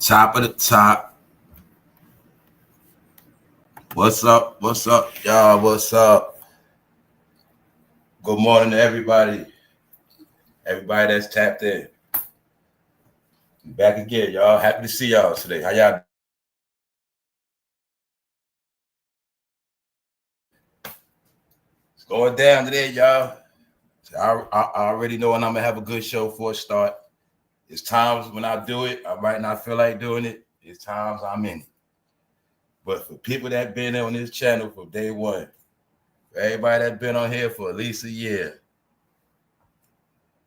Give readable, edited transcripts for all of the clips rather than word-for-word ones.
Top of the top. What's up? What's up, y'all? What's up? Good morning to everybody. Everybody that's tapped in. Back again, y'all. Happy to see y'all today. How y'all? It's going down today, y'all. I already know when I'm gonna have a good show for a start. It's times when I do it, I might not feel like doing it. It's times I'm in it. But for people that been on this channel from day one, for everybody that's been on here for at least a year,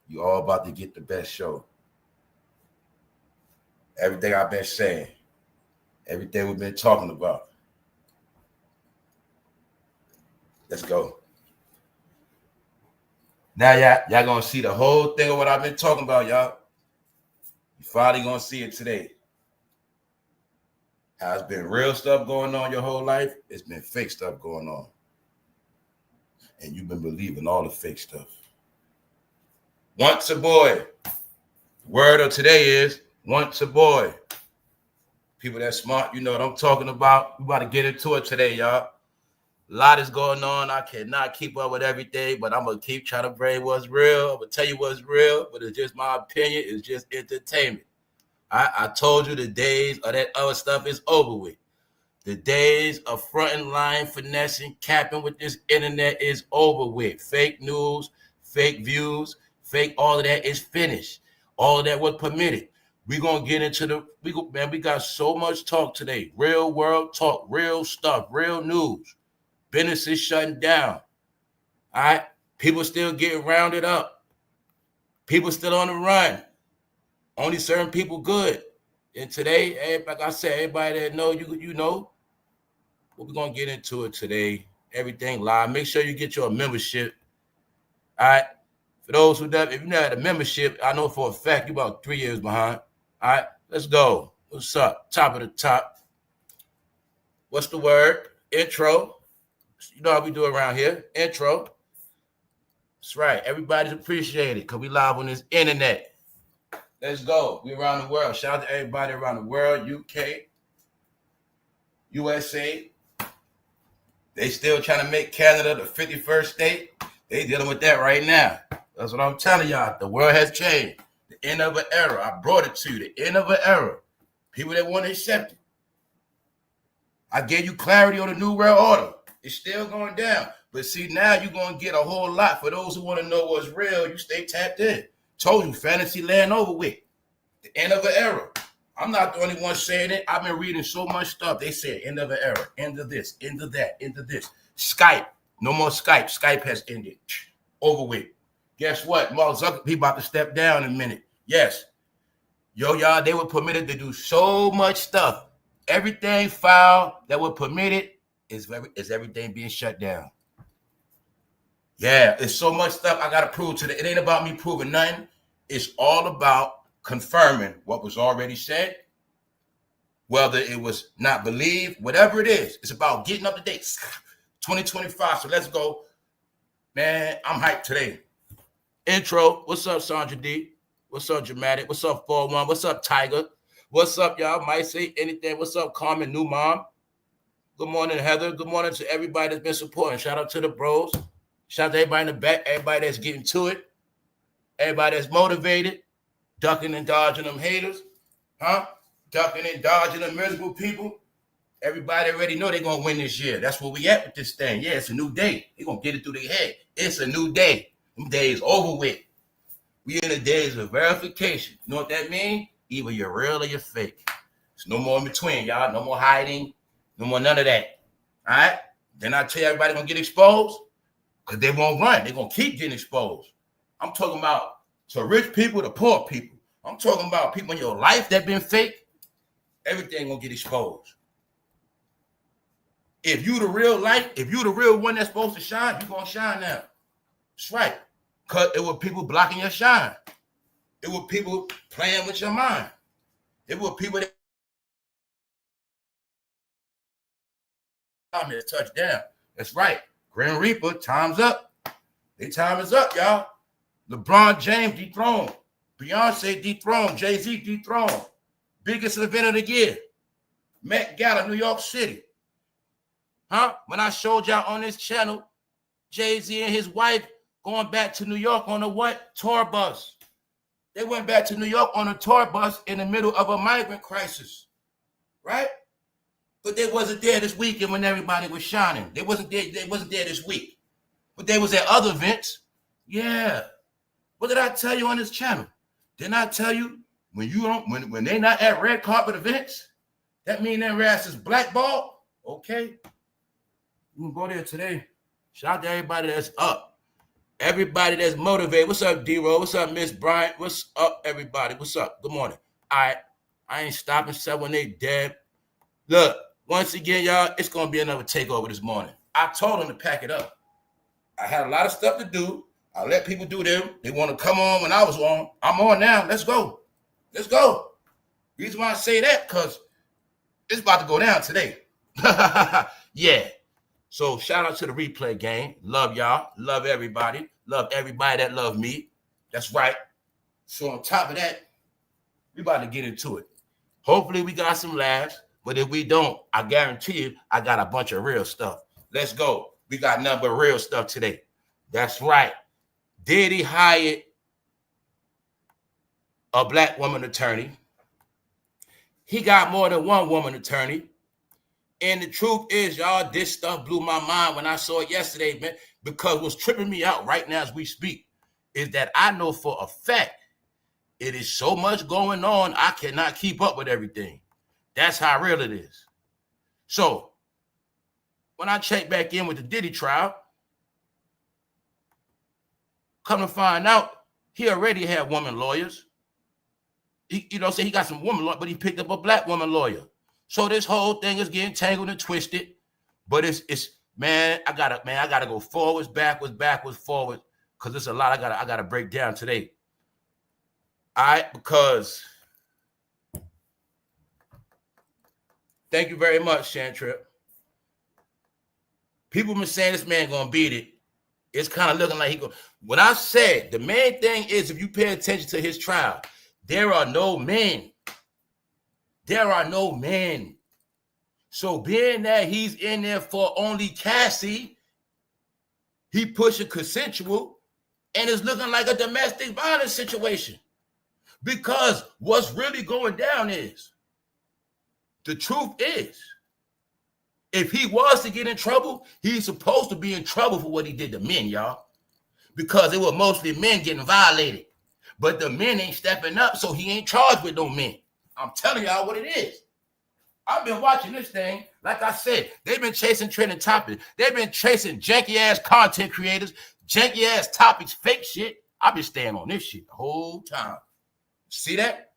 you all about to get the best show. Everything I've been saying, everything we've been talking about. Let's go. Now, y'all gonna see the whole thing of what I've been talking about, y'all. You finally gonna see it today. How it's been real stuff going on your whole life, it's been fake stuff going on. And you've been believing all the fake stuff. Once a boy. Word of today is once a boy. People that smart, you know what I'm talking about. We about to get into it today, y'all. A lot is going on. I cannot keep up with everything, but I'm going to keep trying to bring what's real. I'm going to tell you what's real, but it's just my opinion. It's just entertainment. I told you the days of that other stuff is over with. The days of fronting, lying, finessing, capping with this internet is over with. Fake news, fake views, fake all of that is finished. All of that was permitted. We're going to get into we got so much talk today. Real world talk, real stuff, real news. Businesses shutting down. All right? People still getting rounded up. People still on the run. Only certain people good. And today, like I said, everybody that know, you know. But we're going to get into it today. Everything live. Make sure you get your membership. All right? For those who don't, if you're not at a membership, I know for a fact you're about 3 years behind. All right? Let's go. What's up? Top of the top. What's the word? Intro. You know how we do around here. Intro. That's right. Everybody's appreciated because we live on this internet. Let's go. We around the world. Shout out to everybody around the world. UK. USA. They still trying to make Canada the 51st state. They dealing with that right now. That's what I'm telling y'all. The world has changed. The end of an era. I brought it to you. The end of an era. People that want to accept it. I gave you clarity on the New World Order. It's still going down. But see, now you're going to get a whole lot. For those who want to know what's real, you stay tapped in. Told you, fantasy land over with. The end of an era. I'm not the only one saying it. I've been reading so much stuff. They said end of an era, end of this, end of that, end of this. Skype. No more Skype. Skype has ended. Over with. Guess what? Mark Zuckerberg about to step down in a minute. Yes. Y'all, they were permitted to do so much stuff. Everything filed that were permitted is everything being shut down. Yeah, it's so much stuff I got to prove to it ain't about me proving nothing. It's all about confirming what was already said, whether it was not believed, whatever it is. It's about getting up to date. 2025, so let's go. Man, I'm hyped today. Intro. What's up, Sandra D? What's up, Dramatic? What's up, 4-1? What's up, Tiger? What's up, y'all? Might say anything. What's up, Carmen, new mom? Good morning, Heather. Good morning to everybody that's been supporting. Shout out to the bros. Shout out to everybody in the back, everybody that's getting to it, everybody that's motivated, ducking and dodging them haters, ducking and dodging them miserable people. Everybody already know they're going to win this year. That's where we at with this thing. Yeah, it's a new day. They're going to get it through their head. It's a new day. Them days over with. We in the days of verification. You know what that means? Either you're real or you're fake. There's no more in between, y'all. No more hiding. No more none of that. All right? Then I tell you everybody going to get exposed because they won't run. They're going to keep getting exposed. I'm talking about to rich people to poor people. I'm talking about people in your life that been fake. Everything going to get exposed. If you the real light, if you the real one that's supposed to shine, you're going to shine now. That's right. Because it was people blocking your shine. It was people playing with your mind. It was people that touchdown. That's right. Grim Reaper, time's up. Their time is up, y'all. LeBron James dethroned. Beyonce dethroned. Jay-Z dethroned. Biggest event of the year. Met Gala, New York City. Huh? When I showed y'all on this channel, Jay-Z and his wife going back to New York on a what? Tour bus. They went back to New York on a tour bus in the middle of a migrant crisis. Right? But they wasn't there this weekend when everybody was shining. They wasn't there this week. But they was at other events. Yeah. What did I tell you on this channel? Didn't I tell you when they not at red carpet events, that mean their ass is blackballed? Okay. We can go there today. Shout out to everybody that's up. Everybody that's motivated. What's up, D-Roll? What's up, Miss Bryant? What's up, everybody? What's up? Good morning. All right. I ain't stopping 718 dead. Look, once again, y'all, it's going to be another takeover this morning. I told them to pack it up. I had a lot of stuff to do. I let people do them. They want to come on when I was on. I'm on now. Let's go. Let's go. Reason why I say that, because it's about to go down today. Yeah. So shout out to the replay gang. Love y'all. Love everybody. Love everybody that love me. That's right. So on top of that, we about to get into it. Hopefully we got some laughs. But if we don't, I guarantee you, I got a bunch of real stuff. Let's go. We got nothing but real stuff today. That's right. Diddy hired a black woman attorney. He got more than one woman attorney. And the truth is, y'all, this stuff blew my mind when I saw it yesterday, man, because what's tripping me out right now as we speak is that I know for a fact it is so much going on, I cannot keep up with everything. That's how real it is. So when I check back in with the Diddy trial, come to find out, he already had woman lawyers. He got some woman lawyers, but he picked up a black woman lawyer. So this whole thing is getting tangled and twisted. But it's man, I gotta go forwards, backwards, forward, because there's a lot I gotta break down today. All right, because thank you very much, Shantrip. People been saying this man gonna beat it. It's kind of looking like he go. What I said, the main thing is if you pay attention to his trial, there are no men. There are no men. So being that he's in there for only Cassie, he pushing consensual, and it's looking like a domestic violence situation. Because what's really going down is, the truth is, if he was to get in trouble, he's supposed to be in trouble for what he did to men, y'all. Because it was mostly men getting violated. But the men ain't stepping up, so he ain't charged with no men. I'm telling y'all what it is. I've been watching this thing. Like I said, they've been chasing trending topics. They've been chasing janky-ass content creators, janky-ass topics, fake shit. I've been staying on this shit the whole time. See that?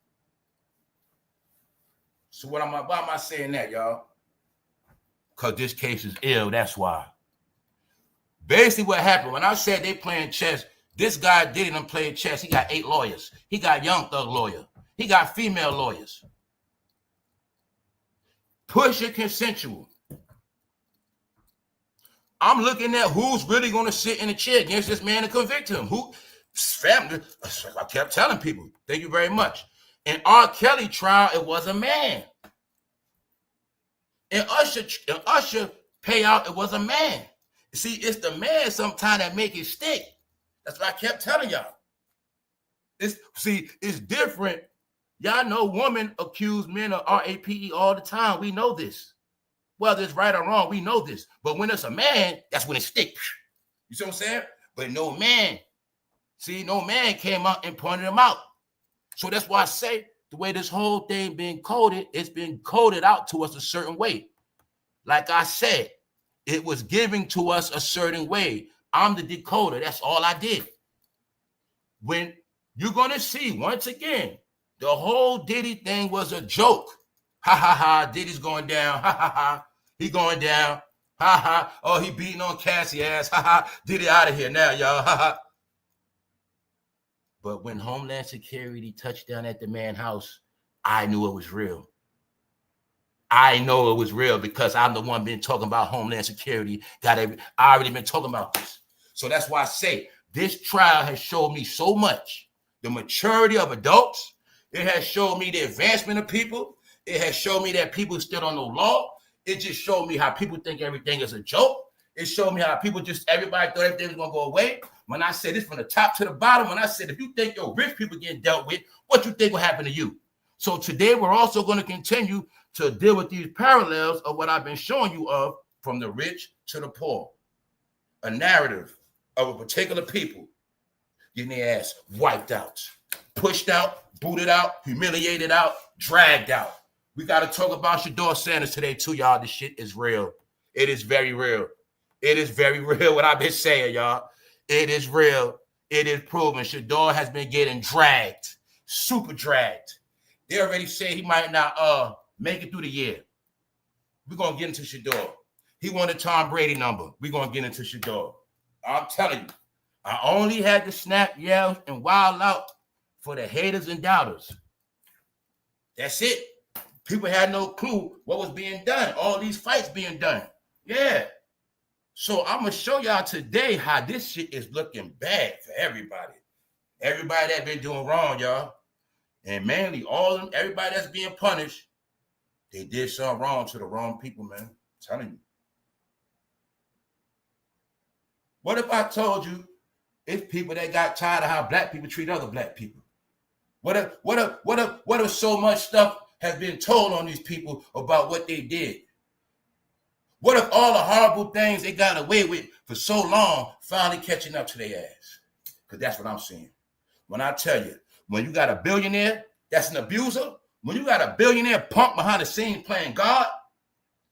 So why am I saying that, y'all? Because this case is ill, that's why. Basically what happened, when I said they playing chess, this guy didn't play chess. He got 8 lawyers. He got Young Thug lawyer. He got female lawyers. Push it consensual. I'm looking at who's really going to sit in the chair against this man and convict him. Who? Family. I kept telling people, thank you very much. In R. Kelly trial, it was a man. In Usher payout, it was a man. See, it's the man sometimes that make it stick. That's what I kept telling y'all. It's different. Y'all know women accuse men of RAPE all the time. We know this. Whether it's right or wrong, we know this. But when it's a man, that's when it sticks. You see what I'm saying? But no man. See, no man came out and pointed him out. So that's why I say the way this whole thing been coded, it's been coded out to us a certain way. Like I said, it was giving to us a certain way. I'm the decoder. That's all I did. When you're going to see, once again, the whole Diddy thing was a joke. Ha, ha, ha. Diddy's going down. Ha, ha, ha. He going down. Ha, ha. Oh, he beating on Cassie ass. Ha, ha. Diddy out of here now, y'all. Ha, ha. But when Homeland Security touched down at the man's house, I knew it was real. I know it was real because I'm the one been talking about Homeland Security. I already been talking about this. So that's why I say this trial has showed me so much. The maturity of adults. It has showed me the advancement of people. It has showed me that people still don't know law. It just showed me how people think everything is a joke. It showed me how people everybody thought everything was going to go away. When I said this from the top to the bottom, when I said, if you think your rich people getting dealt with, what you think will happen to you? So today we're also going to continue to deal with these parallels of what I've been showing you of from the rich to the poor. A narrative of a particular people getting their ass wiped out, pushed out, booted out, humiliated out, dragged out. We got to talk about SHEDEUR Sanders today too, y'all. This shit is real. It is very real. It is very real what I've been saying, y'all. It is real. It is proven. SHEDEUR has been getting dragged, super dragged. They already said he might not make it through the year. We're going to get into SHEDEUR. He won the Tom Brady number. We're going to get into SHEDEUR. I'm telling you, I only had to snap, yell, and wild out for the haters and doubters. That's it. People had no clue what was being done. All these fights being done. Yeah. So I'm going to show y'all today how this shit is looking bad for everybody. Everybody that been doing wrong, y'all. And mainly everybody that's being punished, they did something wrong to the wrong people, man. I'm telling you. What if I told you it's people that got tired of how black people treat other black people? What if so much stuff has been told on these people about what they did? What if all the horrible things they got away with for so long finally catching up to their ass? Because that's what I'm seeing. When I tell you, when you got a billionaire that's an abuser, when you got a billionaire punk behind the scenes playing God,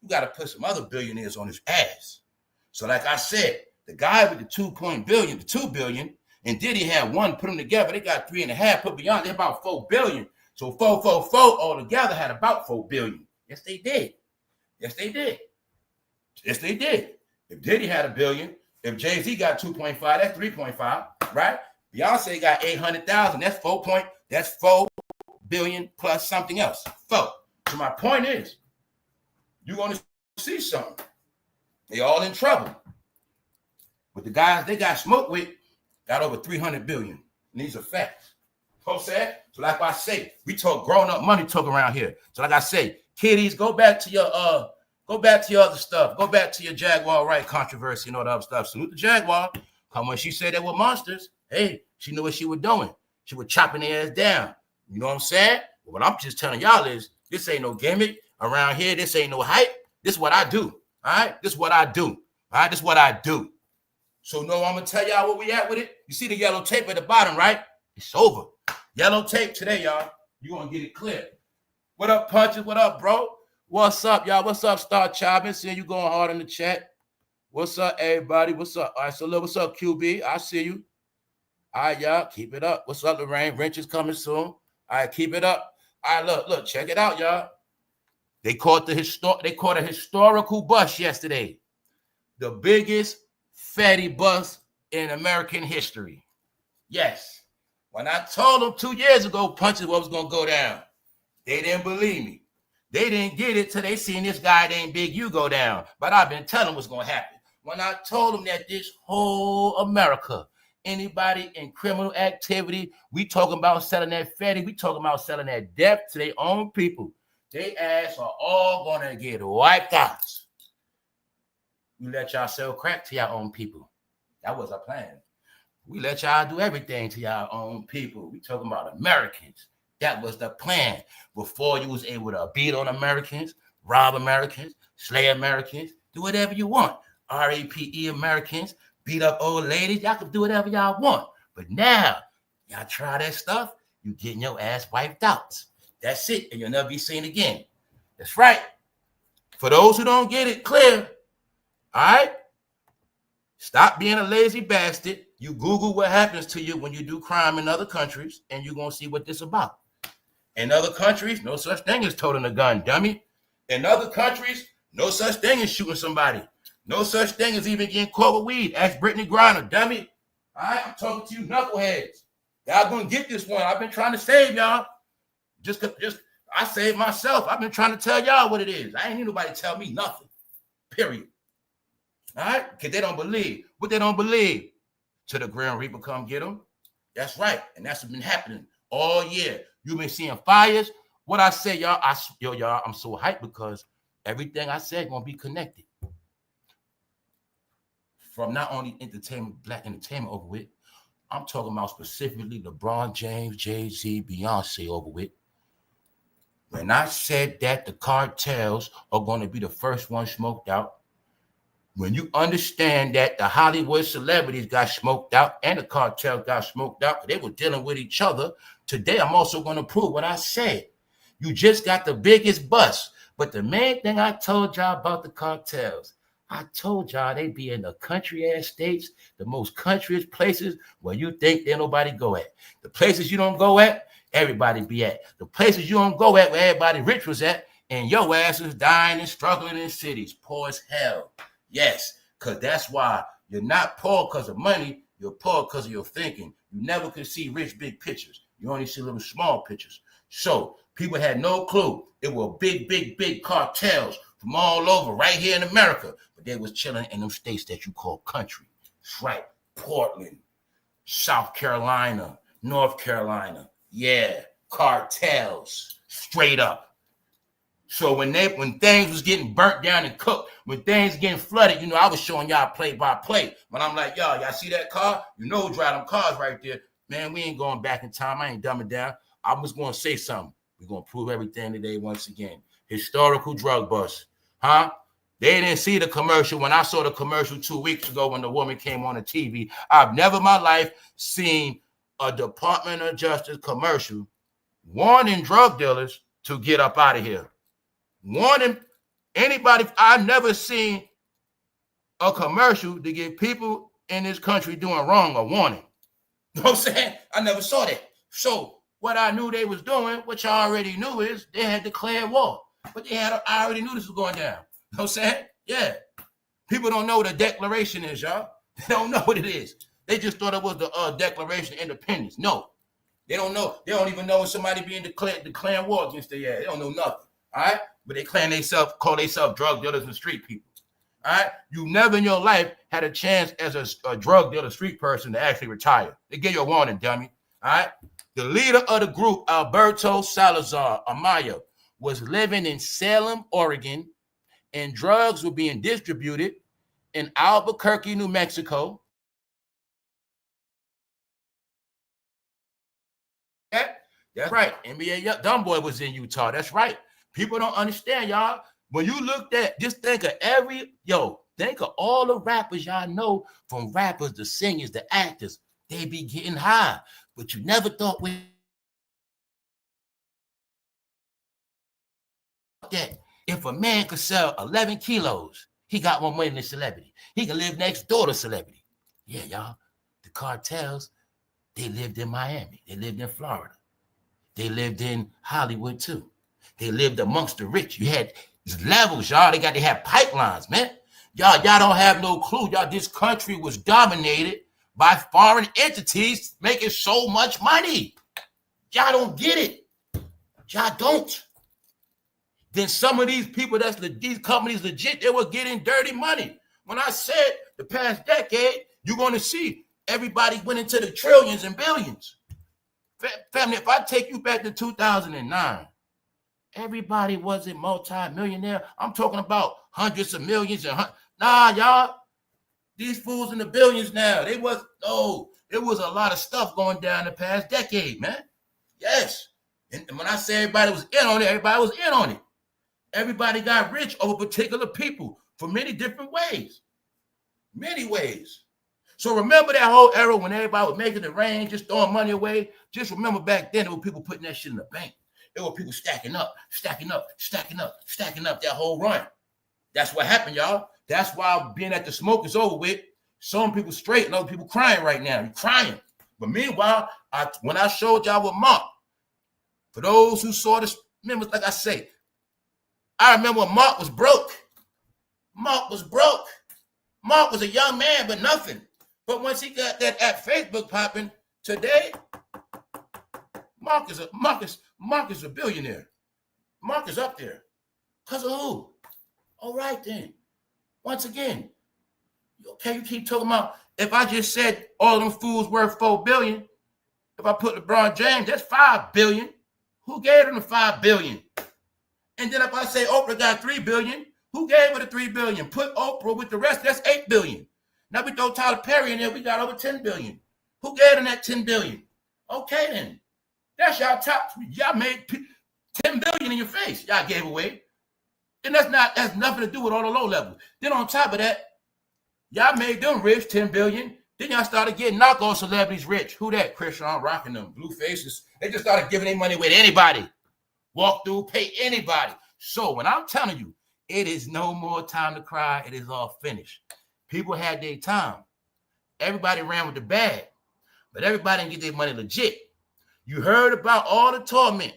you got to put some other billionaires on his ass. So like I said, the guy with the 2 billion, and Diddy had one, put them together. They got 3.5, put Beyonce, they're about 4 billion. So 4 all together had about 4 billion. Yes, they did. Yes, they did. Yes, they did. If Diddy had $1 billion, if Jay-Z got 2.5, that's 3.5, right? Beyonce got 800,000. That's 4 billion plus something else. 4. So my point is, you're going to see something. They all in trouble. But the guys they got smoked with got over 300 billion. And these are facts. You know what I'm saying? So like I say, we talk grown-up money talk around here. So like I say, kiddies, go back to your other stuff. Go back to your Jaguar right controversy and all that other stuff. Salute the Jaguar. Come when she said they were monsters, hey, she knew what she was doing. She was chopping their ass down. You know what I'm saying? But what I'm just telling y'all is this ain't no gimmick around here. This ain't no hype. This is what I do. All right? This is what I do. All right? This is what I do. So no, I'm gonna tell y'all where we at with it. You see the yellow tape at the bottom, right? It's over. Yellow tape today, y'all. You gonna get it clear. What up, Punches? What up, bro? What's up, y'all? What's up, Star Child? Been seeing you going hard in the chat. What's up, everybody? What's up? All right, so look, what's up, QB? I see you. All right, y'all, keep it up. What's up, Lorraine? Wrench is coming soon. All right, keep it up. All right, look, check it out, y'all. They caught a historical bust yesterday. The biggest FETTY bust in American history. Yes. When I told them 2 years ago, Punches what was going to go down, they didn't believe me. They didn't get it till they seen this guy named Big U go down. But I've been telling them what's going to happen. When I told them that this whole America, anybody in criminal activity, we talking about selling that FETTY, we talking about selling that death to their own people. They ass are all going to get wiped out. We let y'all sell crack to your own people. That was our plan. We let y'all do everything to your own people. We talking about Americans. That was the plan. Before you was able to beat on Americans, rob Americans, slay Americans, do whatever you want. RAPE Americans, beat up old ladies. Y'all can do whatever y'all want. But now, y'all try that stuff, you getting your ass wiped out. That's it, and you'll never be seen again. That's right. For those who don't get it clear, all right, stop being a lazy bastard. You Google what happens to you when you do crime in other countries, and you're going to see what this is about. In other countries, no such thing as toting a gun, dummy. In other countries, no such thing as shooting somebody. No such thing as even getting caught with weed. Ask Brittany Griner, dummy. All right, I'm talking to you knuckleheads. Y'all going to get this one. I've been trying to save y'all. I saved myself. I've been trying to tell y'all what it is. I ain't need nobody tell me nothing. Period. All right? Because they don't believe. What they don't believe? Till the Grand Reaper come get them. That's right. And that's what's been happening all year. You've been seeing fires. What I say, y'all, y'all, I'm so hyped because everything I said gonna be connected. From not only entertainment, black entertainment over with, I'm talking about specifically LeBron James, Jay-Z, Beyonce over with. When I said that the cartels are going to be the first one smoked out, when you understand that the Hollywood celebrities got smoked out and the cartel got smoked out, they were dealing with each other. Today, I'm also going to prove what I said. You just got the biggest bust. But the main thing I told y'all about the cartels, I told y'all they be in the country-ass states, the most country-ass places where you think there nobody go at. The places you don't go at, everybody be at. The places you don't go at where everybody rich was at, and your ass is dying and struggling in cities, poor as hell. Yes, because that's why you're not poor because of money, you're poor because of your thinking. You never could see rich big pictures. You only see little small pictures. So people had no clue. It were big cartels from all over right here in America. But they was chilling in them states that you call country. That's right. Portland, South Carolina, North Carolina. Yeah, cartels, straight up. So when things was getting burnt down and cooked, when things getting flooded, you know, I was showing y'all play by play. When I'm like, y'all see that car? You know who drive them cars right there. Man, we ain't going back in time. I ain't dumbing down. I was going to say something. We're going to prove everything today once again. Historical drug bust. Huh? They didn't see the commercial. When I saw the commercial 2 weeks ago when the woman came on the TV, I've never in my life seen a Department of Justice commercial warning drug dealers to get up out of here. Warning anybody. I've never seen a commercial to get people in this country doing wrong a warning. You know what I'm saying? I never saw that. So what I knew they was doing, which I already knew, is they had declared war. But I already knew this was going down. You know what I'm saying? Yeah. People don't know what a declaration is, y'all. They don't know what it is. They just thought it was the Declaration of Independence. No. They don't know. They don't even know when somebody being declaring war against their ass. They don't know nothing. All right? But they call themselves drug dealers and street people. All right? You never in your life had a chance as a drug dealer street person to actually retire. They give you a warning, dummy. All right? The leader of the group, Alberto Salazar Amaya, was living in Salem, Oregon, and drugs were being distributed in Albuquerque, New Mexico. That's right. NBA Dumb Boy was in Utah. That's right. People don't understand, y'all. When you looked at, just think of think of all the rappers y'all know, from rappers, the singers, the actors. They be getting high. But you never thought that if a man could sell 11 kilos, he got more money than a celebrity. He can live next door to celebrity. Yeah, y'all. The cartels, they lived in Miami. They lived in Florida. They lived in Hollywood too. They lived amongst the rich. You had levels, y'all. They had pipelines, man. Y'all don't have no clue. Y'all, this country was dominated by foreign entities making so much money. Y'all don't get it. Y'all don't. Then some of these people, these companies legit, they were getting dirty money. When I said the past decade, you're going to see everybody went into the trillions and billions. Family, if I take you back to 2009, everybody wasn't multi-millionaire. I'm talking about hundreds of millions. Nah, y'all, these fools in the billions now. There was a lot of stuff going down the past decade, man. Yes. And when I say everybody was in on it, everybody was in on it. Everybody got rich over particular people for many different ways. Many ways. So remember that whole era when everybody was making it rain, just throwing money away. Just remember back then, there were people putting that shit in the bank. There were people stacking up that whole run. That's what happened, y'all. That's why being at the smoke is over with. Some people straight and other people crying right now. You're crying. But meanwhile, when I showed y'all with Mark, for those who saw this, remember, like I say, I remember when Mark was broke. Mark was broke. Mark was a young man, but nothing. But once he got that at Facebook popping today, Mark is a billionaire. Mark is up there. Because of who? All right then. Once again, okay, you keep talking about, if I just said all them fools worth $4 billion, If I put LeBron James, that's $5 billion. Who gave him the $5 billion? And then if I say Oprah got $3 billion, who gave her the $3 billion? Put Oprah with the rest, that's $8 billion. Now we throw Tyler Perry in there, we got over $10 billion. Who gave him that $10 billion? Okay then. That's y'all top. Y'all made $10 billion in your face. Y'all gave away. And that's nothing to do with all the low levels. Then on top of that, y'all made them rich, $10 billion. Then y'all started getting knockoff celebrities rich. Who that? Chrisbrown rocking them blue faces. They just started giving their money away to anybody. Walk through, pay anybody. So when I'm telling you, it is no more time to cry. It is all finished. People had their time. Everybody ran with the bag, but everybody didn't get their money legit. You heard about all the torment.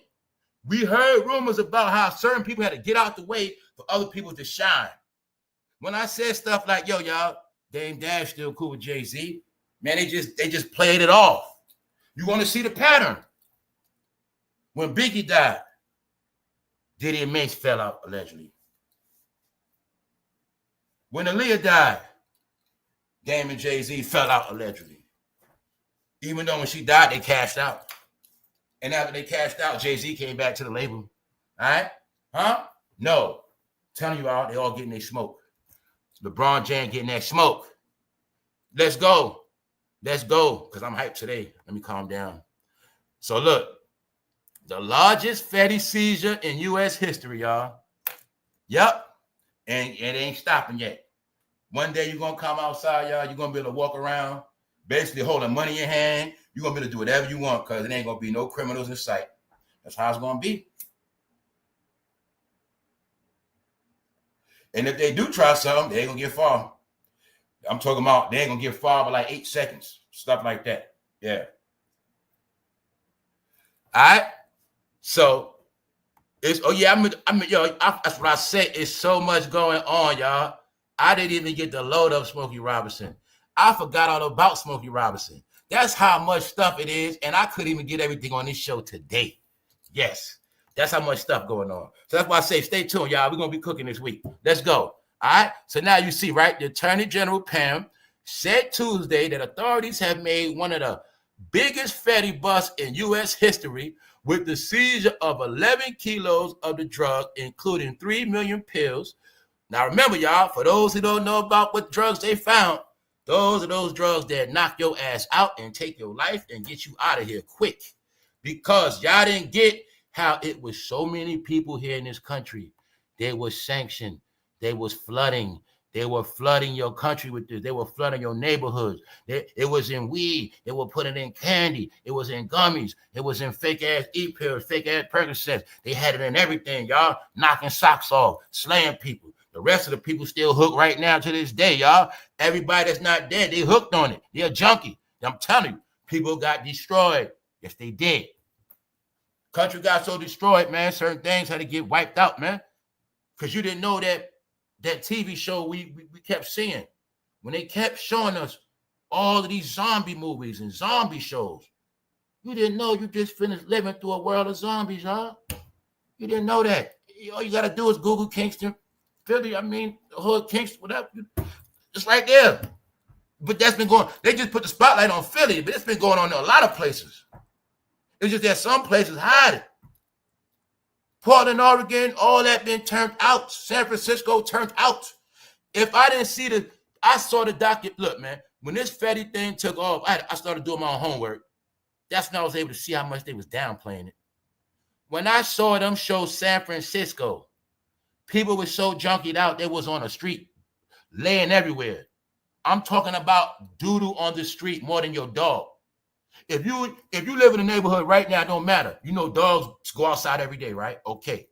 We heard rumors about how certain people had to get out the way for other people to shine. When I said stuff like, yo, y'all, damedash still cool with Jay-Z, man, they just played it off. You want to see the pattern? When Biggie died, Diddy and Mace fell out, allegedly. When Aaliyah died, Dame and Jay-Z fell out, allegedly. Even though when she died, they cashed out. And after they cashed out, Jay-Z came back to the label. All right? Huh? No. I'm telling you all, they all getting their smoke. LeBron James getting that smoke. Let's go. Let's go. Because I'm hyped today. Let me calm down. So look, the largest FETTY seizure in U.S. history, y'all. Yep. And it ain't stopping yet. One day you're going to come outside, y'all. You're going to be able to walk around, basically holding money in your hand. You're going to be able to do whatever you want because it ain't going to be no criminals in sight. That's how it's going to be. And if they do try something, they ain't going to get far. I'm talking about they ain't going to get far by like 8 seconds. Stuff like that. Yeah. All right. So, it's, oh yeah, that's what I said. It's so much going on, y'all. I didn't even get to load up Smokey Robinson. I forgot all about Smokey Robinson. That's how much stuff it is, and I couldn't even get everything on this show today. Yes, that's how much stuff going on. So that's why I say stay tuned, y'all. We're going to be cooking this week. Let's go. All right? So now you see, right? The Attorney General, Pam, said Tuesday that authorities have made one of the biggest FETTY busts in U.S. history with the seizure of 11 kilos of the drug, including 3 million pills. Now, remember, y'all, for those who don't know about what drugs they found, those are those drugs that knock your ass out and take your life and get you out of here quick. Because y'all didn't get how it was so many people here in this country. They were sanctioned. They was flooding. They were flooding your country with this. They were flooding your neighborhoods. It was in weed. They were putting in candy. It was in gummies. It was in fake-ass E-pills, fake-ass Percocets. They had it in everything, y'all. Knocking socks off, slaying people. The rest of the people still hooked right now to this day, y'all. Everybody that's not dead, they hooked on it. They're junkie. I'm telling you, people got destroyed. Yes, they did. Country got so destroyed, man. Certain things had to get wiped out, man. Because you didn't know that TV show we kept seeing. When they kept showing us all of these zombie movies and zombie shows, you didn't know you just finished living through a world of zombies, y'all. You didn't know that. All you got to do is Google Kingston, Philly, the hood, Kingston, whatever. It's right there. But that's been going, they just put the spotlight on Philly, but it's been going on in a lot of places. It's just that some places hide it. Portland, Oregon, all that been turned out. San Francisco turned out. If I didn't see I saw the document. Look, man, when this FETTY thing took off, I started doing my own homework. That's when I was able to see how much they was downplaying it. When I saw them show San Francisco, people were so junkied out, they was on the street, laying everywhere. I'm talking about doo-doo on the street more than your dog. If you live in a neighborhood right now, it don't matter. You know dogs go outside every day, right? Okay.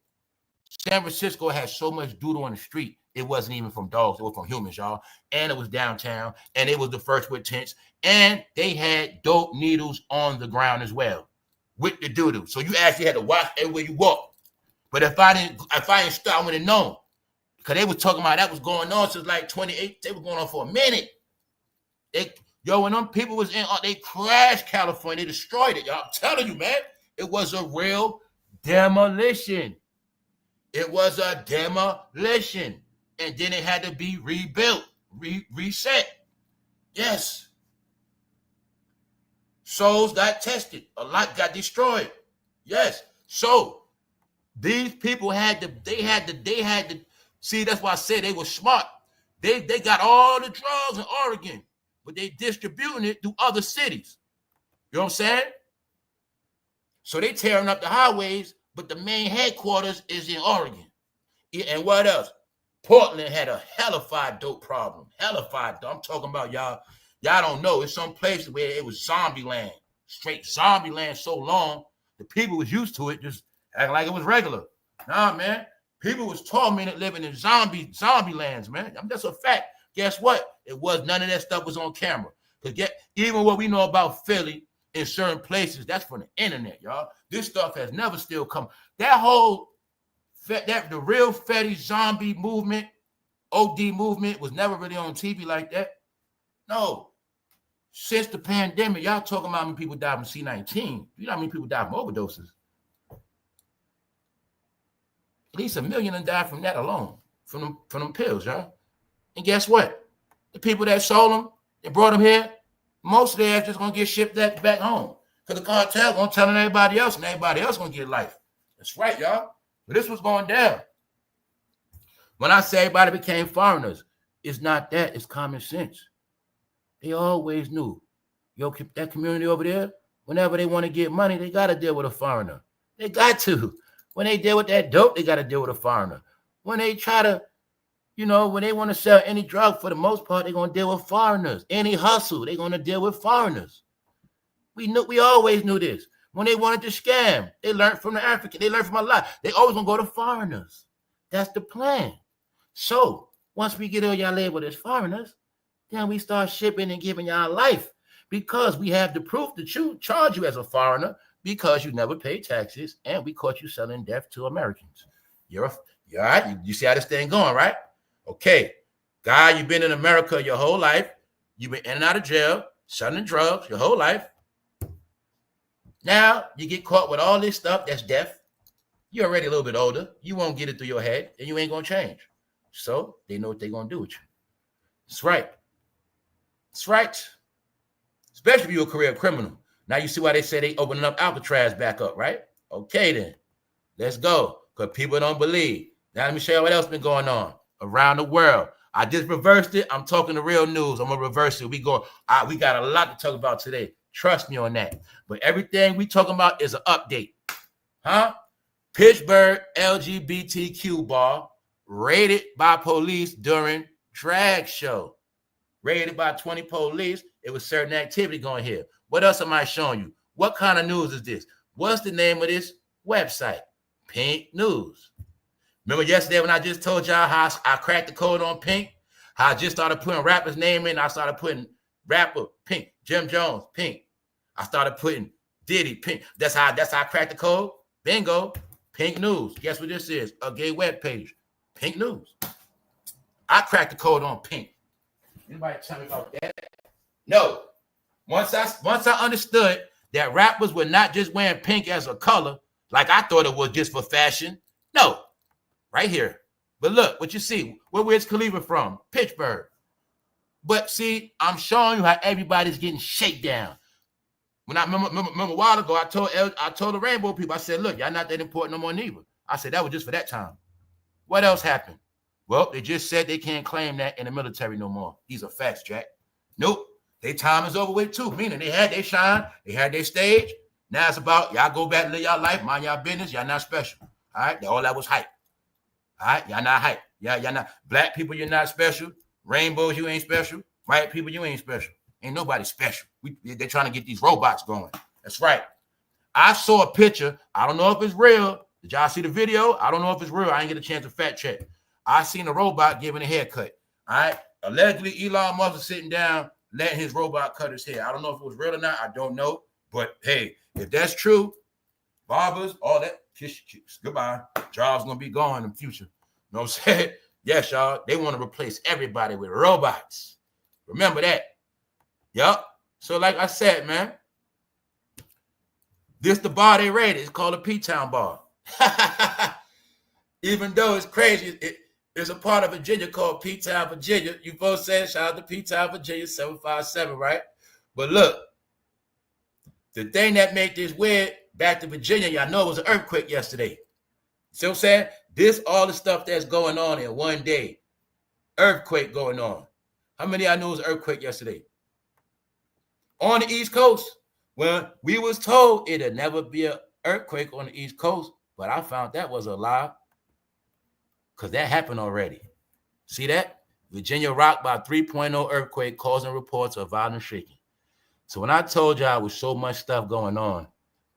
San Francisco has so much doo-doo on the street, it wasn't even from dogs. It was from humans, y'all. And it was downtown. And it was the first with tents. And they had dope needles on the ground as well with the doo-doo. So you actually had to watch everywhere you walk. But if I didn't stop, I would have known. Because they was talking about that was going on since like 28. They were going on for a minute. When them people was in, they crashed California. They destroyed it, y'all. I'm telling you, man. It was a real demolition. It was a demolition. And then it had to be rebuilt, reset. Yes. Souls got tested. A lot got destroyed. Yes. So these people had to see, that's why I said they were smart. They got all the drugs in Oregon, but they distributing it through other cities. You know what I'm saying? So they tearing up the highways, but the main headquarters is in Oregon. And what else? Portland had a hellified dope problem. Hellified dope. I'm talking about y'all. Y'all don't know. It's some places where it was zombie land. Straight zombie land so long, the people was used to it, just acting like it was regular. Nah, man. People was tormented living in zombie lands, man. I mean, that's a fact. Guess what? It was none of that stuff was on camera. Because even what we know about Philly in certain places, that's from the internet, y'all. This stuff has never still come. That whole the real FETTY zombie movement, OD movement, was never really on TV like that. No. Since the pandemic, y'all talking about how many people died from C-19. You know how many people died from overdoses? At least 1 million died from that alone, from them pills, y'all. And guess what? The people that sold them, they brought them here, most of them are just going to get shipped back home. Because the cartel going to tell everybody else, and everybody else going to get life. That's right, y'all. But this was going down. When I say everybody became foreigners, it's not that. It's common sense. They always knew. Yo, that community over there, whenever they want to get money, they got to deal with a foreigner. They got to. When they deal with that dope, they got to deal with a foreigner. When they try to, when they want to sell any drug, for the most part, they're going to deal with foreigners. Any hustle, they're going to deal with foreigners. We always knew this. When they wanted to scam, they learned from the African. They learned from a lot. They always going to go to foreigners. That's the plan. So once we get all y'all labeled as foreigners, then we start shipping and giving y'all life because we have the proof to charge you as a foreigner because you never paid taxes and we caught you selling death to Americans. You're all right? You see how this thing going, right? Okay. Guy, you've been in America your whole life. You've been in and out of jail, selling drugs your whole life. Now you get caught with all this stuff that's death. You're already a little bit older. You won't get it through your head and you ain't going to change. So they know what they're going to do with you. That's right. That's right. Especially if you're a career criminal. Now you see why they say they opening up Alcatraz back up, right? Okay, then. Let's go. Because people don't believe. Now let me show you what else been going on around the world. I just reversed it. I'm talking the real news. I'm going to reverse it. We got a lot to talk about today. Trust me on that. But everything we talking about is an update. Huh? Pittsburgh LGBTQ bar raided by police during drag show. Raided by 20 police. It was certain activity going here. What else am I showing you? What kind of news is this? What's the name of this website? Pink News. Remember yesterday when I just told y'all how I cracked the code on Pink? How I just started putting rapper's name in. I started putting rapper Pink, Jim Jones, Pink. I started putting Diddy, Pink. That's how I cracked the code. Bingo. Pink News. Guess what this is? A gay web page. Pink News. I cracked the code on Pink. Anybody tell me about that? No. Once I understood that rappers were not just wearing pink as a color, like I thought it was just for fashion. No. Right here. But look, what you see. Where's Khalifa from? Pittsburgh. But see, I'm showing you how everybody's getting shakedown. When I remember a while ago, I told the Rainbow people, I said, look, y'all not that important no more neither. I said, that was just for that time. What else happened? Well, they just said they can't claim that in the military no more. These are facts, Jack. Nope. Their time is over with too, meaning they had their shine, they had their stage. Now it's about y'all go back and live y'all life, mind y'all business, y'all not special. All right? All that was hype. All right? Y'all not hype. Y'all not. Black people, you're not special. Rainbows, you ain't special. White people, you ain't special. Ain't nobody special. They're trying to get these robots going. That's right. I saw a picture. I don't know if it's real. Did y'all see the video? I don't know if it's real. I ain't get a chance to fact check. I seen a robot giving a haircut. All right. Allegedly, Elon Musk is sitting down, letting his robot cut his hair. I don't know if it was real or not. I don't know. But hey, if that's true, barbers, all that, kiss, goodbye. Jobs gonna be gone in the future. You know what I'm saying? Yes, y'all. They want to replace everybody with robots. Remember that. Yup. So like I said, man, this the bar they raided. It's called a P-Town bar. Even though it's crazy, it's a part of Virginia called P-Town, Virginia. You both said shout out to P-Town, Virginia, 757, right? But look, The thing that made this weird, back to Virginia, y'all know it was an earthquake yesterday. See what I'm saying? This, all the stuff that's going on in one day. Earthquake going on. How many of y'all knew it was an earthquake yesterday? On the East Coast. Well, we was told it'd never be an earthquake on the East Coast, but I found that was a lie because that happened already. See that? Virginia rocked by 3.0 earthquake causing reports of violent shaking. So when I told y'all was so much stuff going on,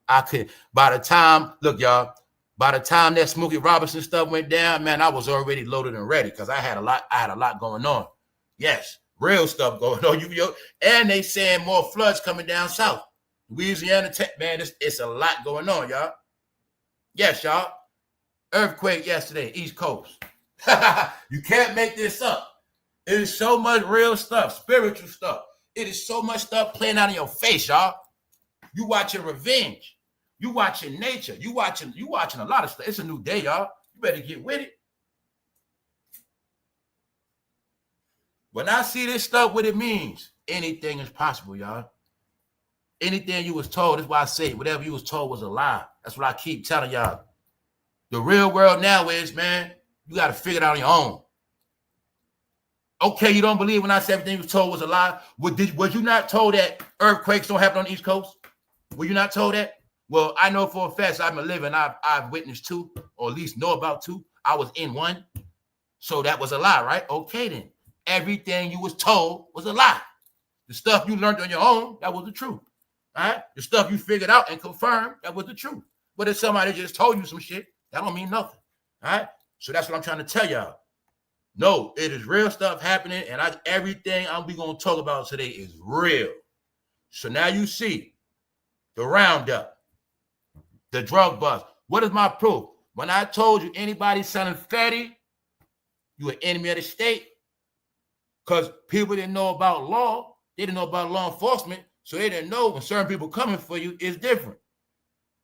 I could, by the time, look, y'all, by the time that Smokey Robinson stuff went down, man, I was already loaded and ready because I had a lot going on. Yes, real stuff going on. And they saying more floods coming down south. Louisiana, man, it's a lot going on, y'all. Yes, y'all. Earthquake yesterday, East Coast. You can't make this up. It is so much real stuff, spiritual stuff. It is so much stuff playing out in your face, y'all. You watching Revenge. You watching nature. You watching a lot of stuff. It's a new day, y'all. You better get with it. When I see this stuff, what it means, anything is possible, y'all. Anything you was told, that's why I say whatever you was told was a lie. That's what I keep telling y'all. The real world now is, man, you got to figure it out on your own. Okay, you don't believe when I said everything you was told was a lie? Was you not told that earthquakes don't happen on the East Coast? Were you not told that? Well, I know for a fact I've been living, I've witnessed two, or at least know about two. I was in one. So that was a lie, right? Okay, then. Everything you was told was a lie. The stuff you learned on your own, that was the truth. All right? The stuff you figured out and confirmed, that was the truth. But if somebody just told you some shit, that don't mean nothing. All right? So that's what I'm trying to tell y'all. No, it is real stuff happening, and everything we going to talk about today is real. So now you see the roundup, the drug bust. What is my proof? When I told you anybody selling FETTY, you an enemy of the state. Because people didn't know about law. They didn't know about law enforcement. So they didn't know when certain people coming for you is different.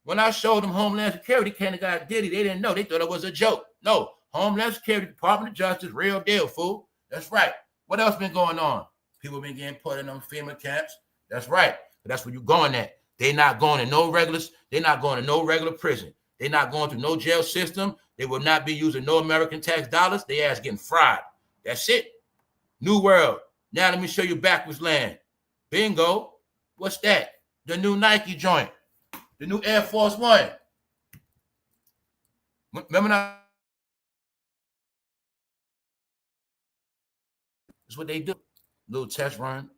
When I showed them Homeland Security came and got DIDDY, they didn't know. They thought it was a joke. No, Homeland Security, Department of Justice, real deal, fool. That's right. What else been going on? People been getting put in them FEMA camps. That's right. But that's where you're going at. They're not going to no regulars. They're not going to no regular prison. They're not going to no jail system. They will not be using no American tax dollars. They ass getting fried. That's it. New world. Now let me show you backwards land. Bingo. What's that? The new Nike joint. The new Air Force One. Remember now? That's what they do. Little test run.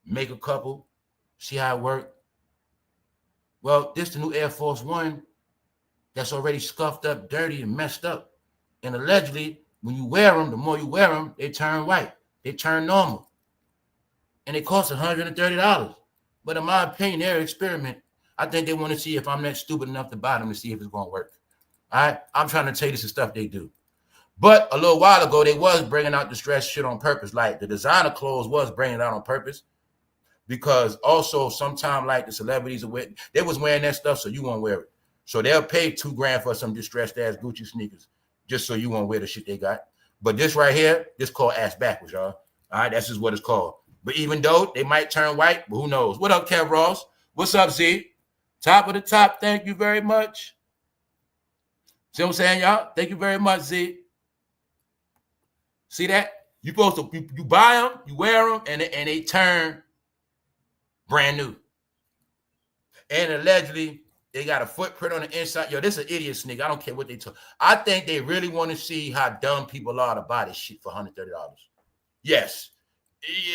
Make a couple. See how it works. Well, this the new Air Force One that's already scuffed up, dirty, and messed up. And allegedly, when you wear them, the more you wear them, they turn white. They turn normal. And they cost $130. But in my opinion, they're an experiment. I think they want to see if I'm that stupid enough to buy them to see if it's going to work. All right? I'm trying to tell you this is stuff they do. But a little while ago, they was bringing out distressed shit on purpose. Like the designer clothes was bringing it out on purpose. Because also sometimes like the celebrities, they was wearing that stuff so you won't wear it. So they'll pay $2,000 for some distressed ass Gucci sneakers just so you won't wear the shit they got. But this right here, this called ass backwards, y'all. All right, that's just what it's called. But even though they might turn white, but who knows? What up, Kev Ross? What's up, Z? Top of the top, thank you very much. See what I'm saying, y'all? Thank you very much, Z. See that? You supposed to you buy them, you wear them, and they turn brand new. And allegedly, they got a footprint on the inside. Yo, this is an idiot sneaker. I don't care what they talk. I think they really want to see how dumb people are to buy this shit for $130. Yes.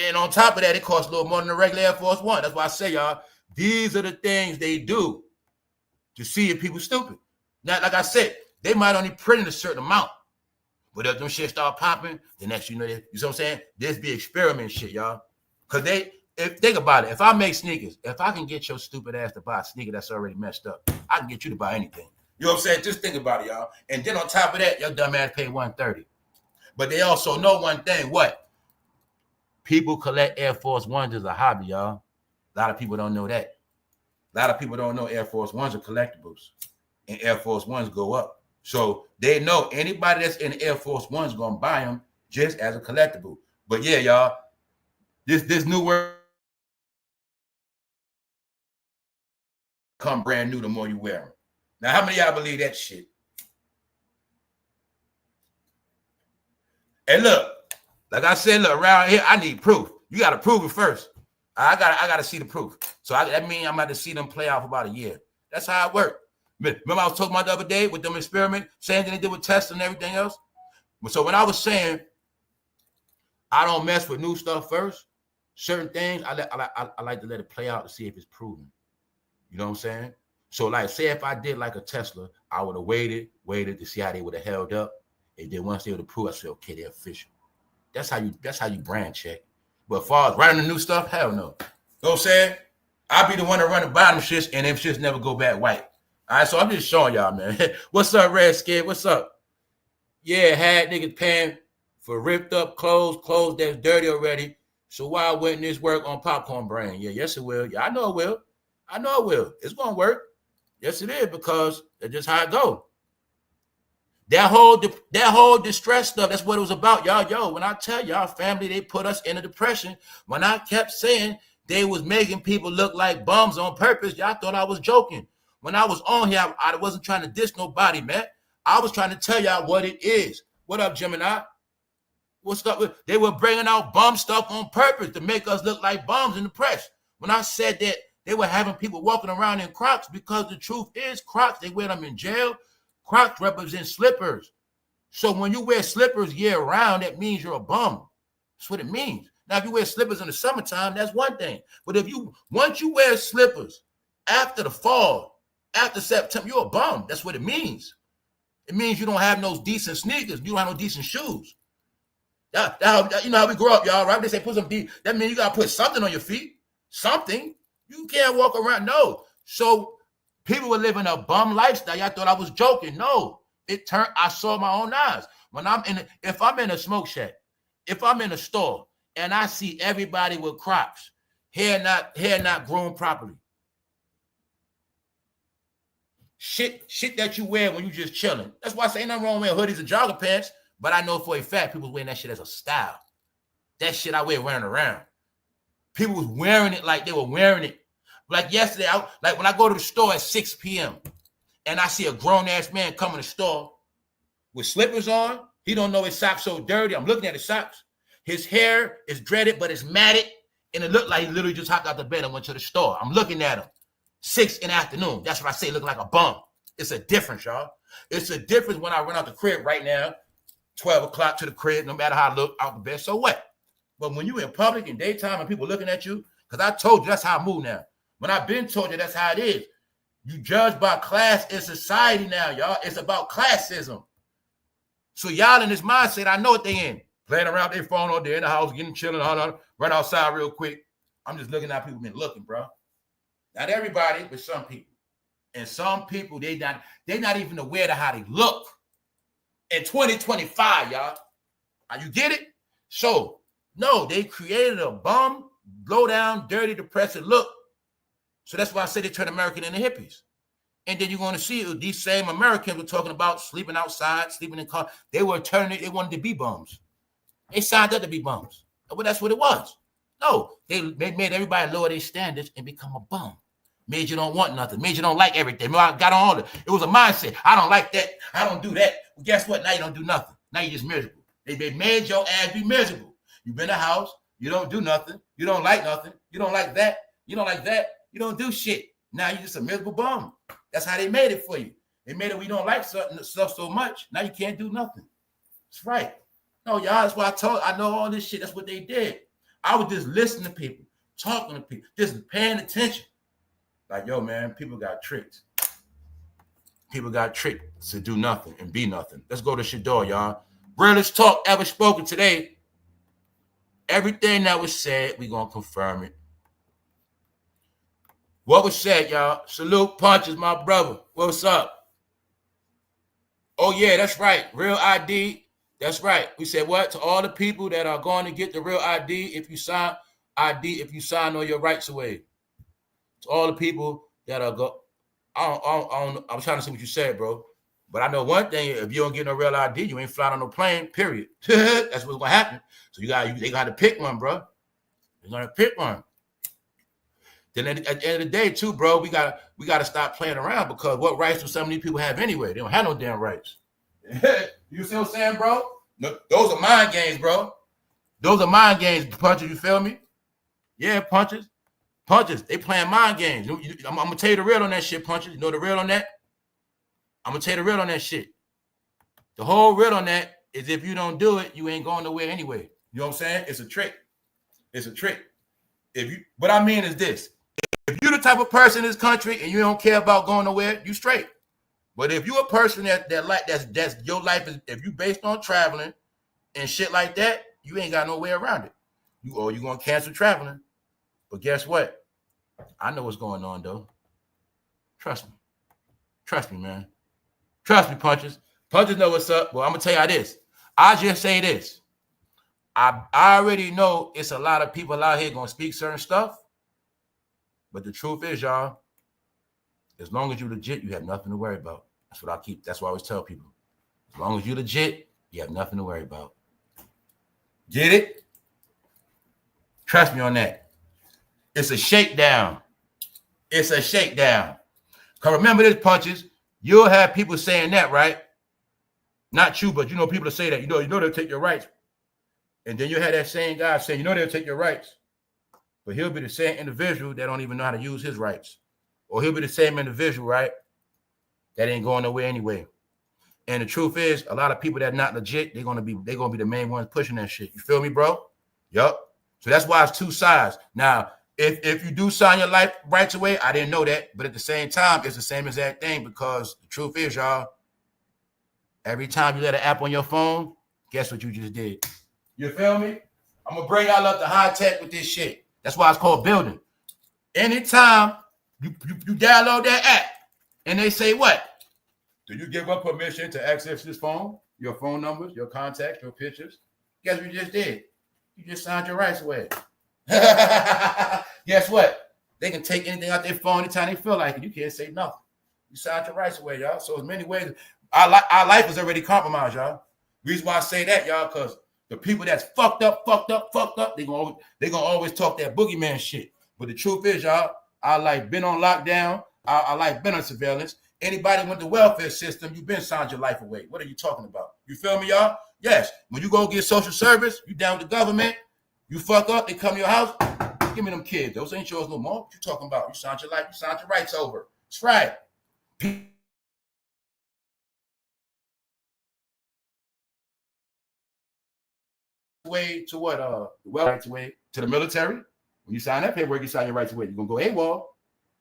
And on top of that, it costs a little more than a regular Air Force One. That's why I say, y'all, these are the things they do to see if people stupid. Now, like I said, they might only print in a certain amount. But if them shit start popping, the next you know what I'm saying? This be experiment shit, y'all. Because think about it. If I make sneakers, if I can get your stupid ass to buy a sneaker that's already messed up, I can get you to buy anything. You know what I'm saying? Just think about it, y'all. And then on top of that, your dumb ass pay $130. But they also know one thing, what? People collect Air Force Ones as a hobby, y'all. A lot of people don't know that. A lot of people don't know Air Force Ones are collectibles. And Air Force Ones go up. So they know anybody that's in Air Force One's going to buy them just as a collectible. But yeah, y'all, this new word come brand new the more you wear them. Now, how many of y'all believe that shit? And look, like I said, look, around here, I need proof. You got to prove it first. I gotta see the proof. So that means I'm about to see them play out for about a year. That's how it works. Remember I was talking about the other day with them experiment, same thing they did with tests and everything else? So when I was saying I don't mess with new stuff first, certain things, I like to let it play out to see if it's proven. You know what I'm saying? So like, say if I did like a Tesla, I would have waited to see how they would have held up. And then once they would have proved, I said, okay, they're official. That's how you brand check. But as far as writing the new stuff, hell no. You know what I'm saying? I'll be the one to run the bottom shits, and them shits never go back white. All right, so I'm just showing y'all, man. What's up, Redskin? What's up? Yeah, had niggas paying for ripped up clothes that's dirty already. So why wouldn't this work on popcorn brain? Yeah, yes it will. Yeah, I know it will. It's gonna work. Yes, it is, because that's just how it goes. That whole distress stuff, that's what it was about, y'all. Yo, when I tell y'all, family, they put us in a depression. When I kept saying they was making people look like bums on purpose, y'all thought I was joking. When I was on here, I wasn't trying to diss nobody, man. I was trying to tell y'all what it is. What up, Gemini? What's up? They were bringing out bum stuff on purpose to make us look like bums in the press. When I said that they were having people walking around in Crocs, because the truth is Crocs, they wear them in jail. Crocs represent slippers. So when you wear slippers year round, that means you're a bum. That's what it means. Now, if you wear slippers in the summertime, that's one thing. But once you wear slippers after the fall, after September, you're a bum. That's what it means. It means you don't have no decent sneakers. You don't have no decent shoes. You know how we grow up, y'all, right? They say put some that means you got to put something on your feet. Something. You can't walk around. No. So people were living a bum lifestyle. Y'all thought I was joking. No. I saw my own eyes. If I'm in a smoke shack, if I'm in a store and I see everybody with Crocs, hair not grown properly. Shit that you wear when you just chilling. That's why I say ain't nothing wrong with wearing hoodies and jogger pants, but I know for a fact people wearing that shit as a style. That shit I wear running around. People was wearing it like they were wearing it. Like yesterday, when I go to the store at 6 p.m. and I see a grown-ass man come in the store with slippers on, he don't know his socks so dirty. I'm looking at his socks. His hair is dreaded, but it's matted, and it looked like he literally just hopped out the bed and went to the store. I'm looking at him. 6 in the afternoon. That's what I say, looking like a bum. It's a difference, y'all. It's a difference when I run out the crib right now, 12 o'clock to the crib, no matter how I look out the bed, so what? But when you in public in daytime and people looking at you, because I told you that's how I move now. When I've been told you that's how it is. You judge by class in society now, y'all. It's about classism. So y'all in this mindset, I know what they in. Playing around their phone all day in the house, getting chilling, run outside real quick. I'm just looking at people been looking, bro. Not everybody, but some people. And some people, they not even aware of how they look. In 2025, y'all. You get it? So, no, they created a bum, low down, dirty, depressive look. So that's why I say they turn American into hippies. And then you're going to see these same Americans were talking about sleeping outside, sleeping in cars. They wanted to be bums. They signed up to be bums. Well, that's what it was. No, they made everybody lower their standards and become a bum. Made you don't want nothing. Made you don't like everything. I got on all it. It was a mindset. I don't like that. I don't do that. Well, guess what? Now you don't do nothing. Now you're just miserable. They made your ass be miserable. You've been in a house. You don't do nothing. You don't like nothing. You don't like that. You don't like that. You don't do shit. Now you're just a miserable bum. That's how they made it for you. They made it where you don't like certain stuff so much. Now you can't do nothing. That's right. No, y'all, that's why I know all this shit. That's what they did. I was just listening to people, talking to people, just paying attention. Like, yo, man, people got tricked. People got tricked to do nothing and be nothing. Let's go to SHEDEUR, y'all. Realest talk ever spoken today. Everything that was said, we're going to confirm it. What was said, y'all? Salute Punches, my brother. What's up? Oh, yeah, that's right. Real ID. That's right. We said what? To all the people that are going to get the real ID if you sign all your rights away. To all the people that are I was trying to see what you said, bro. But I know one thing: if you don't get no real ID, you ain't flying on no plane. Period. That's what's gonna happen. So they got to pick one, bro. They're gonna pick one. Then at the end of the day, too, bro, we gotta stop playing around, because what rights do some of these people have anyway? They don't have no damn rights. You see what I'm saying, bro? No, those are mind games, bro. Those are mind games, Punches. You feel me? Yeah, Punches. They playing mind games. I'm gonna tell you the real on that shit, Punches. You know the real on that? I'm gonna tell you the real on that shit. The whole real on that is if you don't do it, you ain't going nowhere anyway. You know what I'm saying? It's a trick. It's a trick. What I mean is this: if you're the type of person in this country and you don't care about going nowhere, you straight. But if you're a person that's your life is, if you based on traveling and shit like that, you ain't got no way around it. You're gonna cancel traveling. But guess what? I know what's going on though. Trust me, man. Trust me, Punches. Punches know what's up. Well, I'm gonna tell you this. I just say this. I already know it's a lot of people out here gonna speak certain stuff. But the truth is, y'all, as long as you're legit, you have nothing to worry about. That's what I always tell people. As long as you're legit, you have nothing to worry about. Get it? Trust me on that. It's a shakedown. It's a shakedown. Because remember this, Punches, you'll have people saying that, right? Not you, but you know people that say that. You know they'll take your rights. And then you have that same guy saying, they'll take your rights. But he'll be the same individual that don't even know how to use his rights. Or he'll be the same individual, right, that ain't going nowhere anyway. And the truth is, a lot of people that are not legit, they're gonna be the main ones pushing that shit. You feel me, bro? Yup. So that's why it's two sides. Now, if you do sign your life rights away, I didn't know that. But at the same time, it's the same exact thing, because the truth is, y'all, every time you let an app on your phone, guess what you just did? You feel me? I'm gonna bring y'all up to high tech with this shit. That's why it's called building. Anytime you download that app and they say what? Do you give up permission to access this phone, your phone numbers, your contacts, your pictures? Guess what you just did? You just signed your rights away. Guess what? They can take anything out their phone anytime they feel like it. You can't say nothing. You signed your rights away, y'all. So in many ways, our life is already compromised, y'all. Reason why I say that, y'all, because the people that's fucked up, they gonna always talk that boogeyman shit. But the truth is, y'all, our life been on lockdown. Our life been on surveillance. Anybody with the welfare system, you been signed your life away. What are you talking about? You feel me, y'all? Yes. When you go get social service, you down with the government, you fuck up, they come to your house, give me them kids. Those ain't yours no more. What you talking about? You signed your life, you signed your rights over. That's right. Way to what? Rights away to the military. When you sign that paperwork, you sign your rights away. You're gonna go AWOL.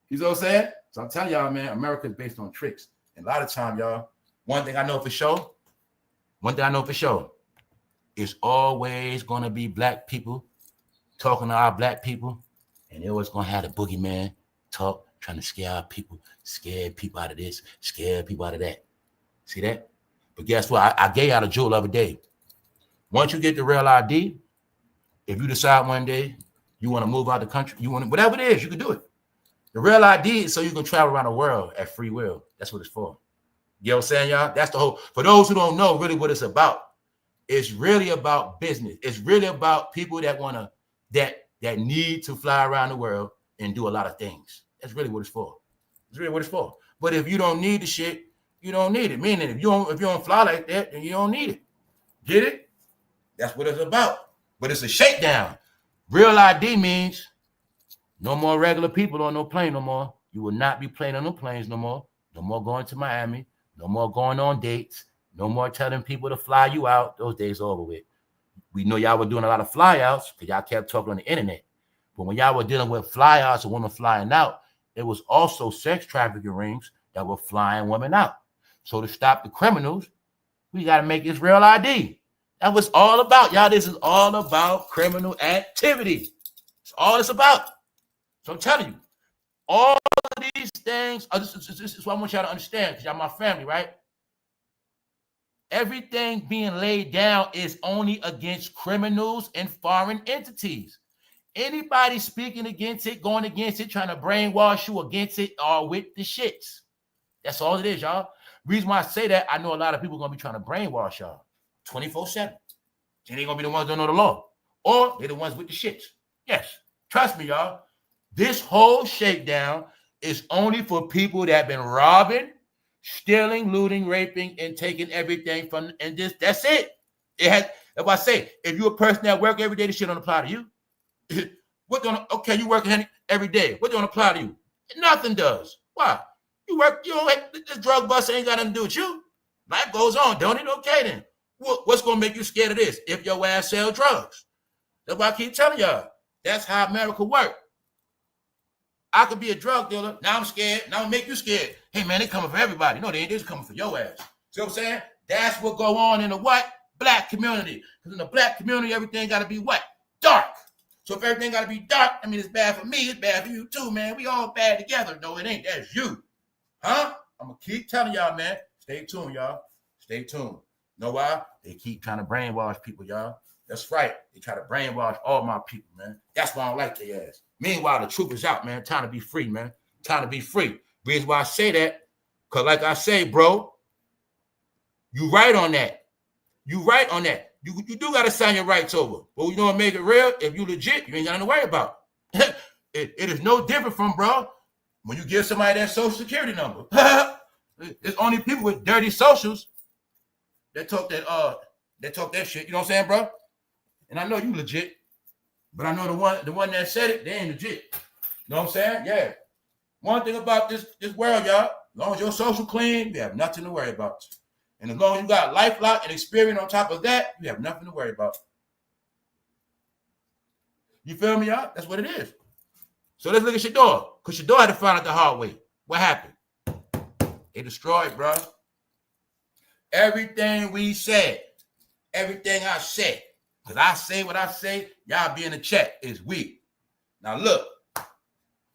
You know what I'm saying? So I'm telling y'all, man, America is based on tricks. And a lot of time, y'all, one thing I know for sure, it's always going to be black people talking to our black people, and they're always going to have the boogeyman talk, trying to scare people out of this, scare people out of that. See that? But guess what? I gave out a jewel the other day. Once you get the real ID, if you decide one day you want to move out of the country, you want to, whatever it is, you can do it. The real ID is so you can travel around the world at free will. That's what it's for. You know what I'm saying, y'all? That's the whole, for those who don't know really what it's about, it's really about business. It's really about people that want to, that need to fly around the world and do a lot of things. That's really what it's for. It's really what it's for. But if you don't need the shit, you don't need it. Meaning if you don't fly like that, then you don't need it. Get it? That's what it's about. But it's a shakedown. Real ID means no more regular people on no plane no more. You will not be playing on no planes no more. No more going to Miami. No more going on dates. No more telling people to fly you out. Those days are over with. We know y'all were doing a lot of flyouts because y'all kept talking on the internet. But when y'all were dealing with flyouts and women flying out, it was also sex trafficking rings that were flying women out. So to stop the criminals, we got to make this real ID. That's what it's all about. Y'all, this is all about criminal activity. It's all it's about. So I'm telling you, all of these things, this is what I want y'all to understand, because y'all my family, right? Everything being laid down is only against criminals and foreign entities. Anybody speaking against it, going against it, trying to brainwash you against it, are with the shits. That's all it is, y'all. Reason why I say that, I know a lot of people are going to be trying to brainwash y'all 24/7. And they're going to be the ones that don't know the law. Or they're the ones with the shits. Yes. Trust me, y'all. This whole shakedown is only for people that have been robbing, stealing, looting, raping, and taking everything from, and that's it. It has, if I say, if you're a person that work every day, this shit don't apply to you. What don't, okay, you work every day. What don't apply to you? Nothing does. Why? You work, you don't, this drug bust ain't got nothing to do with you. Life goes on, don't it? Okay then. What's gonna make you scared of this? If your ass sell drugs. That's why I keep telling y'all. That's how America works. I could be a drug dealer. Now I'm scared. Now I'm make you scared. Hey man, they coming for everybody. No, they ain't. They're coming for your ass. See what I'm saying? That's what go on in the what? Black community. Because in the black community, everything got to be what? Dark. So if everything got to be dark, I mean, it's bad for me. It's bad for you too, man. We all bad together. No, it ain't. That's you. Huh? I'm going to keep telling y'all, man. Stay tuned, y'all. Stay tuned. Know why? They keep trying to brainwash people, y'all. That's right. They try to brainwash all my people, man. That's why I don't like their ass. Meanwhile, the truth is out, man. Time to be free, man. Time to be free. Reason why I say that, because like I say, bro, you right on that. You right on that. You do got to sign your rights over. But you know what make it real? If you legit, you ain't got nothing to worry about. It is no different from, bro, when you give somebody that social security number. It's only people with dirty socials that talk that shit. You know what I'm saying, bro? And I know you legit, but I know the one that said it, they ain't legit. You know what I'm saying? Yeah. One thing about this world, y'all, as long as your social clean, you have nothing to worry about. And as long as you got lifelock and experience on top of that, you have nothing to worry about. You feel me, y'all? That's what it is. So let's look at SHEDEUR, because SHEDEUR had to find out the hard way. What happened? They destroyed, bro. Everything we said, everything I said, because I say what I say, y'all be in the chat is weak. Now look,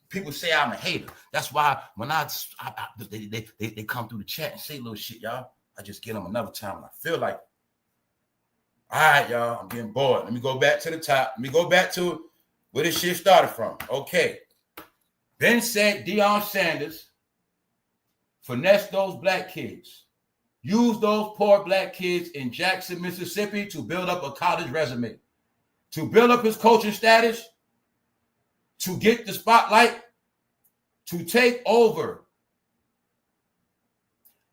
people say I'm a hater. That's why when they come through the chat and say little shit, y'all, I just get them another time and I feel like, all right, y'all, I'm getting bored. Let me go back to the top. Let me go back to where this shit started from. Okay. Ben said DeionSanders finessed those black kids. Use those poor black kids in Jackson, Mississippi to build up a college resume, to build up his coaching status, to get the spotlight, to take over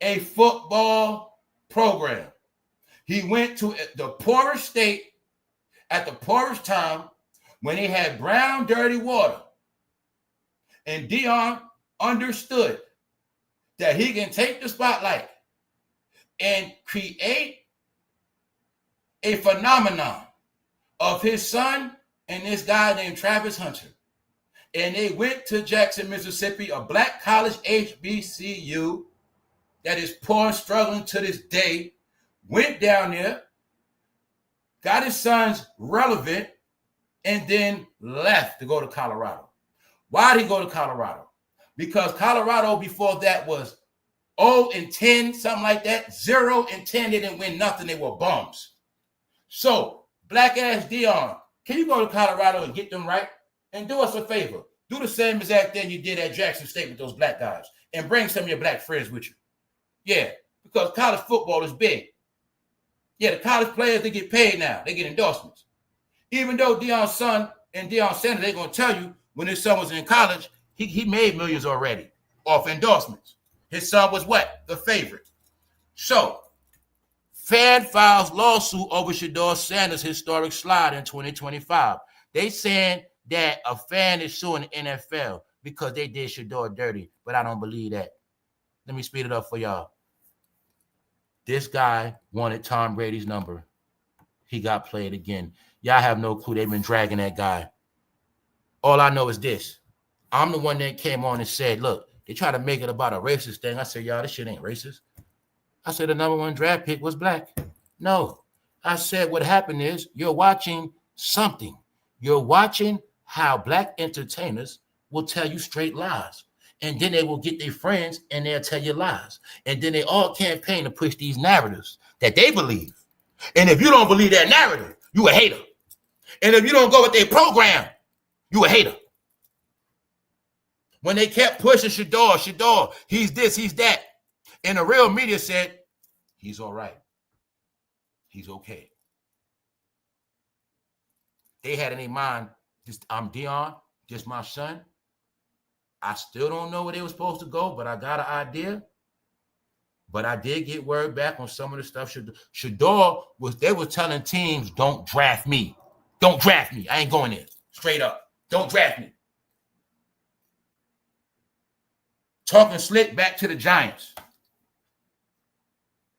a football program. He went to the poorest state at the poorest time when he had brown, dirty water. And Deion understood that he can take the spotlight and create a phenomenon of his son and this guy named Travis Hunter. And they went to Jackson, Mississippi, a black college HBCU that is poor and struggling to this day, went down there, got his sons relevant, and then left to go to Colorado. Why did he go to Colorado? Because Colorado before that was 0-10, something like that. 0-10, they didn't win nothing. They were bums. So, black ass Deion, can you go to Colorado and get them right? And do us a favor. Do the same exact thing you did at Jackson State with those black guys. And bring some of your black friends with you. Yeah, because college football is big. Yeah, the college players, they get paid now. They get endorsements. Even though Deion's son and DeionSanders, they're going to tell you when his son was in college, he made millions already off endorsements. His son was what? The favorite. So, fan files lawsuit over SHEDEUR Sanders' historic slide in 2025. They saying that a fan is suing the NFL because they did SHEDEUR dirty, but I don't believe that. Let me speed it up for y'all. This guy wanted Tom Brady's number. He got played again. Y'all have no clue. They've been dragging that guy. All I know is this. I'm the one that came on and said, look, they try to make it about a racist thing. I said, y'all, this shit ain't racist. I said the number one draft pick was black. No. I said what happened is you're watching something. You're watching how black entertainers will tell you straight lies. And then they will get their friends and they'll tell you lies. And then they all campaign to push these narratives that they believe. And if you don't believe that narrative, you a hater. And if you don't go with their program, you a hater. When they kept pushing SHEDEUR, he's this, he's that. And the real media said, he's all right. He's okay. They had in their mind, I'm Deion, just my son. I still don't know where they were supposed to go, but I got an idea. But I did get word back on some of the stuff. SHEDEUR they were telling teams, don't draft me. Don't draft me. I ain't going there. Straight up. Don't draft me. Talking slick back to the Giants.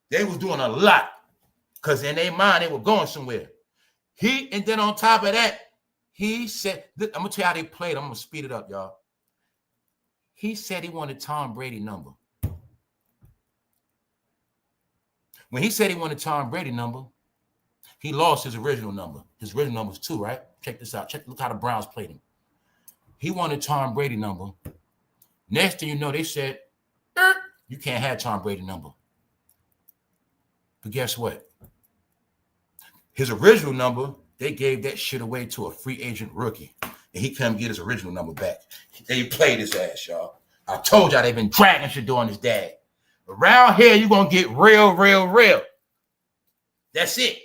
They was doing a lot because in their mind, they were going somewhere. And then on top of that, he said, I'm going to tell you how they played. I'm going to speed it up, y'all. He said he wanted Tom Brady number. When he said he wanted Tom Brady number, he lost his original number. His original number was 2, right? Check this out. Look how the Browns played him. He wanted Tom Brady number. Next thing you know, they said, you can't have Tom Brady number. But guess what? His original number, they gave that shit away to a free agent rookie. And he couldn't get his original number back. They played his ass, y'all. I told y'all they've been dragging SHEDEUR on his dad. Around here, you're going to get real. That's it.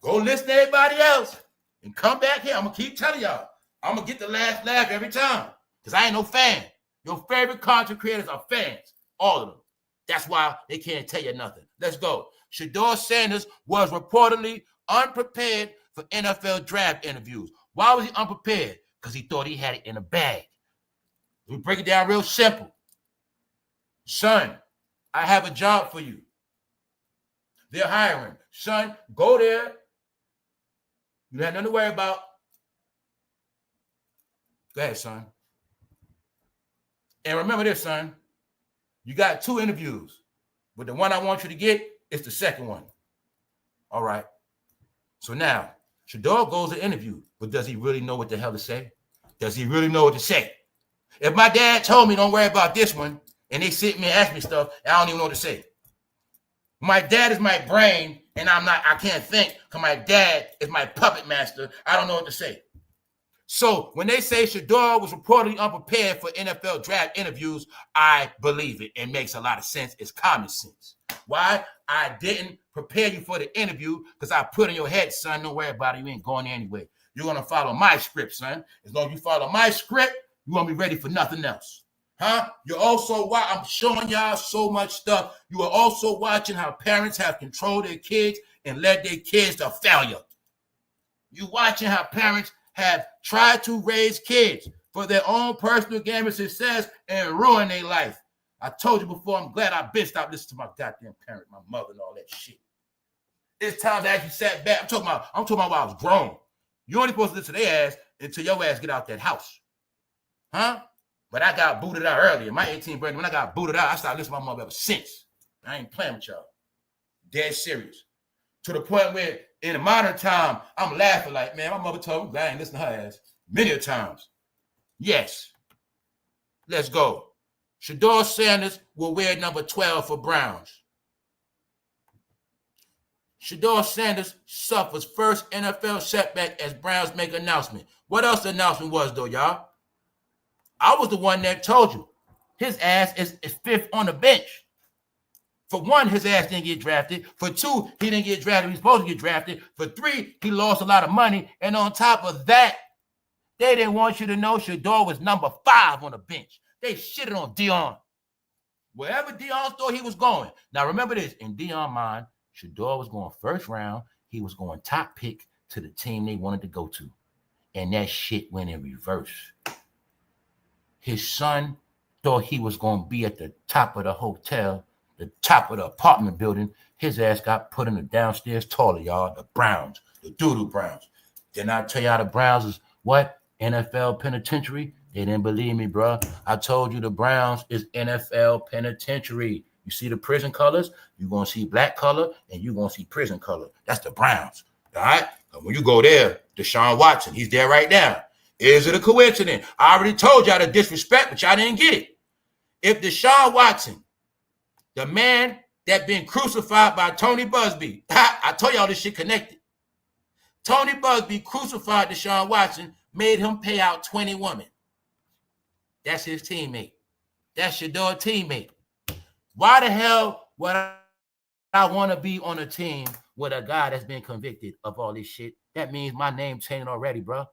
Go listen to everybody else and come back here. I'm going to keep telling y'all. I'm going to get the last laugh every time because I ain't no fan. Your favorite content creators are fans, all of them. That's why they can't tell you nothing. Let's go. SHEDEUR Sanders was reportedly unprepared for NFL draft interviews. Why was he unprepared? Because he thought he had it in a bag. We break it down real simple. Son, I have a job for you. They're hiring. Son, go there. You have nothing to worry about. Go ahead, son. And remember this, son. You got 2 interviews, but the one I want you to get is the second one. All right. So now, SHEDEUR goes to interview, but does he really know what the hell to say? Does he really know what to say? If my dad told me don't worry about this one, and they sit me and ask me stuff, I don't even know what to say. My dad is my brain, and I can't think, because my dad is my puppet master. I don't know what to say. So when they say SHEDEUR was reportedly unprepared for NFL draft interviews, I believe it. It makes a lot of sense. It's common sense. Why? I didn't prepare you for the interview because I put in your head, son, don't worry about it. You ain't going there anyway. You're going to follow my script, son. As long as you follow my script, you're going to be ready for nothing else. Huh? You're also, I'm showing y'all so much stuff. You are also watching how parents have controlled their kids and led their kids to failure. You watching how parents have tried to raise kids for their own personal gain and success and ruin their life. I told you before, I'm glad I've been stopped listening to my goddamn parent, my mother, and all that shit. It's time to actually sat back. I'm talking about while I was grown. You only supposed to listen to their ass until your ass get out that house. Huh? But I got booted out earlier. My 18th birthday, when I got booted out, I started listening to my mother ever since. I ain't playing with y'all. Dead serious. To the point where in the modern time, I'm laughing like, man, my mother told me I ain't listen to her ass many a times. Yes. Let's go. SHEDEUR Sanders will wear number 12 for Browns. SHEDEUR Sanders suffers first NFL setback as Browns make announcement. What else the announcement was, though, y'all? I was the one that told you. His ass is 5th on the bench. For 1, his ass didn't get drafted. For 2, he didn't get drafted. He was supposed to get drafted. For 3, he lost a lot of money. And on top of that, they didn't want you to know SHEDEUR was number 5 on the bench. They shitted on Deion. Wherever Deion thought he was going. Now, remember this. In Deion's mind, SHEDEUR was going first round. He was going top pick to the team they wanted to go to. And that shit went in reverse. His son thought he was going to be at the top of the hotel, the top of the apartment building. His ass got put in the downstairs toilet, y'all. The Browns, the doo-doo Browns. Didn't I tell y'all the Browns is what? NFL penitentiary? They didn't believe me, bro. I told you the Browns is NFL penitentiary. You see the prison colors? You're going to see black color, and you're going to see prison color. That's the Browns, all right? When you go there, Deshaun Watson, he's there right now. Is it a coincidence? I already told y'all the disrespect, but y'all didn't get it. If Deshaun Watson, the man that been crucified by Tony Busby, I told y'all this shit connected. Tony Busby crucified Deshaun Watson, made him pay out 20 women. That's his teammate. That's SHEDEUR teammate. Why the hell would I want to be on a team with a guy that's been convicted of all this shit? That means my name tainted already, bro.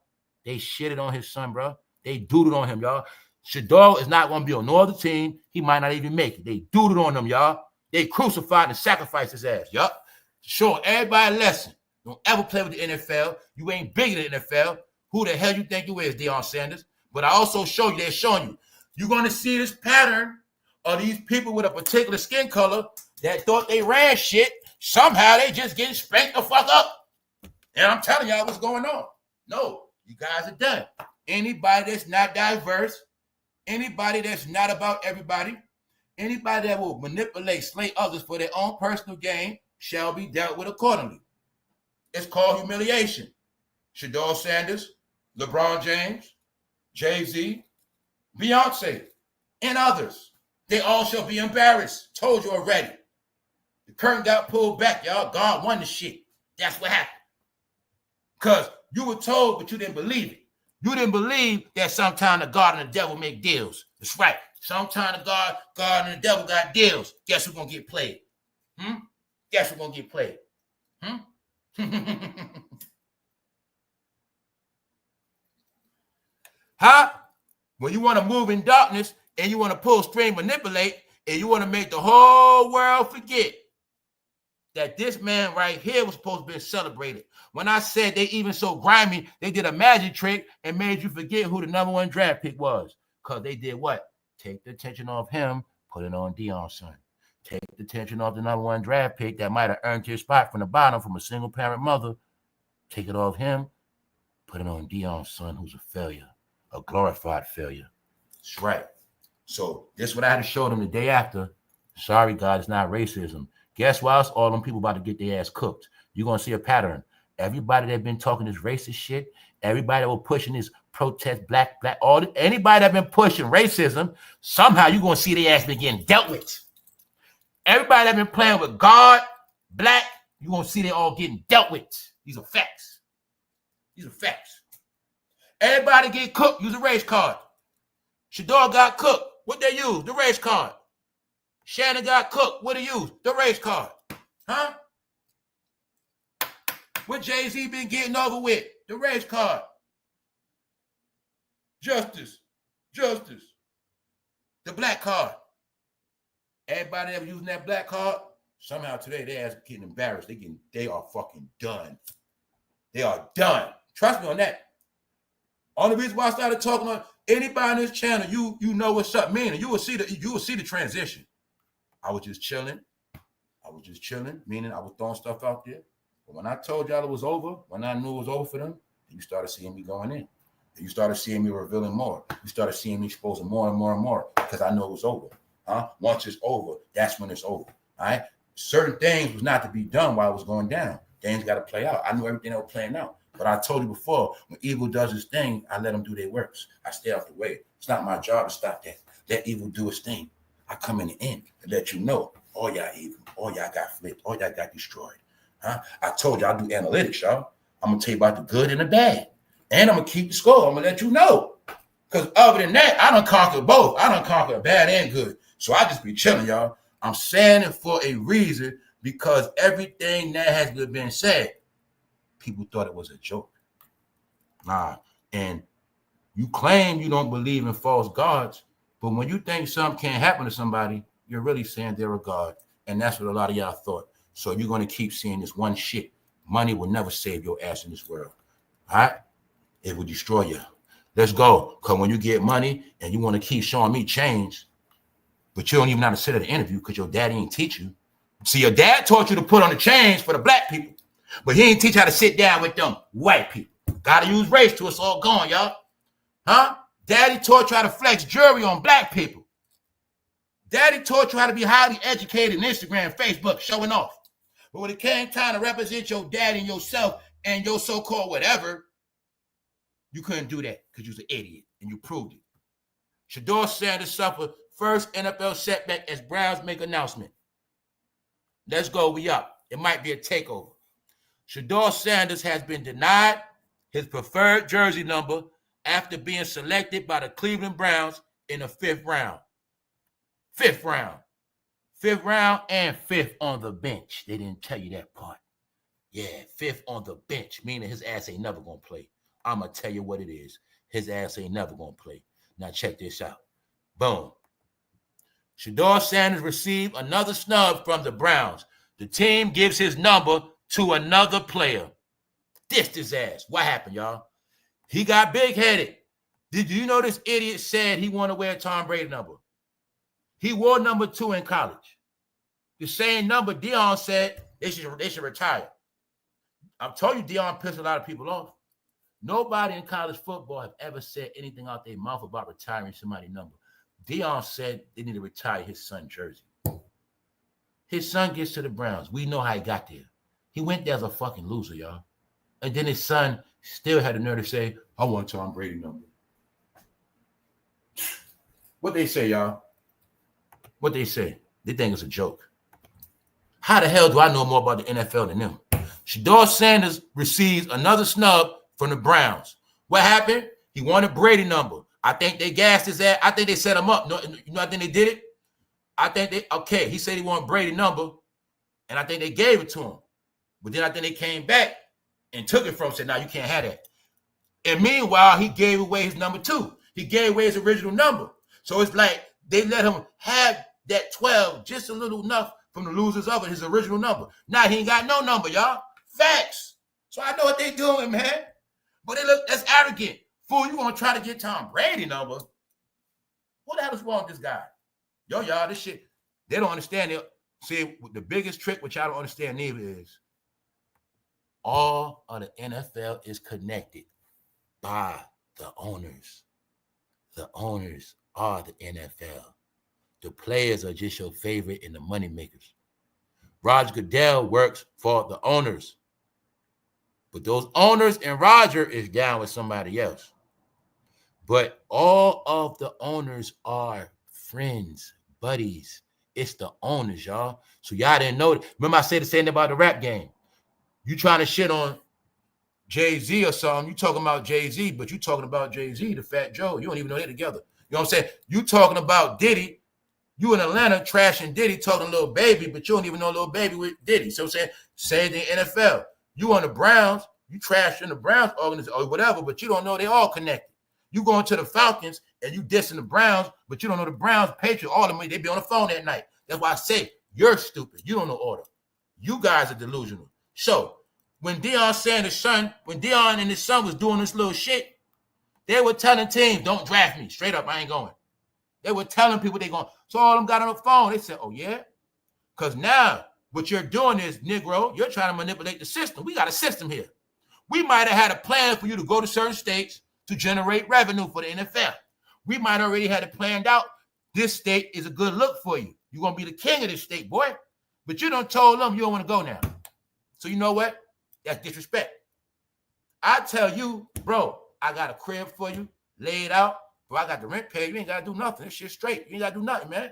They shitted on his son, bro. They doodled on him, y'all. SHEDEUR is not going to be on no other team. He might not even make it. They dooted on him, y'all. They crucified and sacrificed his ass. Yup. Show everybody a lesson. Don't ever play with the NFL. You ain't bigger than the NFL. Who the hell you think you is, DeionSanders? But I also show you, they're showing you. You're going to see this pattern of these people with a particular skin color that thought they ran shit. Somehow they just getting spanked the fuck up. And I'm telling y'all what's going on. No, you guys are done. Anybody that's not diverse, anybody that's not about everybody, anybody that will manipulate, slay others for their own personal gain shall be dealt with accordingly. It's called humiliation. SHEDEUR, LeBron James, Jay-Z, Beyonce, and others. They all shall be embarrassed. Told you already. The curtain got pulled back, y'all. God won the shit. That's what happened. Because you were told, but you didn't believe it. You didn't believe that sometime the God and the devil make deals. That's right. Sometime the God and the devil got deals. Guess who's going to get played? Guess who's going to get played? Huh? When you want to move in darkness and you want to pull string, manipulate, and you want to make the whole world forget that this man right here was supposed to be celebrated. When I said they even so grimy, they did a magic trick and made you forget who the #1 draft pick was. Because they did what? Take the attention off him, put it on Deion's son. Take the attention off the #1 draft pick that might have earned his spot from the bottom from a single parent mother. Take it off him, put it on Deion's son, who's a failure, a glorified failure. That's right. So this is what I had to show them the day after. Sorry, God, it's not racism. Guess what else? All them people about to get their ass cooked. You're going to see a pattern. Everybody that been talking this racist shit, everybody that was pushing this protest, black, anybody that been pushing racism, somehow you're going to see their ass been getting dealt with. Everybody that been playing with God, black, you're going to see they all getting dealt with. These are facts. These are facts. Everybody get cooked, use a race card. SHEDEUR got cooked. What they use? The race card. Shannon got cooked. What they use? The race card. Huh? What Jay-Z been getting over with? The race card. Justice. The black card. Everybody that was using that black card, somehow today they ass getting embarrassed. They are fucking done. They are done. Trust me on that. Only reason why I started talking on anybody on this channel, you know what's up, meaning you will see the transition. I was just chilling, meaning I was throwing stuff out there. But when I told y'all it was over, when I knew it was over for them, you started seeing me going in. You started seeing me revealing more. You started seeing me exposing more and more and more because I know it was over. Once it's over, that's when it's over. All right. Certain things was not to be done while it was going down. Things got to play out. I knew everything that was playing out. But I told you before, when evil does its thing, I let them do their works. I stay out the way. It's not my job to stop that. Let evil do its thing. I come in the end and let you know, all y'all evil, all y'all got flipped, all y'all got destroyed. I told you I do analytics, y'all. I'm going to tell you about the good and the bad. And I'm going to keep the score. I'm going to let you know. Because other than that, I done conquered both. I done conquered bad and good. So I just be chilling, y'all. I'm saying it for a reason because everything that has been said, people thought it was a joke. And you claim you don't believe in false gods, but when you think something can't happen to somebody, you're really saying they're a god. And that's what a lot of y'all thought. So you're going to keep seeing this one shit. Money will never save your ass in this world. All right? It will destroy you. Let's go. Because when you get money and you want to keep showing me change, but you don't even know how to sit at an interview because your daddy ain't teach you. See, your dad taught you to put on the chains for the black people, but he ain't teach you how to sit down with them white people. Got to use race till it's all gone, y'all. Daddy taught you how to flex jewelry on black people. Daddy taught you how to be highly educated in Instagram, Facebook, showing off. But when it came time to represent your daddy and yourself and your so-called whatever, you couldn't do that because you was an idiot, and you proved it. SHEDEUR suffered first NFL setback as Browns make announcement. Let's go, we up. It might be a takeover. SHEDEUR has been denied his preferred jersey number after being selected by the Cleveland Browns in the 5th round. 5th round. 5th round and 5th on the bench. They didn't tell you that part. Yeah, 5th on the bench, meaning his ass ain't never going to play. I'm going to tell you what it is. His ass ain't never going to play. Now check this out. Boom. SHEDEUR Sanders received another snub from the Browns. The team gives his number to another player. Dissed his ass. What happened, y'all? He got big-headed. Did you know this idiot said he wanted to wear a Tom Brady number? He wore number 2 in college. The same number Deion said they should retire. I've told you Deion pissed a lot of people off. Nobody in college football have ever said anything out their mouth about retiring somebody's number. Deion said they need to retire his son's jersey. His son gets to the Browns. We know how he got there. He went there as a fucking loser, y'all. And then his son still had the nerve to say, I want Tom Brady number. What they say, y'all? What they say? They think it's a joke. How the hell do I know more about the NFL than them? SHEDEUR Sanders receives another snub from the Browns. What happened? He wanted Brady number. I think they gassed his ass. I think they set him up. No, you know, I think they did it. I think he said he wanted Brady number, and I think they gave it to him. But then I think they came back and took it from him, said, "Now you can't have that." And meanwhile, he gave away his number 2. He gave away his original number. So it's like they let him have that 12, just a little enough from the losers of it, his original number. Now he ain't got no number, y'all. Facts. So I know what they doing, man. But they look, that's arrogant. Fool, you gonna try to get Tom Brady number? What the hell is wrong with this guy? Y'all, this shit, they don't understand it. See, the biggest trick, which I don't understand neither, is all of the NFL is connected by the owners. The owners are the NFL. The players are just your favorite and the money makers. Roger Goodell works for the owners. But those owners and Roger is down with somebody else. But all of the owners are friends, buddies. It's the owners, y'all. So y'all didn't know it. Remember I said the same thing about the rap game. You trying to shit on Jay-Z or something. You talking about Jay-Z, but you talking about Jay-Z, the Fat Joe. You don't even know they're together. You know what I'm saying? You talking about Diddy. You in Atlanta trashing Diddy, talking Lil Baby, but you don't even know Lil Baby with Diddy. So I'm saying, same thing NFL. You on the Browns, you trashing the Browns organization or whatever, but you don't know they all connected. You going to the Falcons and you dissing the Browns, but you don't know the Browns, Patriots, all of them, they be on the phone at night. That's why I say you're stupid. You don't know order. You guys are delusional. So when Deion and his son was doing this little shit, they were telling teams, don't draft me. Straight up, I ain't going. They were telling people they going. So all of them got on the phone. They said, oh, yeah? Because now what you're doing is, Negro, you're trying to manipulate the system. We got a system here. We might have had a plan for you to go to certain states to generate revenue for the NFL. We might already had it planned out. This state is a good look for you. You're going to be the king of this state, boy. But you done told them you don't want to go now. So you know what? That's disrespect. I tell you, bro, I got a crib for you, laid out. Bro, I got the rent paid. You ain't got to do nothing. This shit's straight. You ain't got to do nothing, man.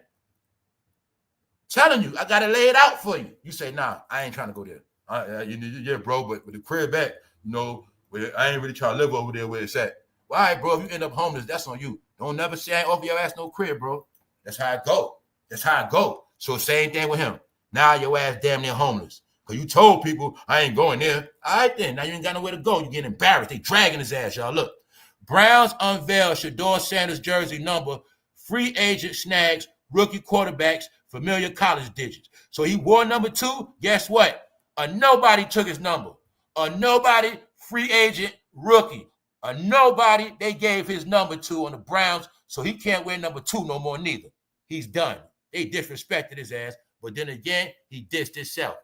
Telling you, I got it laid out for you. You say, nah, I ain't trying to go there. Yeah, bro, but with the crib back, you know, I ain't really trying to live over there where it's at. Well, all right, bro, if you end up homeless, that's on you. Don't never say I ain't offer your ass no crib, bro. That's how it go. That's how it go. So same thing with him. Now your ass damn near homeless. Because you told people, I ain't going there. All right, then. Now you ain't got nowhere to go. You getting embarrassed. They dragging his ass, y'all. Look. Browns unveil SHEDEUR Sanders jersey number, free agent snags, rookie quarterbacks, familiar college digits. So he wore number 2. Guess what? A nobody took his number. A nobody, free agent, rookie. A nobody they gave his number to on the Browns, so he can't wear number 2 no more neither. He's done. They disrespected his ass, but then again, he dissed himself.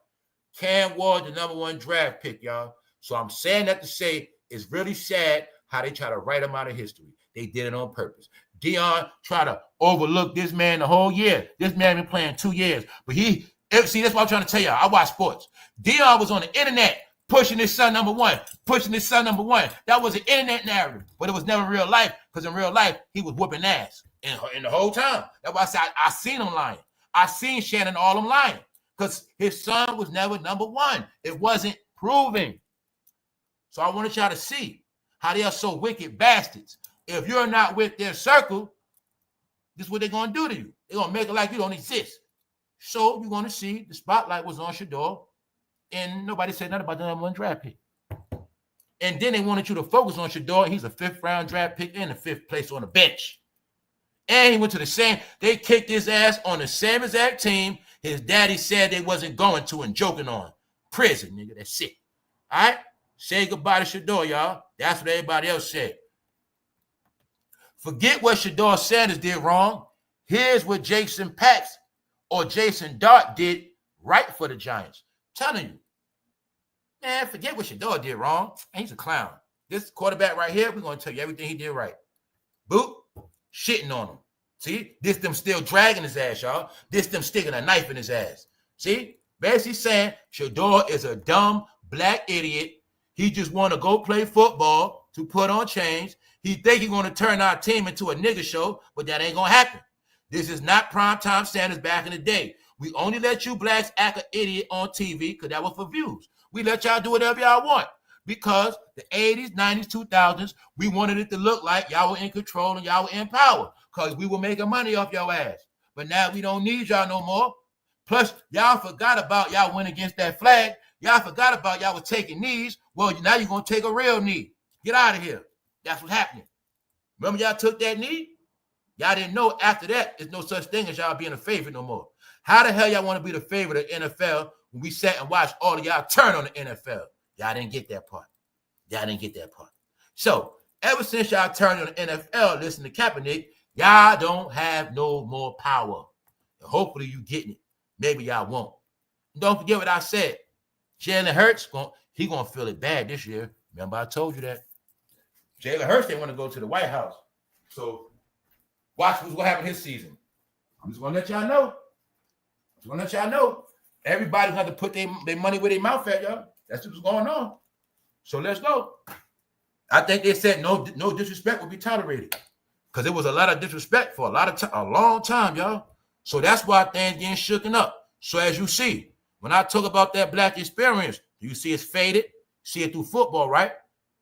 Cam Ward, the number 1 draft pick, y'all. So I'm saying that to say it's really sad how they try to write him out of history. They did it on purpose. Deion tried to overlook this man the whole year. This man been playing 2 years. But see, that's what I'm trying to tell y'all. I watch sports. Deion was on the internet pushing his son number 1, pushing his son number 1. That was an internet narrative, but it was never real life, because in real life, he was whooping ass in the whole time. That's why I said I seen him lying. I seen Shannon all them lying, because his son was never number 1. It wasn't proven. So I wanted y'all to see how they are so wicked bastards. If you're not with their circle, this is what they're going to do to you. They're going to make it like you don't exist. So you're going to see the spotlight was on SHEDEUR, and nobody said nothing about the number 1 draft pick. And then they wanted you to focus on SHEDEUR. He's a 5th round draft pick and a 5th place on the bench. And he went to the same, they kicked his ass on the same exact team his daddy said they wasn't going to and joking on. Prison, nigga, that's it. All right? Say goodbye to SHEDEUR, y'all. That's what everybody else said. Forget what SHEDEUR Sanders did wrong. Here's what Jason Pax or Jason Dart did right for the Giants. Telling you, man, forget what SHEDEUR did wrong. Man, he's a clown. This quarterback right here, we're going to tell you everything he did right. Boop, shitting on him. See, this them still dragging his ass, y'all. This them sticking a knife in his ass. See, basically saying SHEDEUR is a dumb black idiot. He just want to go play football to put on chains. He think he's going to turn our team into a nigga show, but that ain't going to happen. This is not primetime Sanders back in the day. We only let you blacks act an idiot on TV because that was for views. We let y'all do whatever y'all want because the 80s, 90s, 2000s, we wanted it to look like y'all were in control and y'all were in power because we were making money off your ass. But now we don't need y'all no more. Plus, y'all forgot about y'all went against that flag. Y'all forgot about y'all was taking knees. Well, now you're going to take a real knee. Get out of here. That's what's happening. Remember y'all took that knee? Y'all didn't know after that there's no such thing as y'all being a favorite no more. How the hell y'all want to be the favorite of the NFL when we sat and watched all of y'all turn on the NFL? Y'all didn't get that part. Y'all didn't get that part. So, ever since y'all turned on the NFL, listen to Kaepernick, y'all don't have no more power. And hopefully you getting it. Maybe y'all won't. And don't forget what I said. Jalen Hurts, he going to feel it bad this year. Remember I told you that. Jalen Hurts didn't want to go to the White House. So, watch what's happening this season. I'm just going to let y'all know. Everybody's going to put their money where their mouth at, y'all. That's what's going on. So let's go. I think they said no disrespect will be tolerated because there was a lot of disrespect for a long time, y'all. So that's why things getting shooken up. So as you see, when I talk about that black experience, you see it's faded. See it through football, right?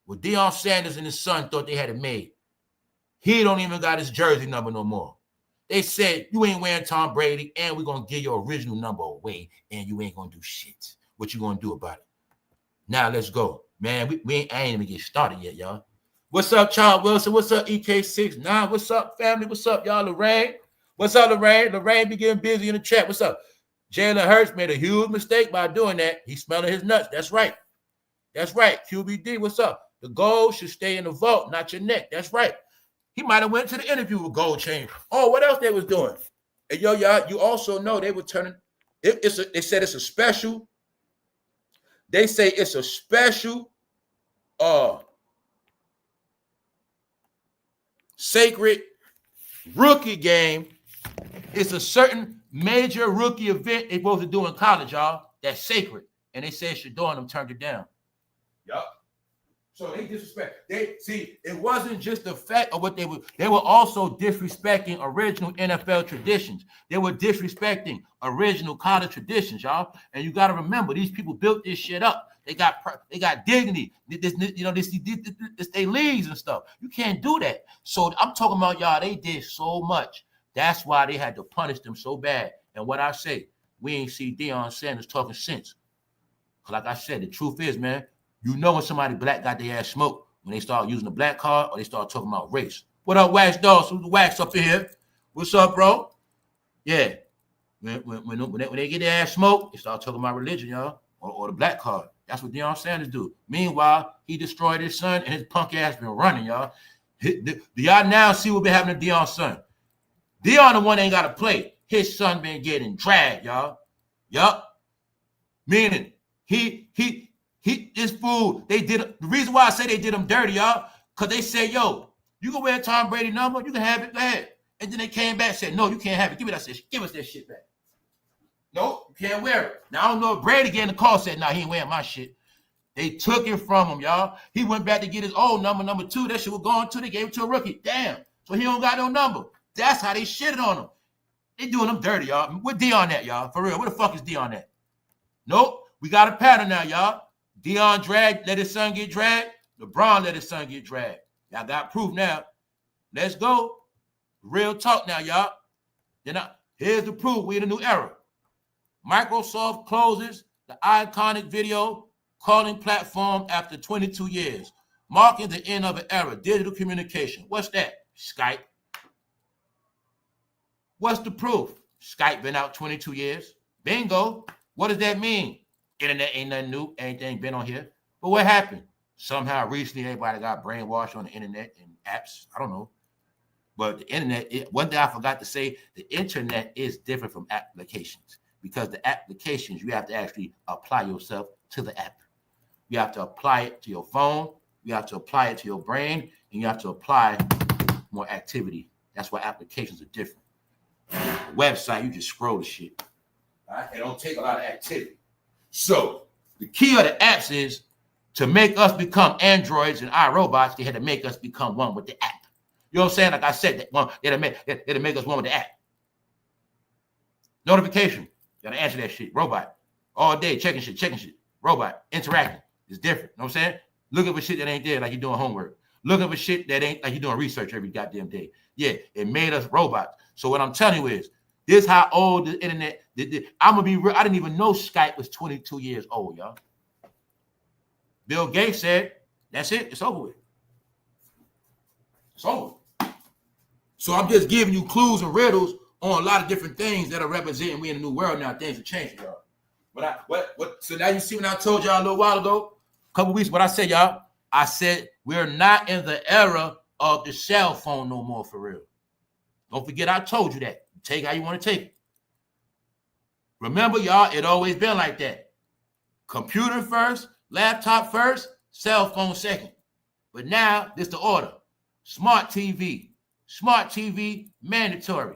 Well, DeionSanders and his son thought they had it made. He don't even got his jersey number no more. They said, you ain't wearing Tom Brady, and we're going to give your original number away, and you ain't going to do shit. What you going to do about it? Now, let's go. Man, I ain't even get started yet, y'all. What's up, Charles Wilson? What's up, EK69? What's up, family? What's up, y'all? Lorraine? What's up, Lorraine? Lorraine be getting busy in the chat. What's up? Jalen Hurts made a huge mistake by doing that. He's smelling his nuts. That's right. That's right. QBD, what's up? The gold should stay in the vault, not your neck. That's right. He might have went to the interview with gold chain. Oh, what else they was doing? And yo, y'all, you also know they were turning. They said it's a special. They say it's a special sacred rookie game. It's a certain major rookie event they're supposed to do in college, y'all. That's sacred. And they said SHEDEUR and them turned it down. Yup. So they disrespect. It wasn't just the fact of what they were also disrespecting original NFL traditions. They were disrespecting original college traditions, y'all. And you got to remember, these people built this shit up. They got dignity. This they leagues and stuff. You can't do that. So I'm talking about y'all. They did so much. That's why they had to punish them so bad. And what I say, we ain't see DeionSanders talking sense. Like I said, the truth is, man, you know when somebody black got their ass smoked when they start using the black card or they start talking about race. What up, Wax Dogs? Who's the Wax up in here? What's up, bro? Yeah. When they get their ass smoked, they start talking about religion, y'all, or the black card. That's what DeionSanders do. Meanwhile, he destroyed his son and his punk ass been running, y'all. Do y'all now see what been happening to Deion's son? Deion the one that ain't got to play. His son been getting dragged, y'all. Yup. Meaning, this fool, they did, the reason why I say they did him dirty, y'all, because they said, yo, you can wear a Tom Brady number, you can have it, go ahead. And then they came back and said, no, you can't have it. Give us that shit back. No, you can't wear it. Now, I don't know if Brady getting the call said, nah, he ain't wearing my shit. They took it from him, y'all. He went back to get his old number 2. That shit was gone too. They gave it to a rookie. Damn. So he don't got no number. That's how they shitted on him. They doing him dirty, y'all. Where Deion at, y'all? For real, where the fuck is Deion at? Nope. We got a pattern now, y'all. Deion let his son get dragged. LeBron let his son get dragged. Y'all got proof now. Let's go. Real talk now, y'all. Here's the proof. We in a new era. Microsoft closes the iconic video calling platform after 22 years, marking the end of an era. Digital communication. What's that? Skype. What's the proof? Skype been out 22 years. Bingo. What does that mean? Internet ain't nothing new. Anything been on here. But what happened? Somehow recently everybody got brainwashed on the internet and apps. I don't know. But the internet, one thing I forgot to say, the internet is different from applications because the applications, you have to actually apply yourself to the app. You have to apply it to your phone. You have to apply it to your brain, and you have to apply more activity. That's why applications are different. The website, you just scroll the shit. All right? It don't take a lot of activity. So the key of the apps is to make us become androids and iRobots. They had to make us become one with the app. You know what I'm saying? Like I said, that one, it'll make us one with the app. Notification. You gotta answer that shit. Robot. All day, checking shit. Robot. Interacting. It's different. You know what I'm saying? Looking for shit that ain't there like you're doing homework. Looking for shit that ain't like you're doing research every goddamn day. Yeah, it made us robots. So what I'm telling you is, this is how old the internet, I'm gonna be real. I didn't even know Skype was 22 years old, y'all. Bill Gates said, that's it, it's over with. It's over. So I'm just giving you clues and riddles on a lot of different things that are representing we in a new world now. Things are changing, y'all. So now you see when I told y'all a little while ago, a couple weeks, what I said, y'all? I said we're not in the era of the cell phone no more, for real. Don't forget I told you that. Take how you want to take it. Remember, y'all, it always been like that. Computer first, laptop first, cell phone second. But now, this the order. Smart TV, mandatory.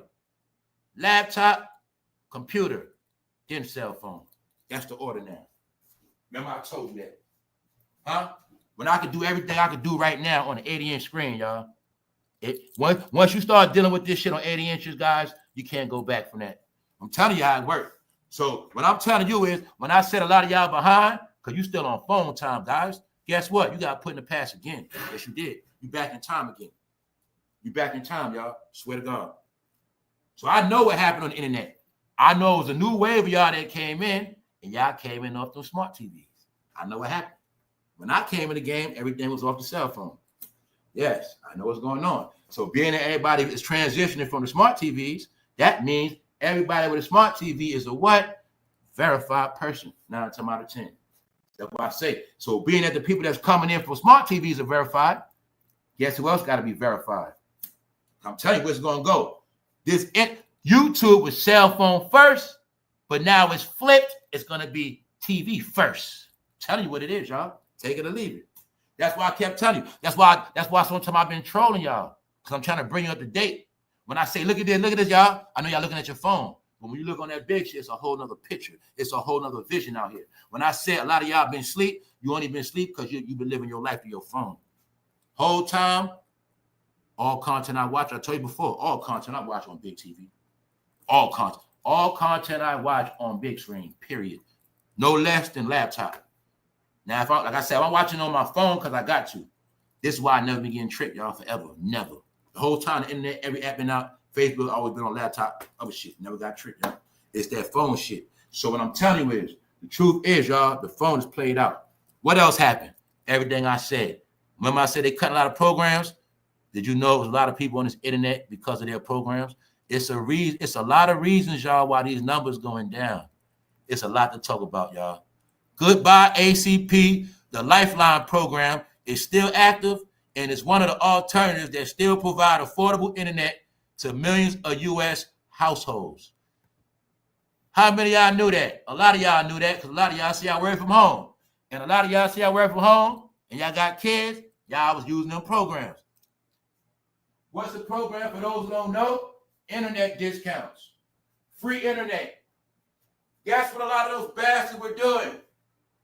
Laptop, computer, then cell phone. That's the order now. Remember I told you that. Huh? When I could do everything I could do right now on an 80-inch screen, y'all. Once you start dealing with this shit on 80 inches, guys, you can't go back from that. I'm telling you how it works. So what I'm telling you is, when I said a lot of y'all behind, because you still on phone time, guys, guess what? You got put in the past again. Yes, you did. You back in time again. You back in time, y'all. Swear to God. So I know what happened on the internet. I know it was a new wave of y'all that came in, and y'all came in off those smart TVs. I know what happened. When I came in the game, everything was off the cell phone. Yes, I know what's going on. So being that everybody is transitioning from the smart TVs, that means everybody with a smart TV is a what? Verified person, 9 times out of 10. That's what I say. So being that the people that's coming in for smart TVs are verified, guess who else got to be verified? I'm telling you where it's going to go. This YouTube was cell phone first, but now it's flipped. It's going to be TV first. I'm telling you what it is, y'all. Take it or leave it. That's why I kept telling you. That's why sometimes I've been trolling y'all, because I'm trying to bring you up to date. When I say, look at this, y'all, I know y'all looking at your phone. But when you look on that big shit, it's a whole nother picture. It's a whole nother vision out here. When I said a lot of y'all been asleep, you only been asleep because you've been living your life through your phone. Whole time, all content I watch, I told you before, all content I watch on big TV. All content I watch on big screen, period. No less than laptop. Now, if like I said, I'm watching on my phone because I got to. This is why I never been getting tricked, y'all, forever. Never. The whole time, the internet, every app been out. Facebook always been on laptop. Other shit. Never got tricked, y'all. It's that phone shit. So what I'm telling you is, the truth is, y'all, the phone is played out. What else happened? Everything I said. Remember I said they cut a lot of programs? Did you know it was a lot of people on this internet because of their programs? It's a lot of reasons, y'all, why these numbers going down. It's a lot to talk about, y'all. Goodbye, ACP. The Lifeline program is still active, and it's one of the alternatives that still provide affordable internet to millions of U.S. households. How many of y'all knew that? A lot of y'all knew that because a lot of y'all see y'all work from home. And a lot of y'all see y'all work from home, and y'all got kids, y'all was using them programs. What's the program for those who don't know? Internet discounts. Free internet. Guess what a lot of those bastards were doing?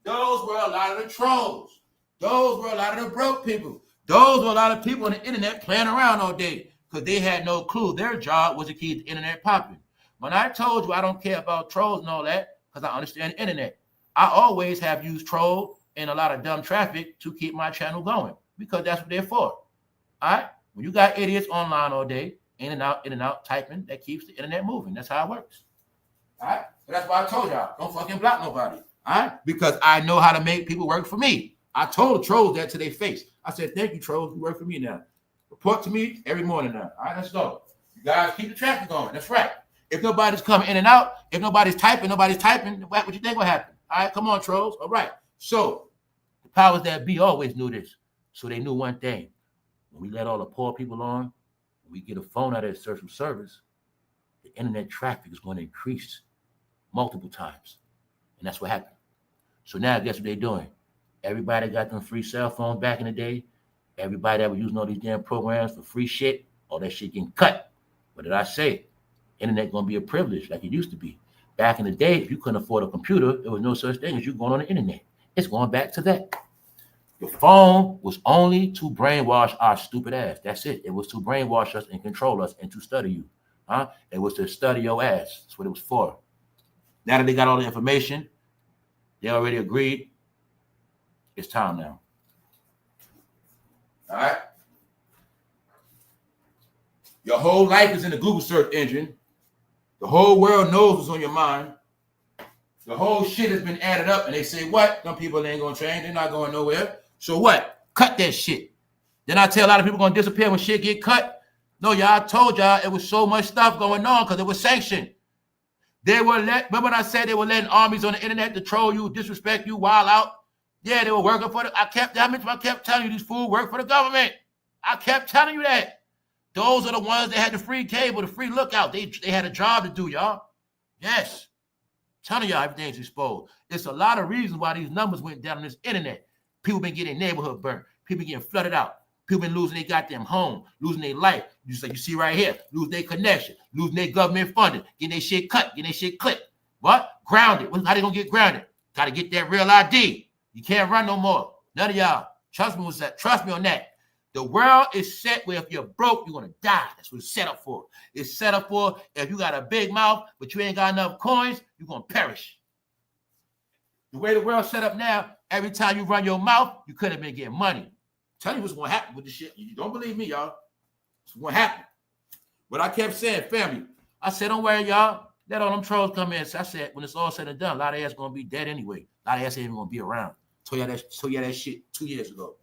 Those were a lot of the trolls. Those were a lot of the broke people. Those were a lot of people on the internet playing around all day because they had no clue. Their job was to keep the internet popping. When I told you I don't care about trolls and all that because I understand the internet, I always have used troll and a lot of dumb traffic to keep my channel going because that's what they're for. All right? When you got idiots online all day, in and out, typing, that keeps the internet moving. That's how it works. All right? So that's why I told y'all, don't fucking block nobody. All right? Because I know how to make people work for me. I told the trolls that to their face. I said, thank you, trolls. You work for me now. Report to me every morning now. All right, let's go. You guys keep the traffic going. That's right. If nobody's coming in and out, if nobody's typing, what you think will happen? All right, come on, trolls. All right. So the powers that be always knew this. So they knew one thing. When we let all the poor people on, we get a phone out of the social service, the internet traffic is going to increase multiple times. And that's what happened. So now guess what they're doing? Everybody got them free cell phones back in the day. Everybody that was using all these damn programs for free shit, all that shit getting cut. What did I say? Internet gonna be a privilege like it used to be. Back in the day, if you couldn't afford a computer, there was no such thing as you going on the internet. It's going back to that. The phone was only to brainwash our stupid ass. That's it. It was to brainwash us and control us and to study you. It was to study your ass. That's what it was for. Now that they got all the information, they already agreed. It's time now. All right. Your whole life is in the Google search engine. The whole world knows what's on your mind. The whole shit has been added up, and they say, what? Some people ain't going to change. They're not going nowhere. So what? Cut that shit. Then I tell a lot of people going to disappear when shit get cut. No, y'all, I told y'all it was so much stuff going on because it was sanctioned. They were remember when I said they were letting armies on the internet to troll you, disrespect you, wild out? Yeah, they were working for I kept telling you these fools work for the government. I kept telling you that. Those are the ones that had the free cable, the free lookout. They had a job to do, y'all. Yes. I'm telling y'all, everything's exposed. There's a lot of reasons why these numbers went down on this internet. People been getting neighborhood burnt. People getting flooded out. People been losing their goddamn home, losing their life. You see right here, losing their connection, losing their government funding, getting their shit cut, getting their shit clipped. What? Grounded. How they gonna get grounded? Got to get that real ID. You can't run no more. None of y'all. Trust me on that. The world is set where if you're broke, you're going to die. That's what it's set up for. It's set up for if you got a big mouth, but you ain't got enough coins, you're going to perish. The way the world's set up now, every time you run your mouth, you could have been getting money. Tell you what's going to happen with this shit. You don't believe me, y'all. It's going to happen. But I kept saying, family, I said, don't worry, y'all. Let all them trolls come in. So I said, when it's all said and done, a lot of ass going to be dead anyway. A lot of ass ain't even going to be around. Told y'all that shit 2 years ago.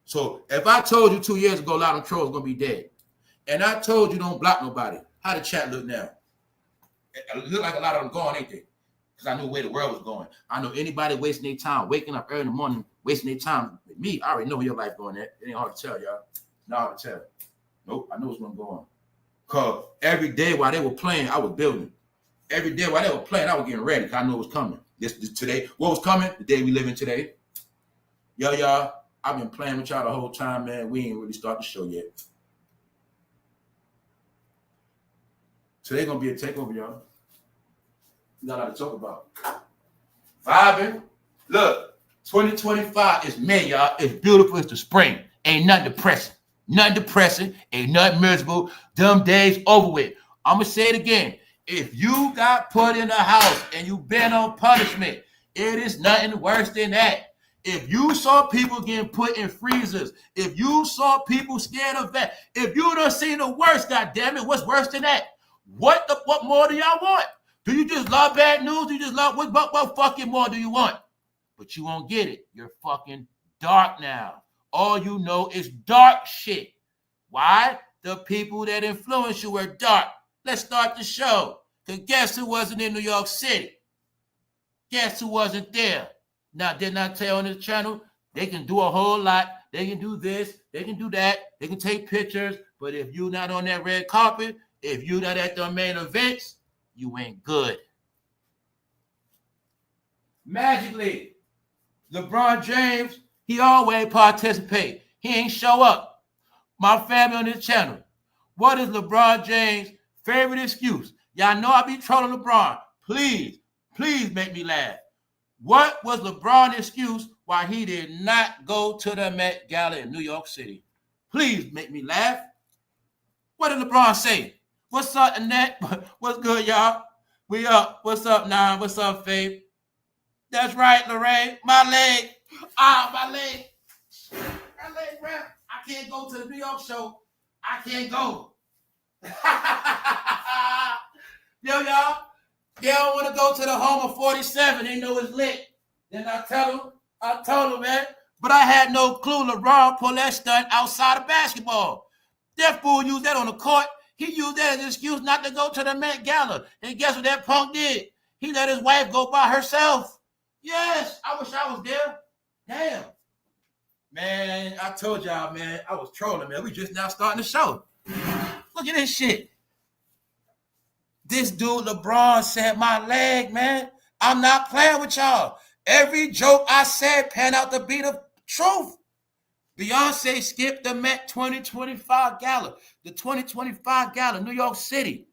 So if I told you 2 years ago a lot of trolls gonna be dead, and I told you don't block nobody, how the chat look now? It look like a lot of them gone, ain't they? Because I knew where the world was going. I know anybody wasting their time, waking up early in the morning, wasting their time with me. I already know where your life going at. It ain't hard to tell, y'all. It's not hard to tell. Nope, I know what's gonna go on. Because every day while they were playing, I was building. Every day while they were playing, I was getting ready because I knew it was coming. This today, what was coming? The day we live in today. Yo, y'all. I've been playing with y'all the whole time, man. We ain't really started the show yet. Today gonna be a takeover, y'all. We got a lot to talk about. Vibing. Look, 2025 is May, y'all. It's beautiful. It's the spring. Ain't nothing depressing. Nothing depressing. Ain't nothing miserable. Dumb days over with. I'm gonna say it again. If you got put in a house and you been on punishment, it is nothing worse than that. If you saw people getting put in freezers, if you saw people scared of that, if you done seen the worst, goddammit, what's worse than that? What more do y'all want? Do you just love bad news? Do you just love what fucking more do you want? But you won't get it. You're fucking dark now. All you know is dark shit. Why? The people that influence you were dark. Let's start the show. Because guess who wasn't in New York City? Guess who wasn't there? Now, didn't I tell on this channel, they can do a whole lot. They can do this. They can do that. They can take pictures. But if you're not on that red carpet, if you're not at the main events, you ain't good. Magically, LeBron James, he always participate. He ain't show up. My family on this channel, what is LeBron James' favorite excuse? Y'all know I be trolling LeBron. Please make me laugh. What was LeBron's excuse why he did not go to the Met Gala in New York City? Please make me laugh. What did LeBron say? What's up, Annette? What's good, y'all? We up. What's up, Nine? What's up, Faith? That's right, Lorraine. My leg. My leg. My leg, bro. I can't go to the New York show. I can't go. Yo, y'all. They don't want to go to the home of 47. They know it's lit. Then I told them, man. But I had no clue LeBron pulled that stunt outside of basketball. That fool used that on the court. He used that as an excuse not to go to the Met Gala. And guess what that punk did? He let his wife go by herself. Yes, I wish I was there. Damn. Man, I told y'all, man, I was trolling, man. We just now starting the show. Look at this shit. This dude, LeBron, said my leg, man. I'm not playing with y'all. Every joke I said panned out to be the truth. Beyonce skipped the Met 2025 Gala, the 2025 Gala, New York City,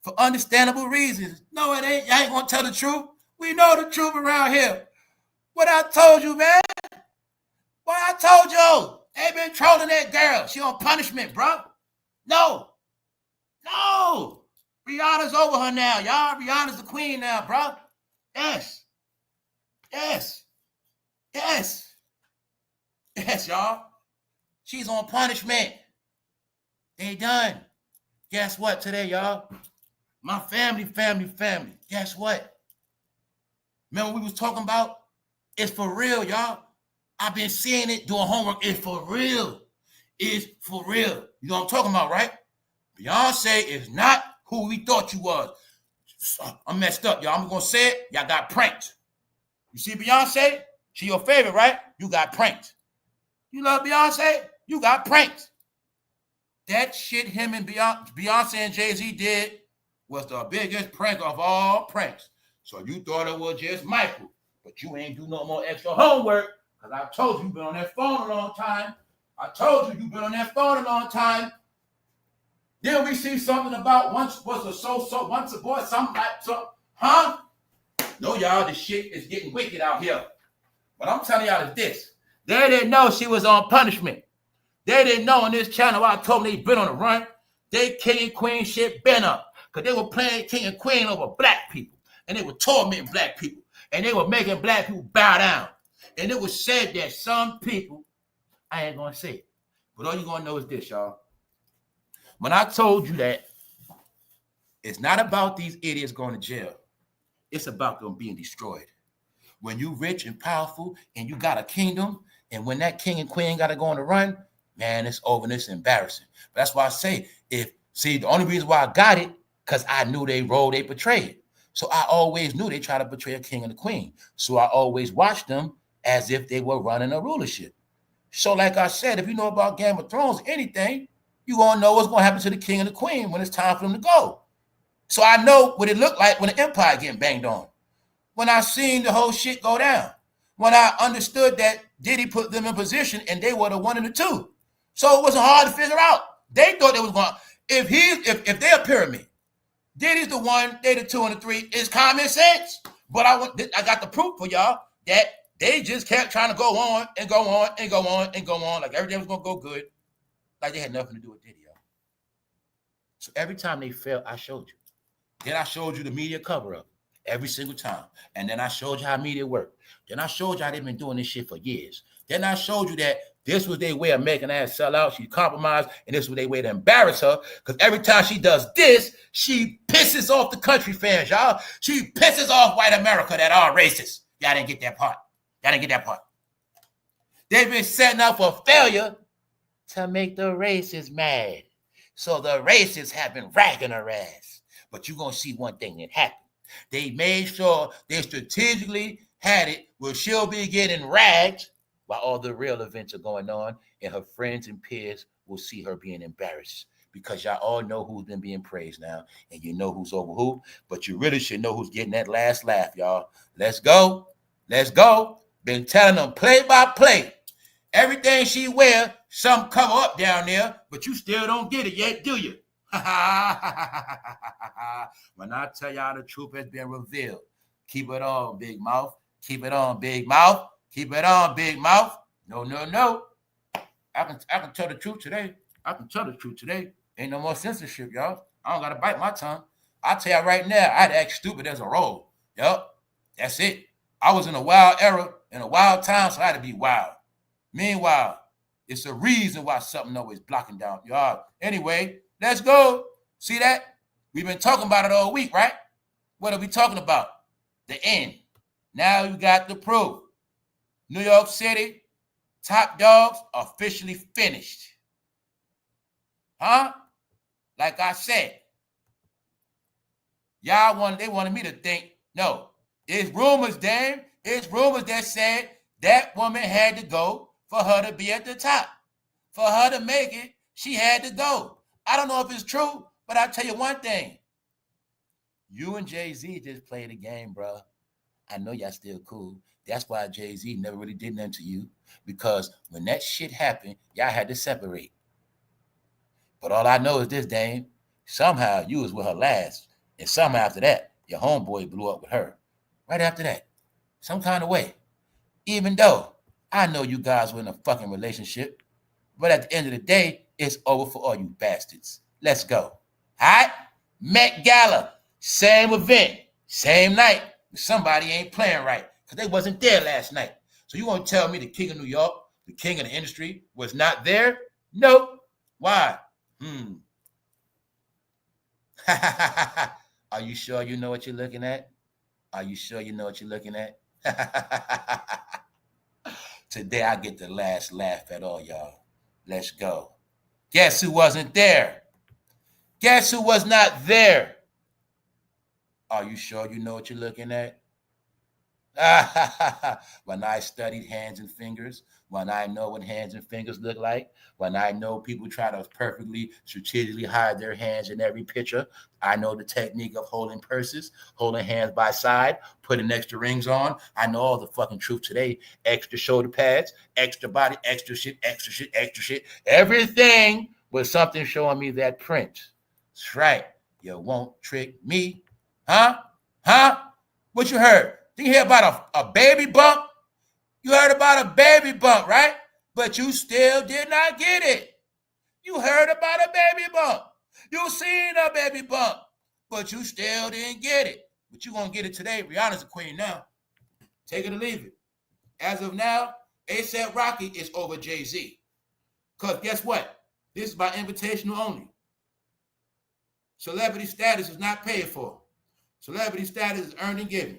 for understandable reasons. No, it ain't. Y'all ain't gonna tell the truth. We know the truth around here. What I told you, man. What I told you. They been trolling that girl. She on punishment, bro. No. Rihanna's over her now, y'all. Rihanna's the queen now, bro. Yes, y'all. She's on punishment. They done. Guess what today, y'all? My family. Guess what? Remember what we was talking about? It's for real, y'all. I've been seeing it, doing homework. It's for real. It's for real. You know what I'm talking about, right? Beyonce is not who we thought you was. I'm messed up, y'all. I'm going to say it. Y'all got pranked. You see Beyonce? She your favorite, right? You got pranked. You love Beyonce? You got pranked. That shit him and Beyonce and Jay-Z did was the biggest prank of all pranks. So you thought it was just Michael, but you ain't do no more extra homework because I told you you've been on that phone a long time. Then we see something about once was a so-so, once a boy, something like so, huh? No, y'all, this shit is getting wicked out here. But I'm telling y'all is this. They didn't know she was on punishment. They didn't know on this channel I told them they been on the run. They king and queen shit been up. Because they were playing king and queen over black people. And they were tormenting black people. And they were making black people bow down. And it was said that some people, I ain't going to say it. But all you're going to know is this, y'all. When I told you that it's not about these idiots going to jail. It's about them being destroyed. When you rich and powerful and you got a kingdom, and when that king and queen got to go on the run, man, it's over and it's embarrassing. But that's why I say, the only reason why I got it, because I knew they role they portrayed. So I always knew they tried to portray a king and a queen. So I always watched them as if they were running a rulership. So like I said, if you know about Game of Thrones, anything, you gonna know what's gonna happen to the king and the queen when it's time for them to go. So I know what it looked like when the empire getting banged on. When I seen the whole shit go down. When I understood that Diddy put them in position and they were the one and the two. So it wasn't hard to figure out. They thought they was going, if they're a pyramid, Diddy's the one, they the two and the three, it's common sense. But I got the proof for y'all that they just kept trying to go on and go on and go on and go on like everything was gonna go good. Like they had nothing to do with Diddy, y'all. So every time they failed, I showed you. Then I showed you the media cover-up every single time. And then I showed you how media worked. Then I showed you how they've been doing this shit for years. Then I showed you that this was their way of making her sell out. She compromised, and this was their way to embarrass her. Because every time she does this, she pisses off the country fans, y'all. She pisses off white America that are racist. Y'all didn't get that part. They've been setting up for failure to make the racists mad. So the racists have been ragging her ass. But you're going to see one thing that happened. They made sure they strategically had it where she'll be getting ragged while all the real events are going on, and her friends and peers will see her being embarrassed. Because y'all all know who's been being praised now, and you know who's over who, but you really should know who's getting that last laugh, y'all. Let's go. Been telling them play by play. Everything she wear, some cover up down there, but you still don't get it yet, do you? When I tell y'all the truth has been revealed, keep it on, big mouth. Keep it on, big mouth. Keep it on, big mouth. No. I can tell the truth today. Ain't no more censorship, y'all. I don't got to bite my tongue. I tell you right now, I'd act stupid as a role. Yup, that's it. I was in a wild era, in a wild time, so I had to be wild. Meanwhile, it's a reason why something always blocking down y'all. Anyway, let's go. See that? We've been talking about it all week, right? What are we talking about? The end. Now you got the proof. New York City, Top Dogs officially finished. Huh? Like I said, they wanted me to think, no, it's rumors, Dame. It's rumors that said that woman had to go for her to be at the top. For her to make it, she had to go. I don't know if it's true, but I'll tell you one thing. You and Jay-Z just played a game, bro. I know y'all still cool. That's why Jay-Z never really did nothing to you, because when that shit happened, y'all had to separate. But all I know is this, Dame. Somehow you was with her last, and somehow after that, your homeboy blew up with her. Right after that. Some kind of way. Even though I know you guys were in a fucking relationship, but at the end of the day, it's over for all you bastards. Let's go. All right? Met Gala. Same event. Same night. Somebody ain't playing right because they wasn't there last night. So you want to tell me the king of New York, the king of the industry, was not there? Nope. Why? Are you sure you know what you're looking at? Are you sure you know what you're looking at? Today I get the last laugh at all y'all. Let's go. Guess who wasn't there? Guess who was not there? Are you sure you know what you're looking at? When I studied hands and fingers, when I know what hands and fingers look like, when I know people try to perfectly, strategically hide their hands in every picture, I know the technique of holding purses, holding hands by side, putting extra rings on. I know all the fucking truth today. Extra shoulder pads, extra body, extra shit, extra shit, extra shit. Everything was something showing me that print. That's right. You won't trick me. Huh? What you heard? Did you hear about a baby bump? You heard about a baby bump, right? But you still did not get it. You heard about a baby bump. You seen a baby bump, but you still didn't get it. But you're going to get it today. Rihanna's a queen now. Take it or leave it. As of now, Asaprocky is over Jay-Z. Because guess what? This is by invitational only. Celebrity status is not paid for. Celebrity status is earned and given.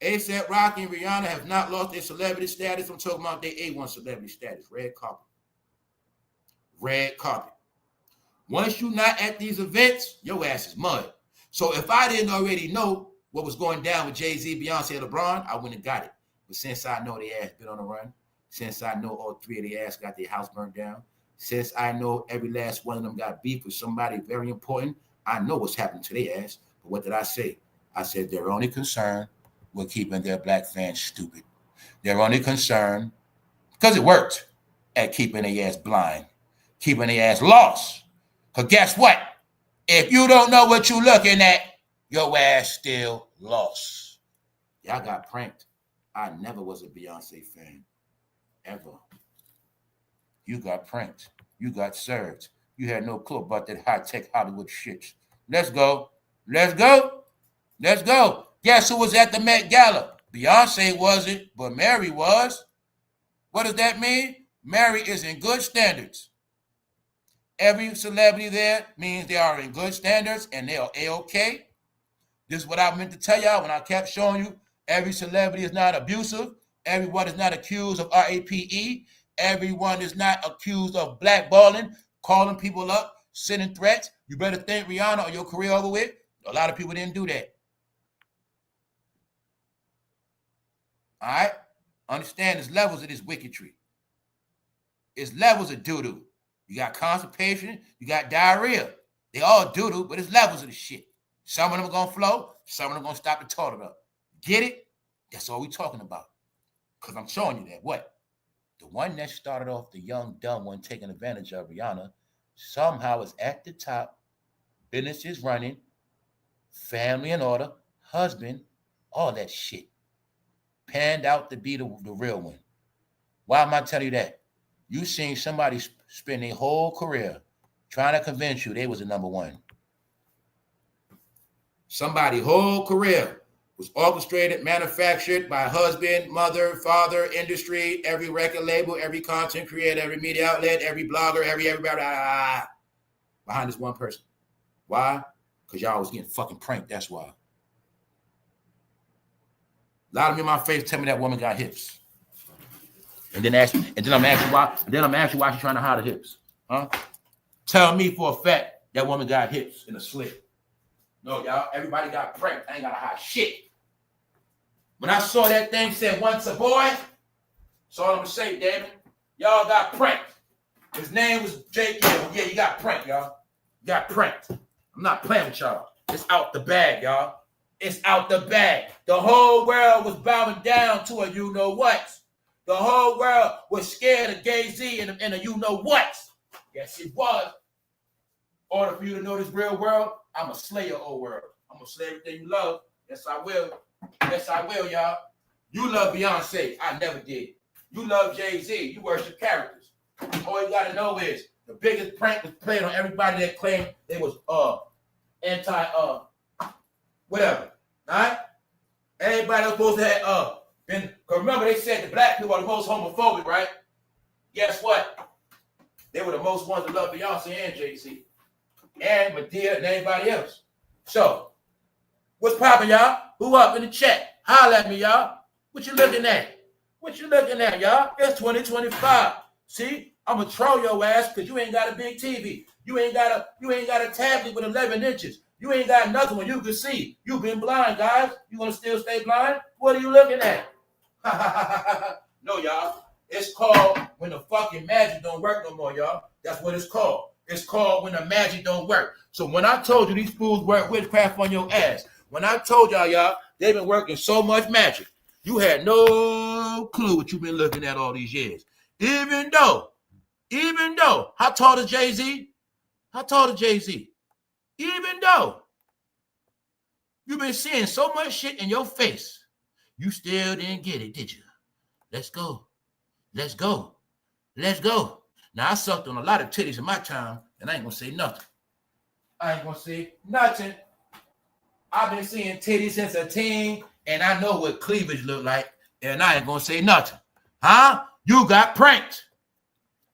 Asaprocky and Rihanna have not lost their celebrity status. I'm talking about their A1 celebrity status. Red carpet. Red carpet. Once you're not at these events, your ass is mud. So if I didn't already know what was going down with Jay-Z, Beyonce, and LeBron, I wouldn't have got it. But since I know their ass been on the run, since I know all three of their ass got their house burnt down, since I know every last one of them got beef with somebody very important, I know what's happening to their ass. But what did I say? I said they're only concerned with keeping their black fans stupid. They're only concerned, because it worked, at keeping their ass blind, keeping their ass lost. Because guess what? If you don't know what you're looking at, your ass still lost. Y'all got pranked. I never was a Beyonce fan. Ever. You got pranked. You got served. You had no clue about that high-tech Hollywood shit. Let's go. Let's go. Let's go. Guess who was at the Met Gala? Beyonce wasn't, but Mary was. What does that mean? Mary is in good standards. Every celebrity there means they are in good standards and they are A-OK. This is what I meant to tell y'all when I kept showing you every celebrity is not abusive. Everyone is not accused of RAPE. Everyone is not accused of blackballing, calling people up, sending threats. You better think Rihanna or your career over with. A lot of people didn't do that. All right? Understand there's levels of this wickedry. It's levels of doo-doo. You got constipation, you got diarrhea. They all doo-doo, but it's levels of the shit. Some of them are going to flow, some of them are going to stop the toilet up. Get it? That's all we talking about. Because I'm showing you that. What? The one that started off the young, dumb one taking advantage of Rihanna somehow is at the top. Business is running. Family in order. Husband. All that shit. Panned out to be the real one. Why am I telling you that? You seen somebody spend their whole career trying to convince you they was the number one. Somebody's whole career was orchestrated, manufactured by husband, mother, father, industry, every record label, every content creator, every media outlet, every blogger, everybody behind this one person. Why? Because y'all was getting fucking pranked. That's why. A lot of me in my face tell me that woman got hips. And then I'm asking why she's trying to hide her hips. Huh? Tell me for a fact That woman got hips in a slit. No, y'all, everybody got pranked. I ain't got to hide shit. When I saw that thing said once a boy, that's all I'm going to say, David. Y'all got pranked. His name was Jake. Yeah, you got pranked, y'all. You got pranked. I'm not playing with y'all. It's out the bag, y'all. It's out the bag. The whole world was bowing down to a you-know-what. The whole world was scared of Jay-Z and a you-know-what. Yes, it was. In order for you to know this real world, I'm going to slay your old world. I'm going to slay everything you love. Yes, I will. Yes, I will, y'all. You love Beyonce. I never did. You love Jay-Z. You worship characters. All you got to know is the biggest prank was played on everybody that claimed they was whatever. All right? Everybody was supposed to have been, remember they said the black people are the most homophobic, right? Guess what? They were the most ones to love Beyonce and Jay-Z. And Medea and everybody else. So, what's poppin', y'all? Who up in the chat? Holla at me, y'all. What you looking at? What you looking at, y'all? It's 2025. See, I'm gonna troll your ass because you ain't got a big TV. You ain't got a tablet with 11 inches. You ain't got nothing when you can see. You've been blind, guys. You gonna still stay blind? What are you looking at? No, y'all. It's called when the fucking magic don't work no more, y'all. That's what it's called. It's called when the magic don't work. So when I told you these fools work witchcraft on your ass, when I told y'all, they've been working so much magic, you had no clue what you've been looking at all these years. Even though, how tall is Jay-Z? How tall is Jay-Z? Even though you've been seeing so much shit in your face, you still didn't get it, did you? Let's go. Let's go. Let's go. Now, I sucked on a lot of titties in my time, and I ain't gonna say nothing. I ain't gonna say nothing. I've been seeing titties since a teen, and I know what cleavage look like, and I ain't gonna say nothing. Huh? You got pranked.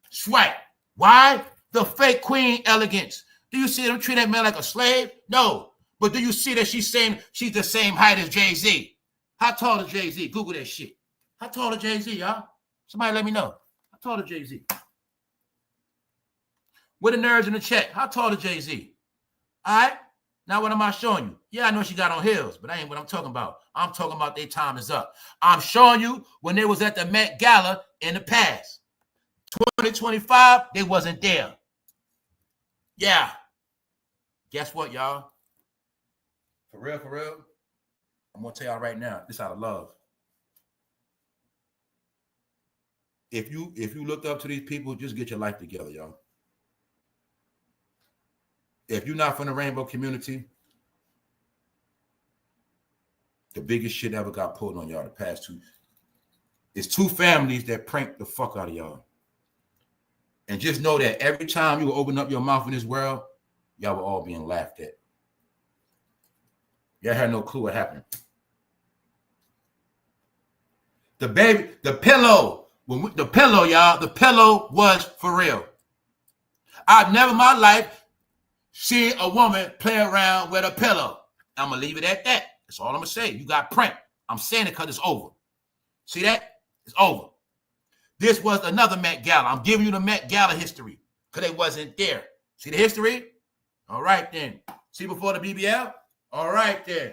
Swipe. Why? The fake queen elegance. Do you see them treat that man like a slave? No. But do you see that she's saying she's the same height as Jay-Z? How tall is Jay-Z? Google that shit. How tall is Jay-Z, y'all? Somebody let me know. How tall is Jay-Z? With the nerds in the chat, how tall is Jay-Z? All right? Now what am I showing you? Yeah, I know she got on heels, but that ain't what I'm talking about. I'm talking about their time is up. I'm showing you when they was at the Met Gala in the past. 2025, they wasn't there. Yeah. Guess what, y'all? For real, I'm going to tell y'all right now, this out of love. If you look up to these people, just get your life together, y'all. If you're not from the rainbow community, the biggest shit ever got pulled on y'all the past two. It's two families that pranked the fuck out of y'all. And just know that every time you open up your mouth in this world, y'all were all being laughed at. Y'all had no clue what happened. The pillow, y'all, the pillow was for real. I've never in my life seen a woman play around with a pillow. I'm going to leave it at that. That's all I'm going to say. You got pranked. I'm saying it because it's over. See that? It's over. This was another Met Gala. I'm giving you the Met Gala history because they wasn't there. See the history? All right, then. See before the BBL? All right, then.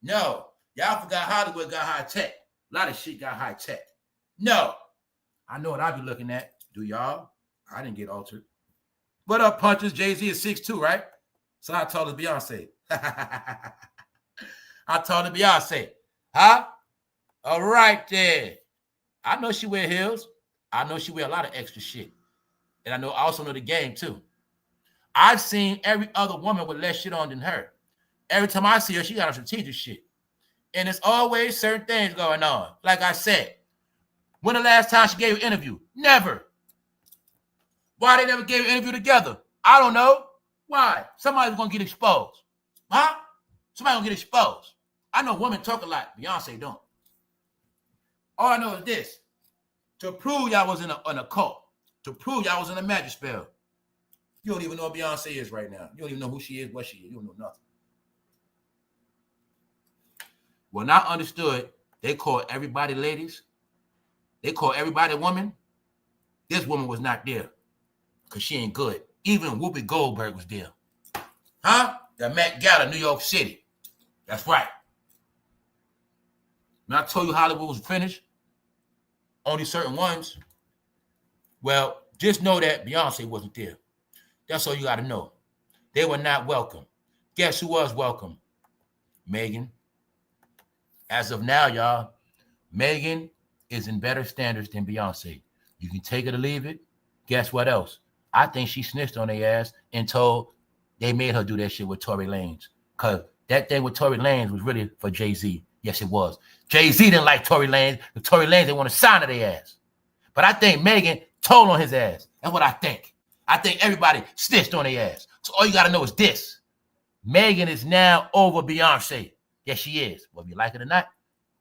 No. Y'all forgot Hollywood got high tech. A lot of shit got high tech. No. I know what I be looking at. Do y'all? I didn't get altered. What up, punches? Jay-Z is 6'2", right? So how tall is Beyonce? How tall is Beyonce? Huh? All right, then. I know she wear heels. I know she wear a lot of extra shit. And I also know the game, too. I've seen every other woman with less shit on than her. Every time I see her, she got a strategic shit. And there's always certain things going on. Like I said, when the last time she gave an interview? Never. Why they never gave an interview together? I don't know. Why? Somebody's going to get exposed. Huh? Somebody's going to get exposed. I know women talk a lot. Beyonce don't. All I know is this. To prove y'all was in a cult. To prove y'all was in a magic spell. You don't even know what Beyonce is right now. You don't even know who she is, what she is. You don't know nothing. When I understood, they call everybody ladies. They call everybody woman. This woman was not there because she ain't good. Even Whoopi Goldberg was there. Huh? The Met Gala, New York City. That's right. When I told you Hollywood was finished, only certain ones. Well, just know that Beyonce wasn't there. That's all you got to know. They were not welcome. Guess who was welcome? Megan. As of now, y'all, Megan is in better standards than Beyonce. You can take it or leave it. Guess what else? I think she snitched on their ass and told they made her do that shit with Tory Lanez. Because that thing with Tory Lanez was really for Jay-Z. Yes, it was. Jay-Z didn't like Tory Lanez, but Tory Lanez didn't want to sign to their ass. But I think Megan told on his ass. That's what I think. I think everybody snitched on their ass. So all you got to know is this. Megan is now over Beyonce. Yes, she is. Whether you like it or not,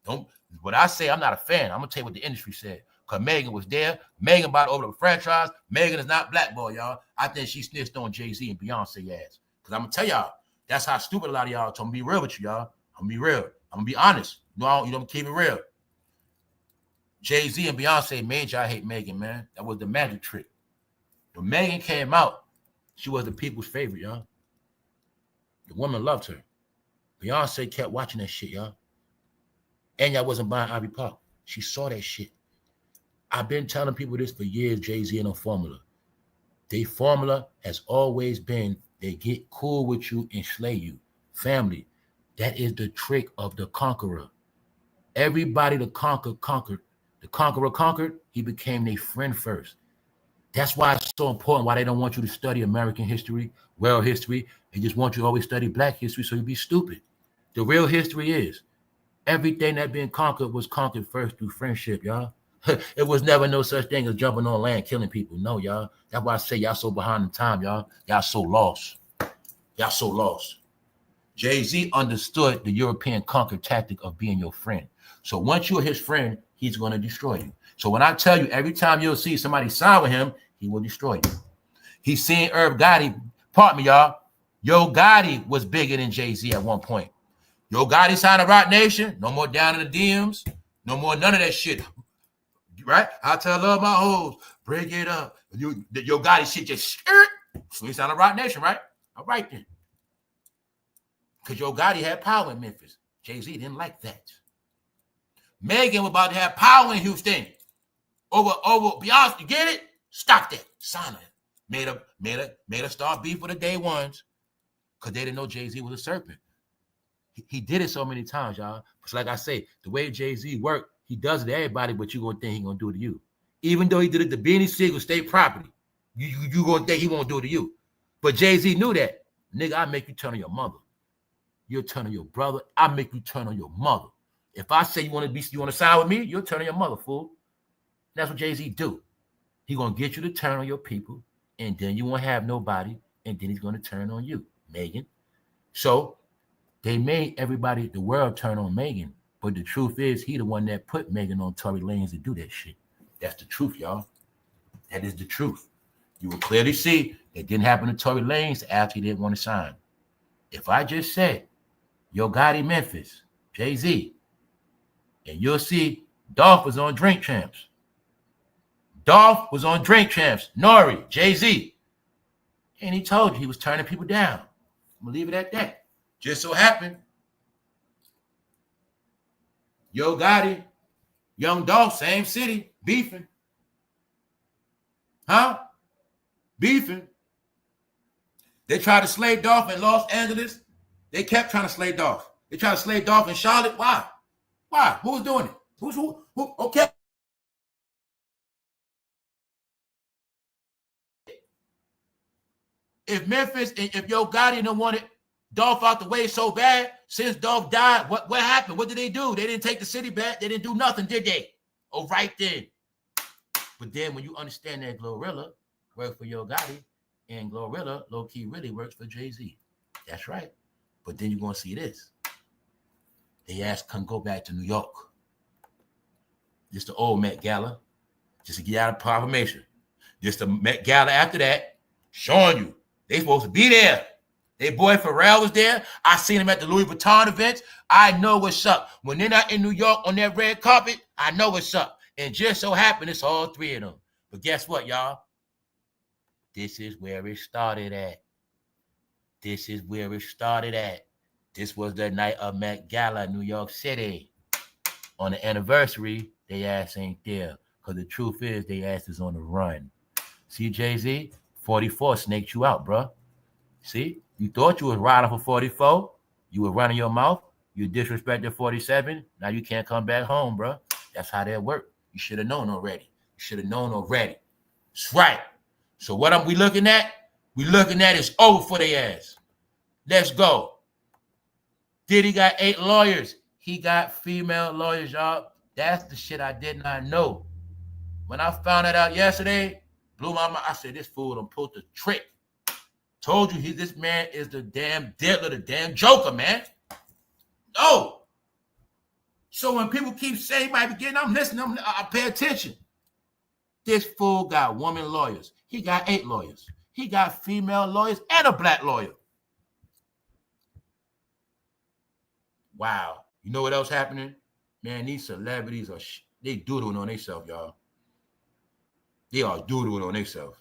don't. What I say, I'm not a fan. I'm going to tell you what the industry said. Because Megan was there. Megan bought over the franchise. Megan is not blackball, y'all. I think she snitched on Jay-Z and Beyonce ass. Because I'm going to tell y'all, that's how stupid a lot of y'all are. So I'm going to be real with you, y'all. I'm going to be real. I'm going to be honest. You don't keep it real. Jay-Z and Beyonce made y'all hate Megan, man. That was the magic trick. When Megan came out, she was the people's favorite, y'all. The woman loved her. Beyonce kept watching that shit, y'all. And y'all wasn't buying Ivy Park. She saw that shit. I've been telling people this for years, Jay-Z and their formula. Their formula has always been they get cool with you and slay you. Family, that is the trick of the conqueror. Everybody the conquered. The conqueror conquered, he became their friend first. That's why it's so important, why they don't want you to study American history, world history. They just want you to always study black history so you be stupid. The real history is everything that been conquered was conquered first through friendship, y'all. It was never no such thing as jumping on land, killing people. No, y'all. That's why I say y'all so behind the time, y'all. Y'all so lost. Y'all so lost. Jay-Z understood the European conquer tactic of being your friend. So once you're his friend, he's going to destroy you. So when I tell you, every time you'll see somebody sign with him, he will destroy you. He's seen Irv Gotti. Pardon me, y'all. Yo Gotti was bigger than Jay-Z at one point. Yo Gotti signed a Rock Nation. No more down in the DMs. No more none of that shit. Right? I tell love my hoes. Break it up. Yo Gotti shit just so he signed a Rock Nation, right? All right then. Because Yo Gotti had power in Memphis. Jay-Z didn't like that. Megan was about to have power in Houston. Over Beyonce, you get it? Stop that. Sign her. Made her start beef with the day ones. Because they didn't know Jay-Z was a serpent. He did it so many times, y'all. But like I say, the way Jay-Z worked, he does it to everybody, but you gonna think he gonna do it to you. Even though he did it to Beanie Siegel state property, you gonna think he won't do it to you. But Jay-Z knew that. Nigga, I make you turn on your mother. You'll turn on your brother. I make you turn on your mother. If I say you want to side with me, you'll turn on your mother, fool. That's what Jay-Z do. He gonna get you to turn on your people, and then you won't have nobody, and then he's gonna turn on you, Megan. So they made everybody, the world, turn on Megan. But the truth is, he the one that put Megan on Tory Lanez to do that shit. That's the truth, y'all. That is the truth. You will clearly see it didn't happen to Tory Lanez after he didn't want to sign. If I just said, Yo Gotti Memphis, Jay-Z, and you'll see Dolph was on Drink Champs. Dolph was on Drink Champs. Nori, Jay-Z. And he told you he was turning people down. I'm going to leave it at that. Just so happened, Yo Gotti, Young Dolph, same city, beefing. Huh? Beefing. They tried to slay Dolph in Los Angeles. They kept trying to slay Dolph. They tried to slay Dolph in Charlotte. Why? Why? Who was doing it? Who? Okay. If Memphis, if Yo Gotti don't want it, Dolph out the way so bad, since Dolph died, what happened? What did they do? They didn't take the city back. They didn't do nothing, did they? Oh, right then. But then when you understand that Glorilla worked for Yo Gotti, and Glorilla, low-key, really works for Jay-Z. That's right. But then you're going to see this. They asked, come go back to New York. Just the old Met Gala, just to get out of proclamation. Just the Met Gala after that, showing you they supposed to be there. Their boy Pharrell was there. I seen him at the Louis Vuitton events. I know what's up. When they're not in New York on that red carpet, I know what's up. And just so happened, it's all three of them. But guess what, y'all? This is where it started at. This is where it started at. This was the night of Met Gala, New York City. On the anniversary, they ass ain't there. Because the truth is, they ass is on the run. See, Jay-Z? 44 snaked you out, bro. See? You thought you was riding for 44. You were running your mouth. You disrespected 47. Now you can't come back home, bro. That's how that work. You should have known already. You should have known already. That's right. So what are we looking at? We looking at is over for their ass. Let's go. Diddy got 8 lawyers. He got female lawyers, y'all. That's the shit I did not know. When I found that out yesterday, blew my mind. I said, this fool done pulled the trick. Told you this man is the damn diddler, the damn joker, man. No. So when people keep saying he might be getting, I'm listening, I pay attention. This fool got woman lawyers. He got 8 lawyers. He got female lawyers and a black lawyer. Wow. You know what else happening? Man, these celebrities they doodling on themselves, y'all. They are doodling on themselves.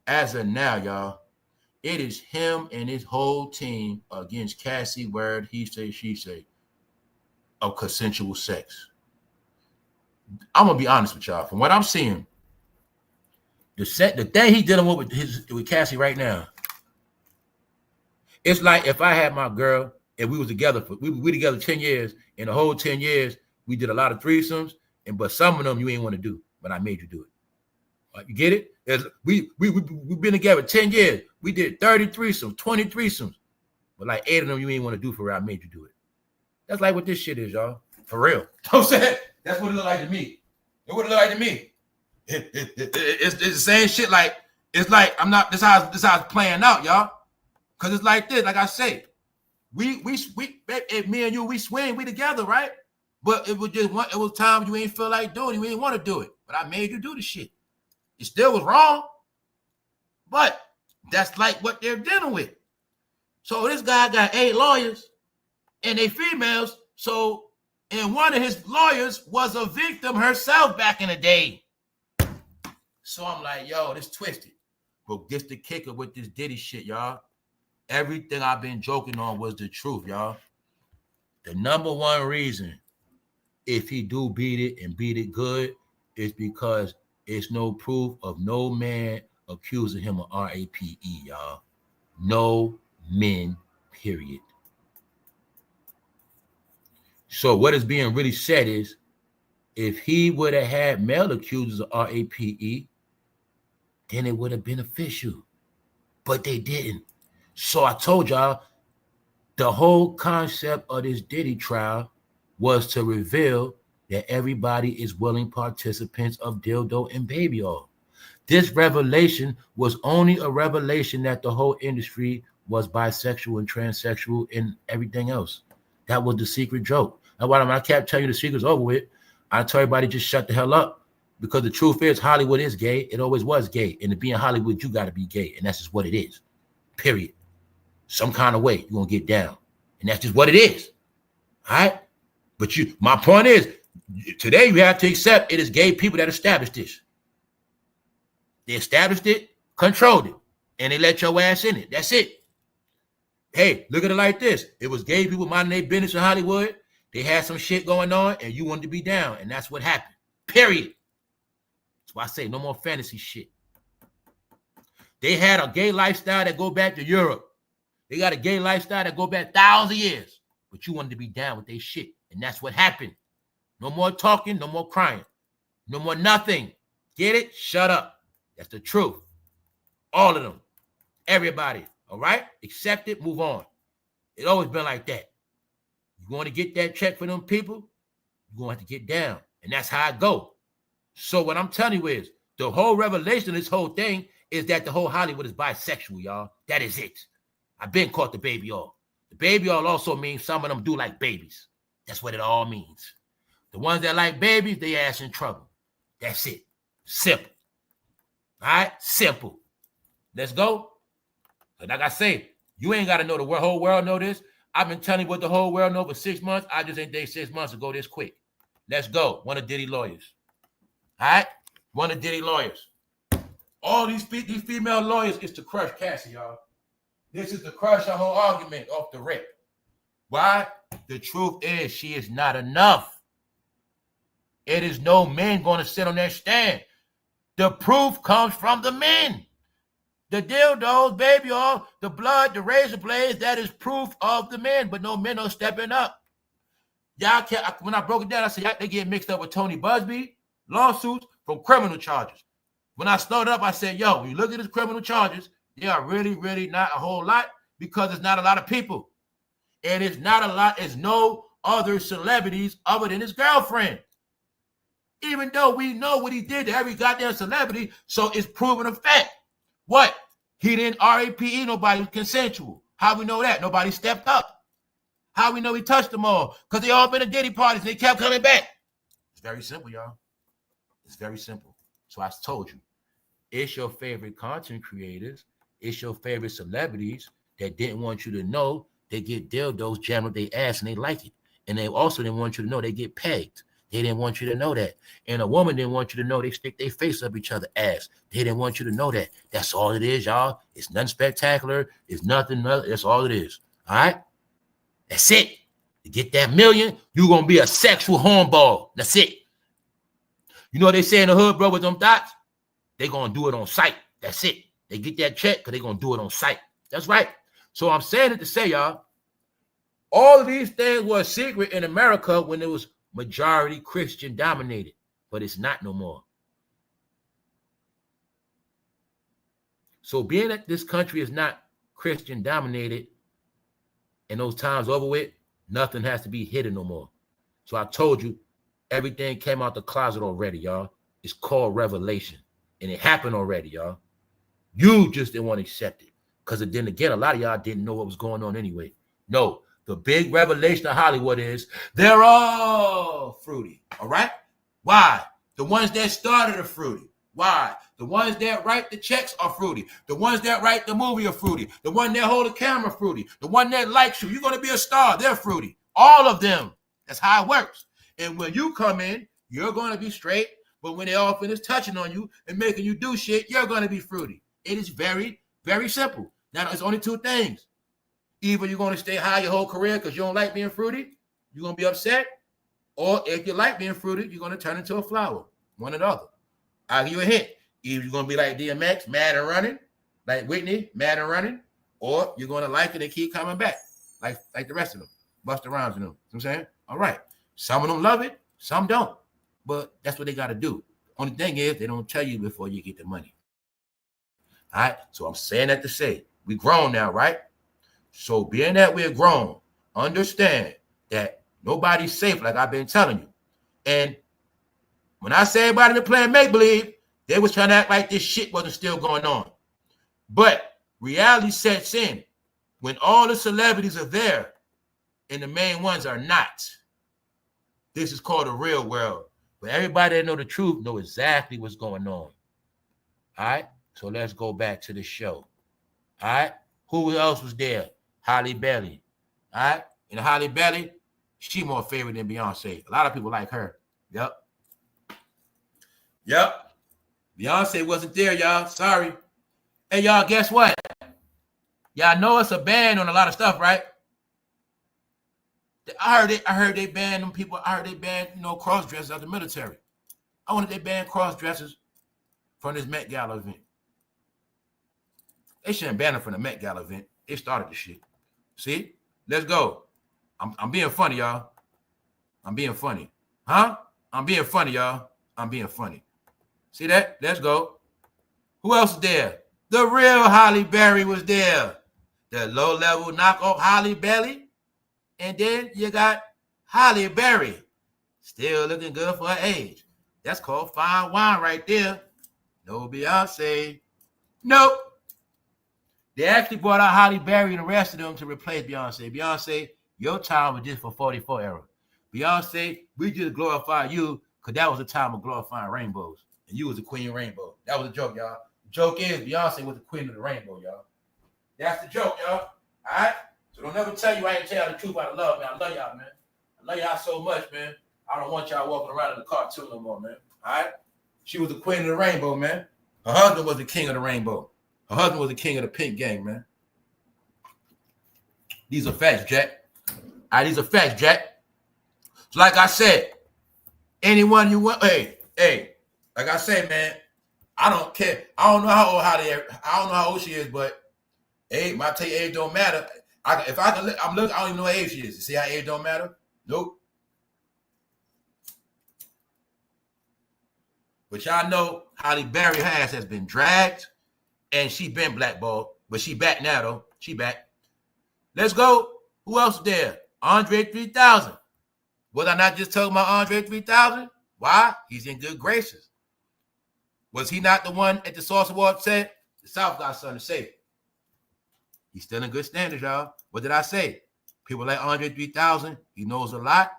As of now, y'all, it is him and his whole team against Cassie, word, he say, she say, of consensual sex. I'm gonna be honest with y'all. From what I'm seeing, the thing he dealing with Cassie right now, it's like if I had my girl and we was together we together 10 years, and the whole 10 years we did a lot of threesomes, but some of them you ain't want to do, but I made you do it. You get it? We've been together 10 years. We did 30 threesomes, 20 threesomes, but like 8 of them you ain't want to do for real. I made you do it. That's like what this shit is, y'all. For real. You know what I'm saying? That's what it look like to me. It would look like to me. It's the same shit. Like it's like I'm not. This how it's playing out, y'all. Cause it's like this. Like I say, we me and you, we swing, we together, right? But it was just one. It was times you ain't feel like doing it, you ain't want to do it. But I made you do the shit. It still was wrong, but that's like what they're dealing with. So this guy got 8 lawyers, and they females. So, and one of his lawyers was a victim herself back in the day. So I'm like, yo, this twisted. But this the kicker with this Diddy shit, y'all. Everything I've been joking on was the truth, y'all. The number one reason, if he do beat it and beat it good, is because it's no proof of no man accusing him of RAPE, y'all. No men, period. So what is being really said is, if he would have had male accusers of RAPE, then it would have been official. But they didn't. So I told y'all, the whole concept of this Diddy trial was to reveal that everybody is willing participants of dildo and baby oil. This revelation was only a revelation that the whole industry was bisexual and transsexual and everything else. That was the secret joke. And when I kept telling you the secret's over with, I told everybody just shut the hell up, because the truth is Hollywood is gay. It always was gay. And to be in Hollywood, you got to be gay. And that's just what it is, period. Some kind of way you're going to get down. And that's just what it is. All right? But my point is, today you have to accept it is gay people that established this. They established it, controlled it, and they let your ass in it. That's it. Hey, look at it like this. It was gay people minding their business in Hollywood. They had some shit going on, and you wanted to be down, and that's what happened. Period. That's why I say no more fantasy shit. They had a gay lifestyle that go back to Europe. They got a gay lifestyle that go back thousands of years, but you wanted to be down with their shit, and that's what happened. No more talking, no more crying, no more nothing. Get it? Shut up. That's the truth. All of them. Everybody. All right? Accept it, move on. It's always been like that. You want to get that check for them people, you're going to have to get down. And that's how I go. So what I'm telling you is, the whole revelation of this whole thing is that the whole Hollywood is bisexual, y'all. That is it. I've been caught the baby oil. The baby oil also means some of them do like babies. That's what it all means. The ones that like babies, they ass in trouble. That's it. Simple. All right? Simple. Let's go. But like I say, you ain't got to know the whole world know this. I've been telling you what the whole world know for 6 months. I just ain't date 6 months to go this quick. Let's go. One of Diddy lawyers. All right? One of Diddy lawyers. All these female lawyers is to crush Cassie, y'all. This is to crush our whole argument off the rip. Why? The truth is she is not enough. It is no men going to sit on that stand. The proof comes from the men. The dildos, baby, all the blood, the razor blades, that is proof of the men, but no men are stepping up. Y'all can't, when I broke it down, I said, they get mixed up with Tony Busby, lawsuits from criminal charges. When I started up, I said, yo, when you look at his criminal charges, they are really, really not a whole lot because it's not a lot of people. And it's not a lot, it's no other celebrities other than his girlfriend. Even though we know what he did to every goddamn celebrity, so it's proven a fact. What? He didn't RAPE nobody, was consensual. How we know that? Nobody stepped up. How we know he touched them all? Because they all been at Diddy parties and they kept coming back. It's very simple, y'all. It's very simple. So I told you, it's your favorite content creators, it's your favorite celebrities that didn't want you to know they get dildos jammed up their ass and they like it. And they also didn't want you to know they get pegged. They didn't want you to know that. And a woman didn't want you to know they stick their face up each other's ass. They didn't want you to know that. That's all it is, y'all. It's nothing spectacular. It's nothing. That's all it is. All right? That's it. To get that million, you're going to be a sexual hornball. That's it. You know what they say in the hood, bro, with them thoughts? They're going to do it on sight. That's it. They get that check because they're going to do it on sight. That's right. So I'm saying it to say, y'all, all of these things were a secret in America when it was majority Christian dominated, but it's not no more. So being that this country is not Christian dominated and those times over with, nothing has to be hidden no more. So I told you, everything came out the closet already, y'all. It's called revelation. And it happened already, y'all. You just didn't want to accept it. Because then again, a lot of y'all didn't know what was going on anyway. No, the big revelation of Hollywood is they're all fruity. All right? Why? The ones that started are fruity. Why? The ones that write the checks are fruity. The ones that write the movie are fruity. The one that hold the camera fruity. The one that likes you. You're going to be a star. They're fruity. All of them. That's how it works. And when you come in, you're going to be straight. But when they all finish touching on you and making you do shit, you're going to be fruity. It is very, very simple. Now, there's only two things. Either you're going to stay high your whole career because you don't like being fruity, you're going to be upset. Or if you like being fruity, you're going to turn into a flower. One or the other. I'll give you a hint. Either you're going to be like DMX, mad and running, like Whitney, mad and running, or you're going to like it and keep coming back, like the rest of them. Busta Rhymes, you know what I'm saying? All right. Some of them love it, some don't. But that's what they got to do. Only thing is, they don't tell you before you get the money. All right? So I'm saying that to say, we grown now, right? So being that we're grown, understand that nobody's safe, like I've been telling you. And when I say everybody been playing make-believe, they was trying to act like this shit wasn't still going on. But reality sets in when all the celebrities are there and the main ones are not. This is called the real world. But everybody that know the truth know exactly what's going on. All right? So let's go back to the show. All right? Who else was there? Halle Berry. All right? And Halle Berry, she more favorite than Beyonce. A lot of people like her. Yep. Beyonce wasn't there, y'all. Sorry. Hey, y'all, guess what? Y'all know it's a ban on a lot of stuff, right? I heard they banned them people. I heard they banned, cross-dressers out of the military. I wanted they banned cross-dressers from this Met Gala event. They shouldn't ban them from the Met Gala event. They started the shit. See? Let's go. I'm being funny, y'all. I'm being funny. Huh? I'm being funny, y'all. I'm being funny. See that? Let's go. Who else is there? The real Halle Berry was there. The low-level knockoff Halle Berry. And then you got Halle Berry. Still looking good for her age. That's called fine wine right there. No Beyonce. Nope. They actually brought out Halle Berry and the rest of them to replace Beyonce. Beyonce, your time was just for 44 era. Beyonce, we just glorify you because that was the time of glorifying rainbows. And you was the queen of rainbow. That was a joke, y'all. The joke is Beyonce was the queen of the rainbow, y'all. That's the joke, y'all. All right? So don't ever tell you I ain't tell the truth out of love, man. I love y'all, man. I love y'all so much, man. I don't want y'all walking around in the cartoon no more, man. All right? She was the queen of the rainbow, man. Her husband was the king of the rainbow. Her husband was the king of the pink gang, man. These are facts, Jack. All right, these are facts, Jack. So like I said, anyone you want, hey, like I said, man, I don't care. I don't know how old how old she is, but age, I tell you, age don't matter. I'm looking, I don't even know what age she is. You see how age don't matter? Nope. But y'all know Halle Berry has been dragged and she been blackballed, but she back now though. She back. Let's go. Who else is there? Andre 3000. Was I not just talking about Andre 3000? Why? He's in good graces. Was he not the one at the Sauce Award said, the South got something to say? He's still in good standards, y'all. What did I say? People like Andre 3000, he knows a lot.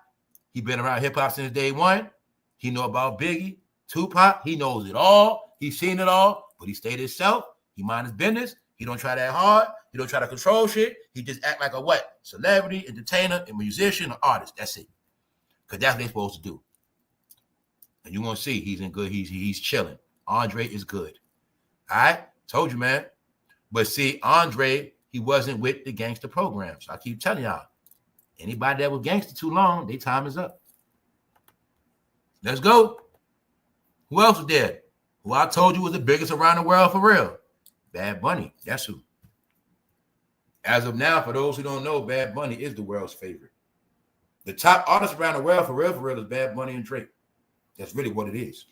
He been around hip-hop since day one. He know about Biggie, Tupac. He knows it all. He's seen it all, but he stayed himself. He mind his business. He don't try that hard. He don't try to control shit. He just act like a what? Celebrity, entertainer, a musician, an artist. That's it. Because that's what they're supposed to do. And you're going to see he's in good. He's chilling. Andre is good. All right? Told you, man. But see, Andre, he wasn't with the gangster program. So I keep telling y'all, anybody that was gangster too long, their time is up. Let's go. Who else was there? Who I told you was the biggest around the world for real? Bad Bunny. That's who. As of now, for those who don't know, Bad Bunny is the world's favorite. The top artists around the world for real is Bad Bunny and Drake. That's really what it is.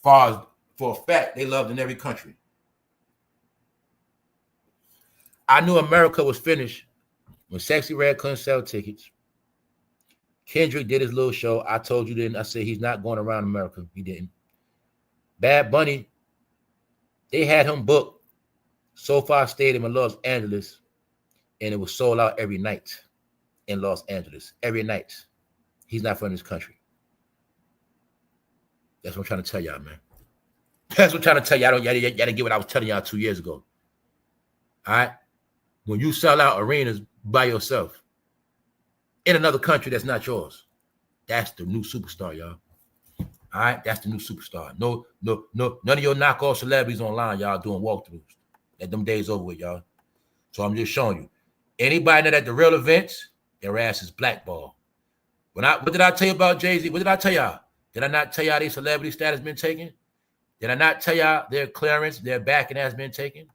For a fact, they loved in every country. I knew America was finished when Sexy Red couldn't sell tickets. Kendrick did his little show. I told you then. I said he's not going around America. He didn't. Bad Bunny, they had him booked SoFi Stadium in Los Angeles, and it was sold out every night in Los Angeles. Every night. He's not from this country. That's what I'm trying to tell y'all, man. That's what I'm trying to tell y'all. Y'all didn't get what I was telling y'all 2 years ago. All right? When you sell out arenas by yourself in another country that's not yours, that's the new superstar, y'all. All right? That's the new superstar. No, none of your knockoff celebrities online, y'all, doing walkthroughs. Let them days over with, y'all. So I'm just showing you. Anybody that at the real events, their ass is blackballed. What did I tell you about Jay-Z? What did I tell y'all? Did I not tell y'all their celebrity status been taken? Did I not tell y'all their clearance, their backing has been taken?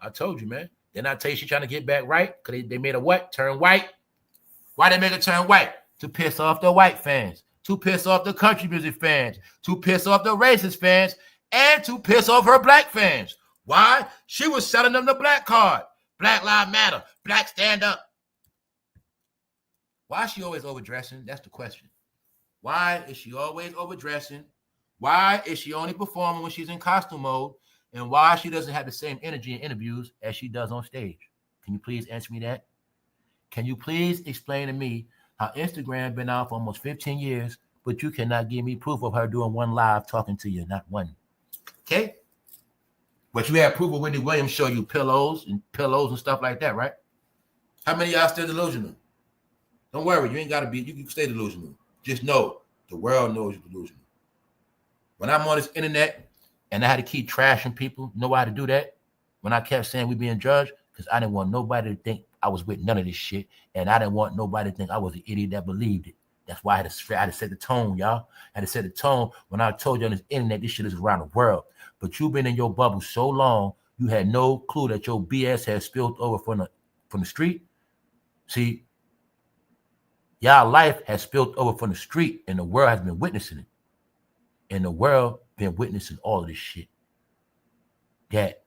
I told you, man. Didn't I tell you she trying to get back right? Because they made her what? Turn white. Why they make her turn white? To piss off the white fans, to piss off the country music fans, to piss off the racist fans, and to piss off her black fans. Why? She was selling them the black card. Black Lives Matter. Black stand up. Why is she always overdressing? That's the question. Why is she always overdressing? Why is she only performing when she's in costume mode? And why she doesn't have the same energy in interviews as she does on stage? Can you please answer me that? Can you please explain to me how Instagram been out for almost 15 years, but you cannot give me proof of her doing one live talking to you? Not one. Okay? But you have proof of Wendy Williams show you pillows and stuff like that, right? How many of y'all still delusional? Don't worry, you ain't got to be, you can stay delusional. Just know, the world knows you're delusional. When I'm on this internet and I had to keep trashing people, you know why I had to do that? When I kept saying we being judged, because I didn't want nobody to think I was with none of this shit, and I didn't want nobody to think I was an idiot that believed it. That's why I had to set the tone, y'all. I had to set the tone when I told you on this internet, this shit is around the world. But you've been in your bubble so long, you had no clue that your BS had spilled over from the street. See, y'all life has spilled over from the street, and the world has been witnessing it. And the world been witnessing all of this shit. That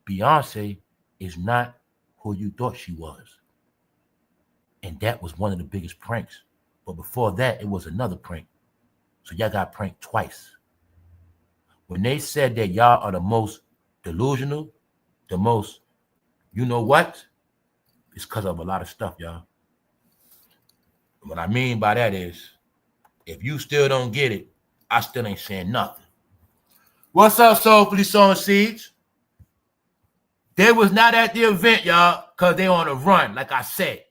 Beyonce is not who you thought she was. And that was one of the biggest pranks. But before that, it was another prank. So y'all got pranked twice. When they said that y'all are the most delusional, the most, you know what? It's because of a lot of stuff, y'all. What I mean by that is, if you still don't get it, I still ain't saying nothing. What's up, Soulfully Sowing Seeds? They was not at the event, y'all, because they on a run, like I said.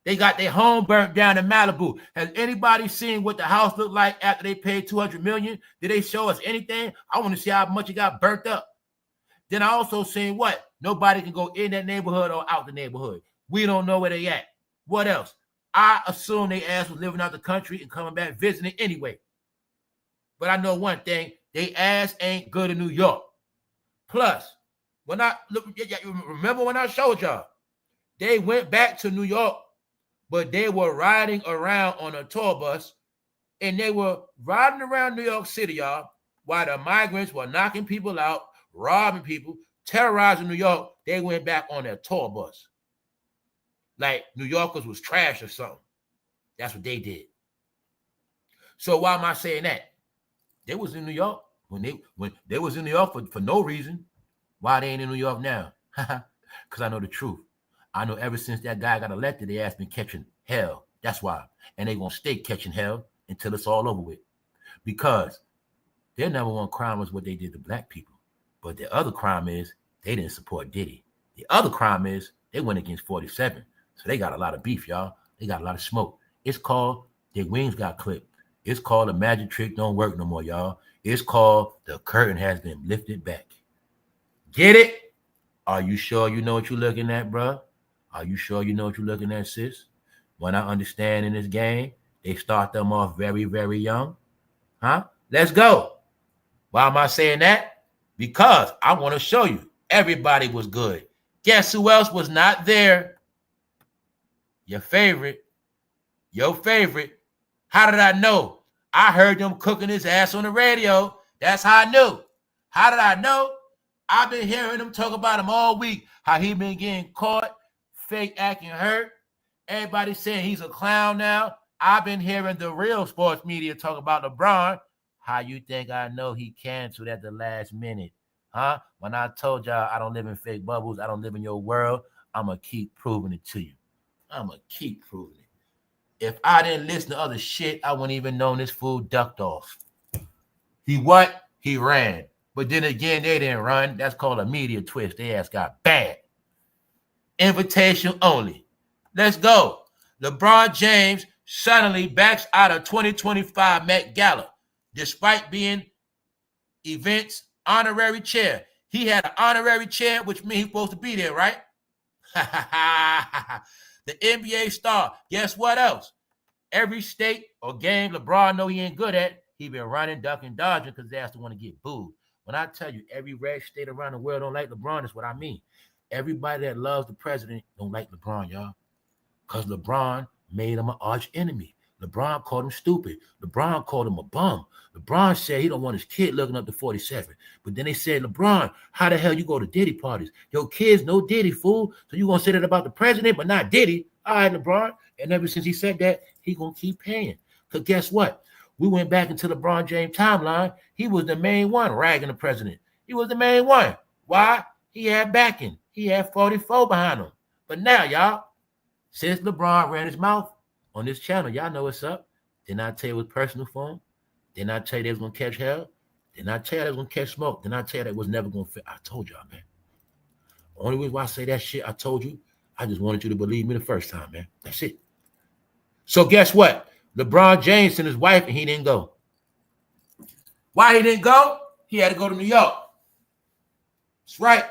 They got their home burnt down in Malibu. Has anybody seen what the house looked like after they paid $200 million? Did they show us anything? I want to see how much it got burnt up. Then I also seen what? Nobody can go in that neighborhood or out the neighborhood. We don't know where they at. What else? I assume they ass was living out the country and coming back visiting anyway. But I know one thing, they ass ain't good in New York. Plus, when I look, remember when I showed y'all, they went back to New York, but they were riding around on a tour bus, and they were riding around New York City, y'all, while the migrants were knocking people out, robbing people, terrorizing New York. They went back on their tour bus. Like New Yorkers was trash or something. That's what they did. So why am I saying that? They was in New York when they was in New York for no reason. Why they ain't in New York now? Because I know the truth. I know ever since that guy got elected, they asked me catching hell. That's why. And they gonna stay catching hell until it's all over with. Because their number one crime was what they did to black people. But the other crime is they didn't support Diddy. The other crime is they went against 47. So they got a lot of beef, y'all. They got a lot of smoke. It's called their wings got clipped. It's called the magic trick don't work no more, y'all. It's called the curtain has been lifted back. Get it? Are you sure you know what you're looking at, bro? Are you sure you know what you're looking at, sis? When I understand in this game, they start them off very, very young. Huh? Let's go. Why am I saying that? Because I want to show you everybody was good. Guess who else was not there? Your favorite. How did I know? I heard them cooking his ass on the radio. That's how I knew. How did I know? I've been hearing them talk about him all week. How he been getting caught, fake acting hurt. Everybody saying he's a clown now. I've been hearing the real sports media talk about LeBron. How you think I know he canceled at the last minute? Huh? When I told y'all I don't live in fake bubbles, I don't live in your world, I'm going to keep proving it to you. I'm going to keep proving it. If I didn't listen to other shit, I wouldn't even know this fool ducked off. He what? He ran. But then again, they didn't run. That's called a media twist. Their ass got bad. Invitation only. Let's go. LeBron James suddenly backs out of 2025 Met Gala, despite being events honorary chair. He had an honorary chair, which means he's supposed to be there, right? The NBA star. Guess what else? Every state or game LeBron know he ain't good at, he been running, ducking, dodging because they have to want to get booed. When I tell you every red state around the world don't like LeBron, that's what I mean. Everybody that loves the president don't like LeBron, y'all. Because LeBron made him an arch enemy. LeBron called him stupid. LeBron called him a bum. LeBron said he don't want his kid looking up to 47. But then they said, LeBron, how the hell you go to Diddy parties? Your kids know Diddy, fool. So you going to say that about the president, but not Diddy? All right, LeBron. And ever since he said that, he going to keep paying. Because guess what? We went back into LeBron James' timeline. He was the main one ragging the president. He was the main one. Why? He had backing. He had 44 behind him. But now, y'all, since LeBron ran his mouth on this channel, y'all know what's up. Didn't I tell you it was personal for him? Didn't I tell you they was going to catch hell? Didn't I tell you they was going to catch smoke? Didn't I tell you that was never going to fit? I told y'all, man. The only reason why I say that shit, I told you, I just wanted you to believe me the first time, man. That's it. So guess what? LeBron James sent his wife and he didn't go. Why he didn't go? He had to go to New York. That's right.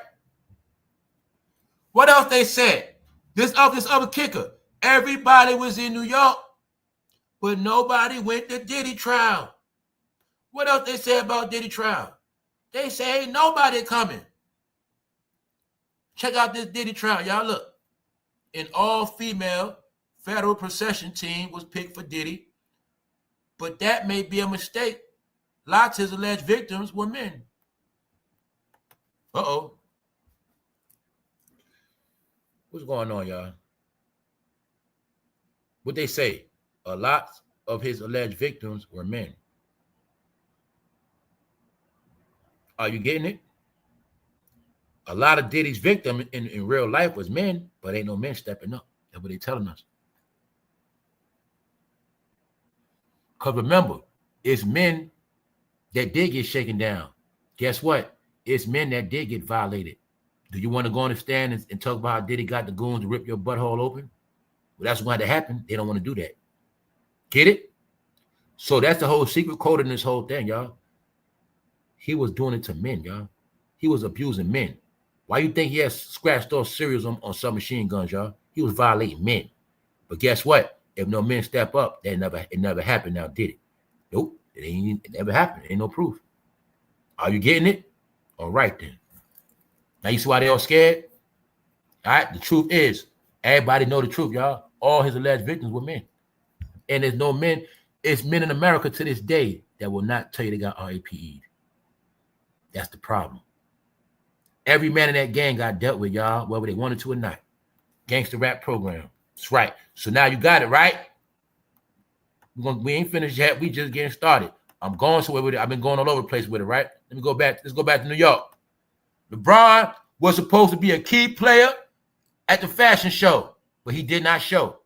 What else they said? This other kicker. Everybody was in New York, but nobody went to Diddy trial. What else they said about Diddy trial? They say ain't nobody coming. Check out this Diddy trial. Y'all look. An all-female federal procession team was picked for Diddy, but that may be a mistake. Lots of his alleged victims were men. Uh-oh. What's going on, y'all? What they say? A lot of his alleged victims were men. Are you getting it? A lot of Diddy's victims in real life was men, but ain't no men stepping up. That's what they telling us. Because remember, it's men that did get shaken down. Guess what? It's men that did get violated. Do you want to go on the stand and talk about how Diddy got the goons to rip your butthole open? Well, that's what had to happen. They don't want to do that. Get it? So that's the whole secret code in this whole thing, y'all. He was doing it to men, y'all. He was abusing men. Why you think he has scratched off serials on submachine guns, y'all? He was violating men. But guess what? If no men step up, it never happened now, did it? Nope. It never happened. Ain't no proof. Are you getting it? All right then. Now you see why they all scared? All right. The truth is, everybody know the truth, y'all. All his alleged victims were men. And there's no men. It's men in America to this day that will not tell you they got RAPE'd. That's the problem. Every man in that gang got dealt with, y'all, whether they wanted to or not. Gangster rap program. That's right. So now you got it, right? We ain't finished yet. We just getting started. I'm going somewhere with it. I've been going all over the place with it, right? Let me go back. Let's go back to New York. LeBron was supposed to be a key player at the fashion show, but he did not show.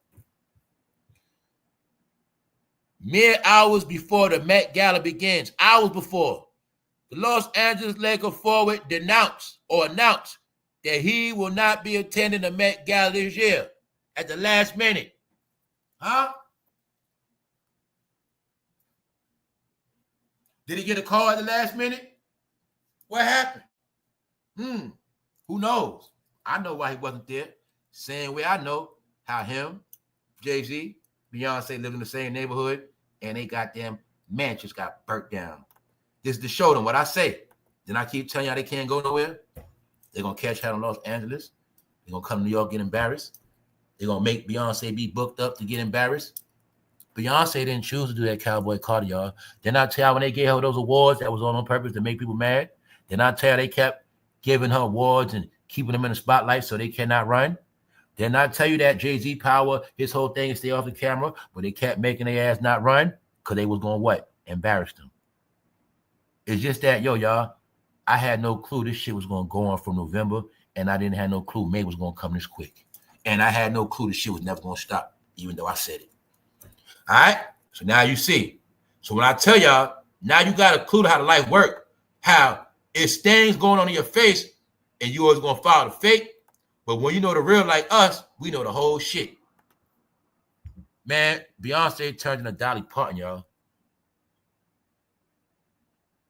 Mere hours before the Met Gala begins, hours before, the Los Angeles Lakers forward announced that he will not be attending the Met Gala this year at the last minute. Huh? Did he get a call at the last minute? What happened? Who knows? I know why he wasn't there. Same way I know how him, Jay-Z, Beyonce live in the same neighborhood and they goddamn mansions got burnt down. This is to show them what I say. Then I keep telling y'all they can't go nowhere. They're going to catch hell in Los Angeles. They're going to come to New York, get embarrassed. They're going to make Beyonce be booked up to get embarrassed. Beyonce didn't choose to do that Cowboy Carter, y'all. Didn't I tell you when they gave her those awards that was on purpose to make people mad? Didn't I tell you they kept giving her awards and keeping them in the spotlight so they cannot run? Didn't I tell you that Jay-Z Power, his whole thing is stay off the camera, but they kept making their ass not run because they was going to what? Embarrass them. It's just that, y'all, I had no clue this shit was going to go on from November, and I didn't have no clue May was going to come this quick. And I had no clue this shit was never going to stop, even though I said it. All right? So now you see. So when I tell y'all, now you got a clue to how the life work, how it's things going on in your face, and you always going to follow the fake. But when you know the real like us, we know the whole shit. Man, Beyonce turned into Dolly Parton, y'all.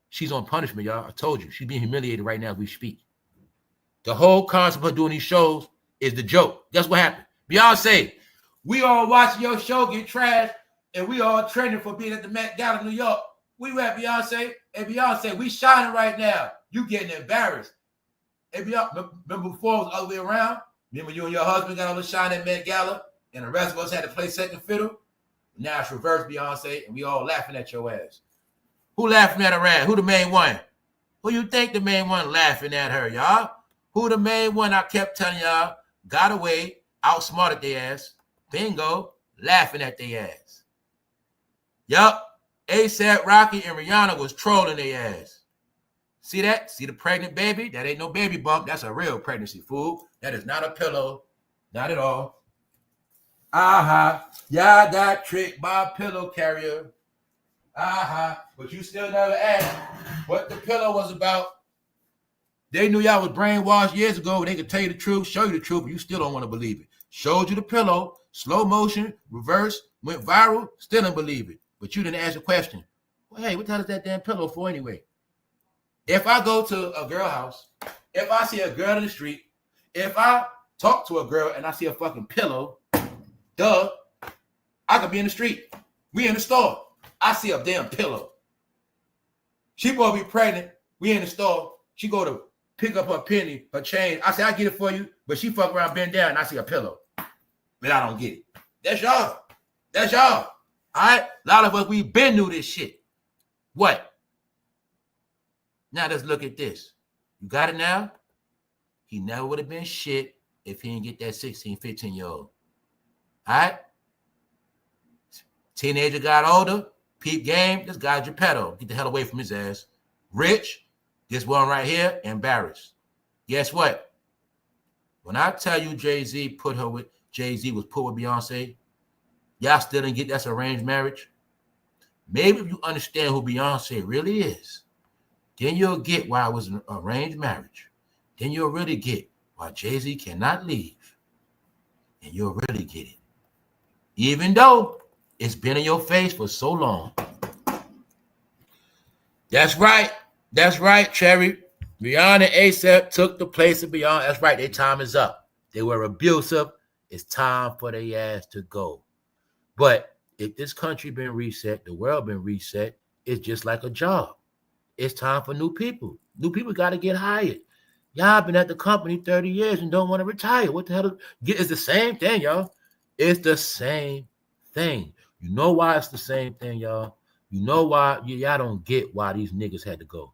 She's on punishment, y'all. I told you. She's being humiliated right now as we speak. The whole concept of doing these shows is the joke. That's what happened. Beyonce, we all watching your show get trashed, and we all trending for being at the Met Gala in New York. We were at Beyonce, and Beyonce, we shining right now. You getting embarrassed. And remember before it was the other way around? Remember you and your husband got on the shine at Met Gala, and the rest of us had to play second fiddle? Now it's reverse, Beyonce, and we all laughing at your ass. Who laughing at her ass? Who the main one? Who you think the main one laughing at her, y'all? Who the main one I kept telling y'all got away, outsmarted their ass, bingo, laughing at their ass. Yup, ASAProcky and Rihanna was trolling their ass. See that? See the pregnant baby? That ain't no baby bump. That's a real pregnancy, fool. That is not a pillow. Not at all. Y'all got tricked by a pillow carrier. But you still never asked what the pillow was about. They knew y'all was brainwashed years ago. They could tell you the truth, show you the truth, but you still don't want to believe it. Showed you the pillow, slow motion, reverse, went viral, still didn't believe it. But you didn't ask a question. Well, hey, what the hell is that damn pillow for anyway? If I go to a girl house, if I see a girl in the street, if I talk to a girl and I see a fucking pillow, duh, I could be in the street. We in the store. I see a damn pillow. She supposed to be pregnant. We in the store. She go to pick up her penny, her change. I say, I get it for you. But she fuck around, bend down, and I see a pillow. But I don't get it. That's y'all. That's y'all. All right? A lot of us, we been knew this shit. What? Now let's look at this. You got it now? He never would have been shit if he didn't get that 16, 15-year-old. All right? Teenager got older. Peep game. This guy's Geppetto. Get the hell away from his ass. Rich. This one right here. Embarrassed. Guess what? When I tell you Jay-Z was put with Beyonce, y'all still didn't get that's arranged marriage. Maybe if you understand who Beyonce really is, then you'll get why it was an arranged marriage. Then you'll really get why Jay-Z cannot leave. And you'll really get it. Even though it's been in your face for so long. That's right. That's right, Cherry. Rihanna and ASAP took the place of Beyonce. That's right. Their time is up. They were abusive. It's time for their ass to go. But if this country been reset, the world been reset, it's just like a job. It's time for new people. New people got to get hired. Y'all been at the company 30 years and don't want to retire. What the hell? It's the same thing, y'all. It's the same thing. You know why it's the same thing, y'all? You know why? Y'all don't get why these niggas had to go.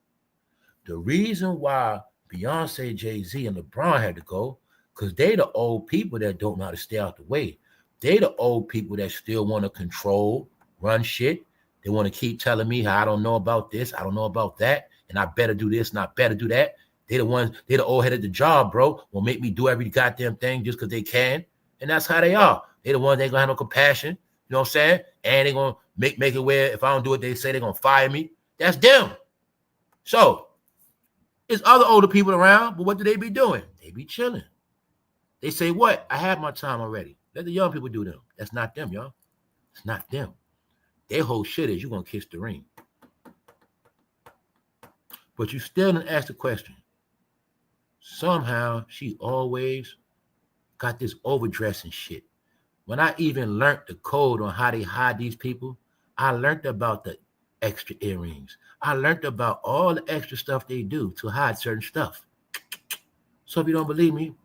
The reason why Beyonce, Jay-Z, and LeBron had to go, because they the old people that don't know how to stay out the way. They the old people that still want to control, run shit. They want to keep telling me how I don't know about this, I don't know about that, and I better do this and I better do that. They the old head of the job, bro. Will make me do every goddamn thing just because they can. And that's how they are. They the ones that ain't gonna have no compassion. You know what I'm saying? And they gonna make it where if I don't do it, they say they're gonna fire me. That's them. So there's other older people around, but what do they be doing? They be chilling. They say, what? I had my time already. Let the young people do them. That's not them, y'all. It's not them. Their whole shit is you gonna kiss the ring. But you still didn't ask the question. Somehow she always got this overdressing shit. When I even learned the code on how they hide these people, I learned about the extra earrings. I learned about all the extra stuff they do to hide certain stuff. So if you don't believe me,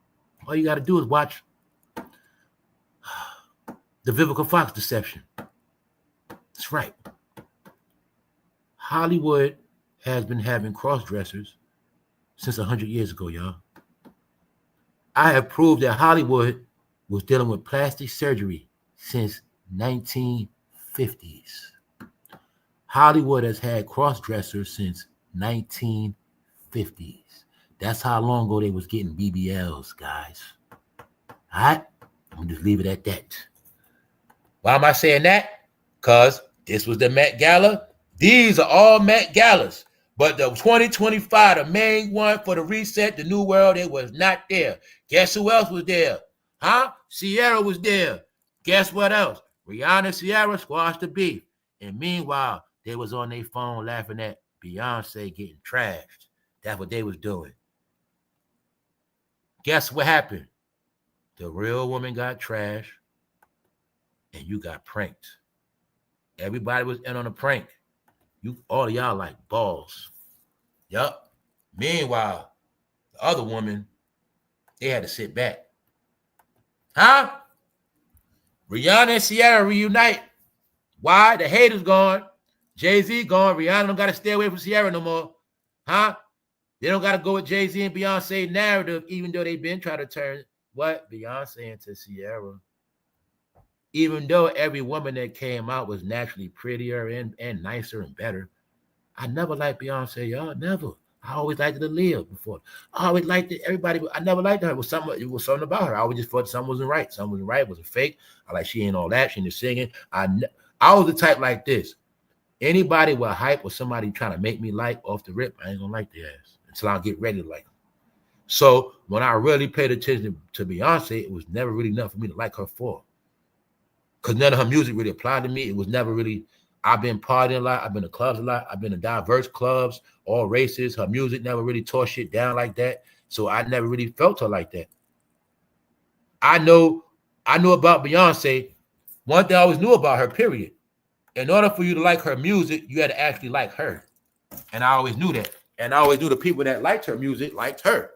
all you got to do is watch the Vivica Fox deception. That's right. Hollywood has been having cross-dressers since 100 years ago, y'all. I have proved that Hollywood was dealing with plastic surgery since 1950s. Hollywood has had cross-dressers since 1950s. That's how long ago they was getting BBLs, guys. All right? I'm going to just leave it at that. Why am I saying that? Because this was the Met Gala. These are all Met Galas. But the 2025, the main one for the reset, the new world, it was not there. Guess who else was there? Huh? Sierra was there. Guess what else? Rihanna and Sierra squashed the beef. And meanwhile, they was on their phone laughing at Beyonce getting trashed. That's what they was doing. Guess what happened? The real woman got trashed and you got pranked. Everybody was in on a prank. All of y'all like balls. Yup. Meanwhile, the other woman, they had to sit back. Huh? Rihanna and Sierra reunite. Why? The haters gone. Jay-Z gone. Rihanna don't got to stay away from Sierra no more. Huh? They don't got to go with Jay-Z and Beyonce narrative, even though they've been trying to turn what? Beyonce into Sierra. Even though every woman that came out was naturally prettier and nicer and better. I never liked Beyonce, y'all. Never. I always liked Aaliyah before. I always liked it. Everybody. I never liked her. It was something about her. I always just thought something wasn't right. Something wasn't right. It was a fake. I like she ain't all that. She ain't singing. I was the type like this. Anybody with hype or somebody trying to make me like off the rip, I ain't gonna like their ass until I get ready to like them. So when I really paid attention to Beyonce, it was never really enough for me to like her for. Because none of her music really applied to me. It was never really, I've been partying a lot. I've been to clubs a lot. I've been to diverse clubs, all races. Her music never really tore shit down like that. So I never really felt her like that. I knew about Beyonce. One thing I always knew about her, period. In order for you to like her music, you had to actually like her. And I always knew that. And I always knew the people that liked her music liked her.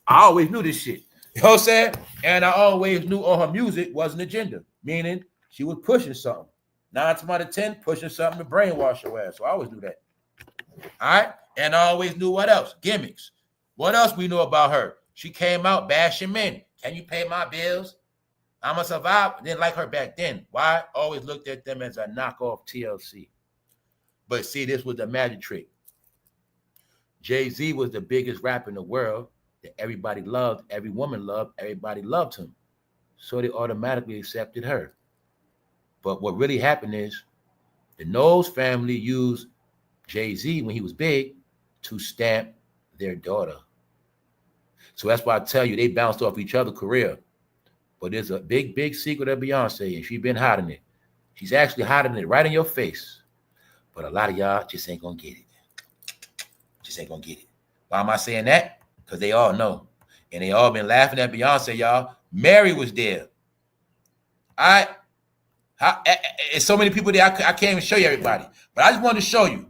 I always knew this shit. You know what I'm saying? And I always knew all her music was an agenda, meaning she was pushing something. 9 times out of 10, pushing something to brainwash your ass. So I always knew that. All right? And I always knew what else? Gimmicks. What else we knew about her? She came out bashing men. Can you pay my bills? I'm a survivor. Didn't like her back then. Why? Always looked at them as a knockoff TLC. But see, this was the magic trick. Jay-Z was the biggest rapper in the world that everybody loved. Every woman loved. Everybody loved him. So they automatically accepted her. But what really happened is the Knowles family used Jay-Z when he was big to stamp their daughter. So that's why I tell you, they bounced off each other's career. But there's a big, big secret of Beyonce, and she's been hiding it. She's actually hiding it right in your face. But a lot of y'all just ain't going to get it. Just ain't going to get it. Why am I saying that? Because they all know. And they all been laughing at Beyonce, y'all. Mary was there. All right. It's so many people there, I can't even show you everybody. But I just wanted to show you.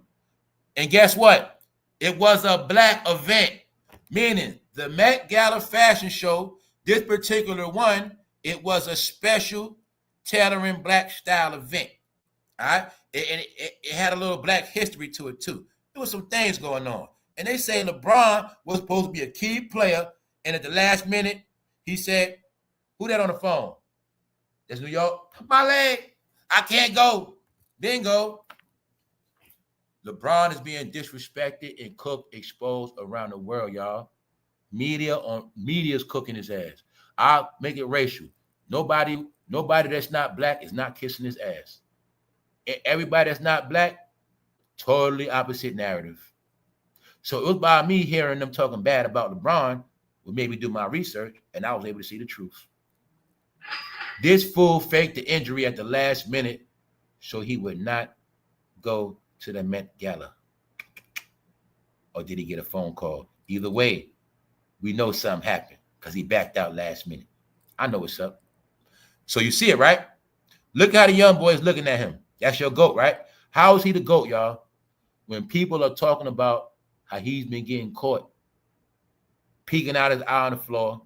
And guess what? It was a black event, meaning the Met Gala fashion show, this particular one, it was a special tailoring black style event. All right. It had a little black history to it, too. There was some things going on. And they say LeBron was supposed to be a key player. And at the last minute, he said, who that on the phone? That's New York. My leg. I can't go. Bingo. LeBron is being disrespected and cooked, exposed around the world, y'all. Media's cooking his ass. I'll make it racial. Nobody that's not black is not kissing his ass. And everybody that's not black, totally opposite narrative. So it was by me hearing them talking bad about LeBron, would maybe do my research, and I was able to see the truth. This fool faked the injury at the last minute so he would not go to the Met Gala. Or did he get a phone call? Either way, we know something happened because he backed out last minute. I know what's up. So you see it, right? Look how the young boy is looking at him. That's your GOAT, right? How is he the GOAT, y'all? When people are talking about how he's been getting caught, peeking out his eye on the floor,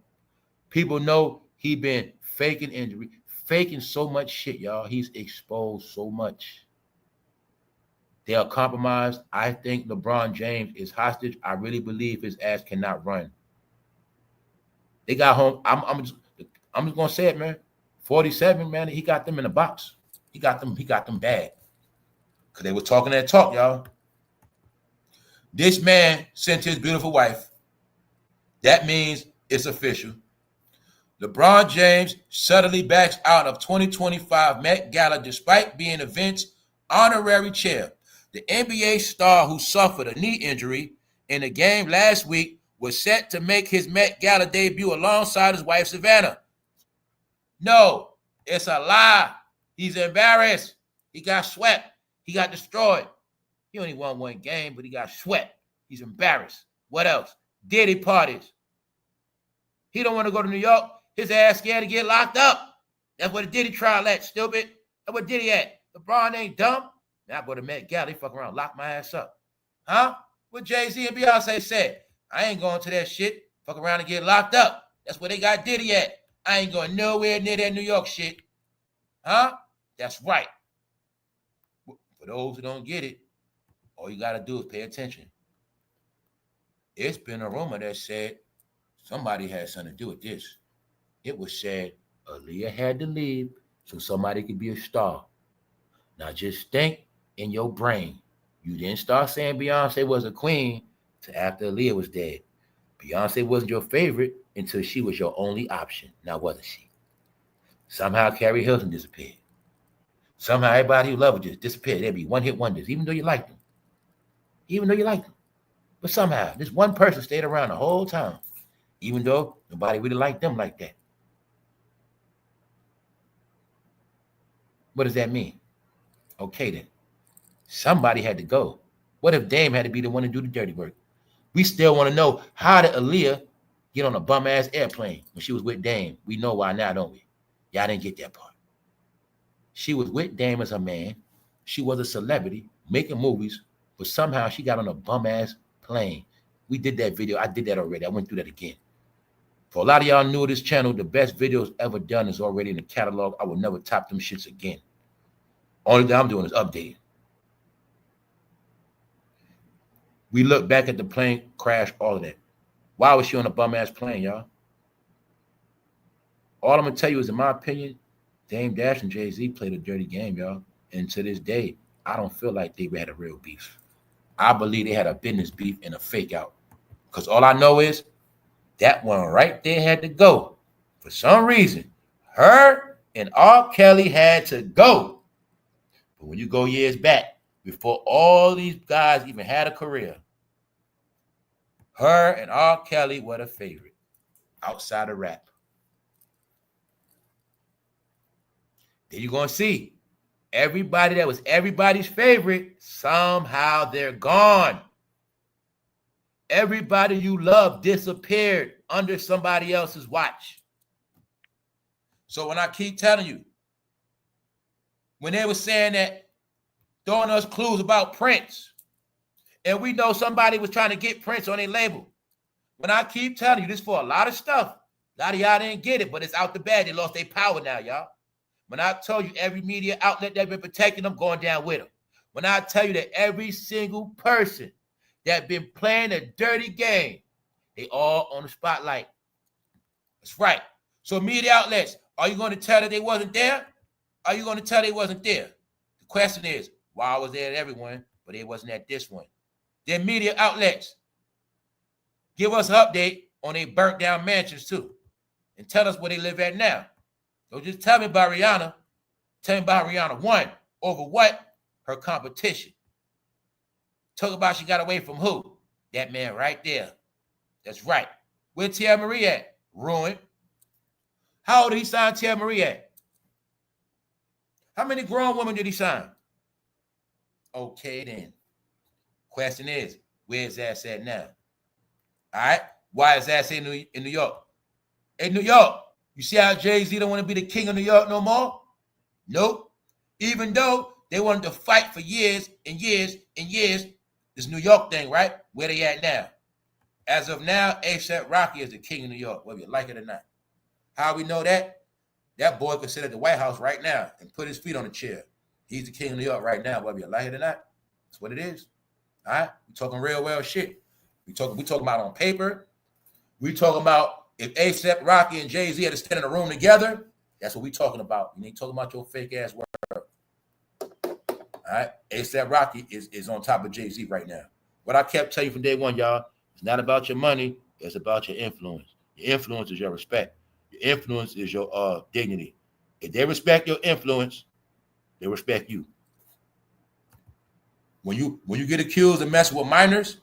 people know he been faking injury, faking so much shit, y'all. He's exposed so much. They are compromised. I think LeBron James is hostage. I really believe his ass cannot run. They got home. I'm just gonna say it, man. 47, man. He got them in a box. He got them bad. Cause they were talking that talk, y'all. This man sent his beautiful wife. That means it's official. LeBron James suddenly backs out of 2025 Met Gala despite being event's honorary chair. The NBA star who suffered a knee injury in the game last week was set to make his Met Gala debut alongside his wife, Savannah. No, it's a lie. He's embarrassed. He got swept. He got destroyed. He only won one game, but he got swept. He's embarrassed. What else? Diddy parties. He don't want to go to New York. His ass scared to get locked up. That's what the Diddy trial at, stupid. That's what Diddy at. LeBron ain't dumb. Now I go to Met Gala, they fuck around, lock my ass up. Huh? What Jay-Z and Beyonce said. I ain't going to that shit. Fuck around and get locked up. That's where they got Diddy at. I ain't going nowhere near that New York shit. Huh? That's right. For those who don't get it, all you got to do is pay attention. It's been a rumor that said somebody had something to do with this. It was said Aaliyah had to leave so somebody could be a star. Now just think in your brain. You didn't start saying Beyonce was a queen till after Aaliyah was dead. Beyonce wasn't your favorite until she was your only option. Now wasn't she? Somehow Carrie Hilson disappeared. Somehow everybody who loved her just disappeared. There'd be one-hit wonders, even though you liked them. But somehow, this one person stayed around the whole time, even though nobody really liked them like that. What does that mean? Okay, then. Somebody had to go. What if Dame had to be the one to do the dirty work? We still want to know, how did Aaliyah get on a bum-ass airplane when she was with Dame? We know why now, don't we? Y'all didn't get that part. She was with Dame as a man. She was a celebrity making movies, but somehow she got on a bum-ass plane. We did that video. I did that already. I went through that again. For a lot of y'all new to this channel, the best videos ever done is already in the catalog. I will never top them shits again. Only thing I'm doing is updating. We look back at the plane crash, all of that. Why was she on a bum-ass plane, y'all? All I'm going to tell you is, in my opinion, Damedash and Jay-Z played a dirty game, y'all. And to this day, I don't feel like they had a real beef. I believe they had a business beef and a fake out. Because all I know is that one right there had to go. For some reason, her and R. Kelly had to go. But when you go years back, before all these guys even had a career, her and R. Kelly were the favorite outside of rap. Then you're going to see everybody that was everybody's favorite, somehow they're gone. Everybody you love disappeared under somebody else's watch. So when I keep telling you, when they were saying that, throwing us clues about Prince. And we know somebody was trying to get Prince on their label. When I keep telling you this for a lot of stuff, a lot of y'all didn't get it, but it's out the bag. They lost their power now, y'all. When I told you every media outlet that been protecting them, going down with them. When I tell you that every single person that been playing a dirty game, they all on the spotlight. That's right. So media outlets, are you going to tell that they wasn't there? Are you going to tell they wasn't there? The question is, why was there at everyone, but they wasn't at this one? Then media outlets, give us an update on their burnt down mansions too. And tell us where they live at now. Don't just tell me about Rihanna. Tell me about Rihanna won over what? Her competition. Talk about she got away from who? That man right there. That's right. Where Tia Marie at? Ruined. How old did he sign Tia Marie at? How many grown women did he sign? Okay, then. Question is, where's that at now? All right? Why is that in New York? In New York, you see how Jay-Z don't want to be the king of New York no more? Nope. Even though they wanted to fight for years and years and years, this New York thing, right? Where they at now? As of now, asaprocky is the king of New York, whether you like it or not. How we know that? That boy could sit at the White House right now and put his feet on the chair. He's the king of New York right now, whether you like it or not. That's what it is. All right? We talking real well shit. We talking about on paper. We talking about if asaprocky and Jay-Z had to stand in a room together, that's what we talking about. You ain't talking about your fake ass word. All right? asaprocky is on top of Jay-Z right now. What I kept telling you from day one, y'all, it's not about your money, it's about your influence. Your influence is your respect. Your influence is your dignity. If they respect your influence, they respect you. When you get accused of messing with minors,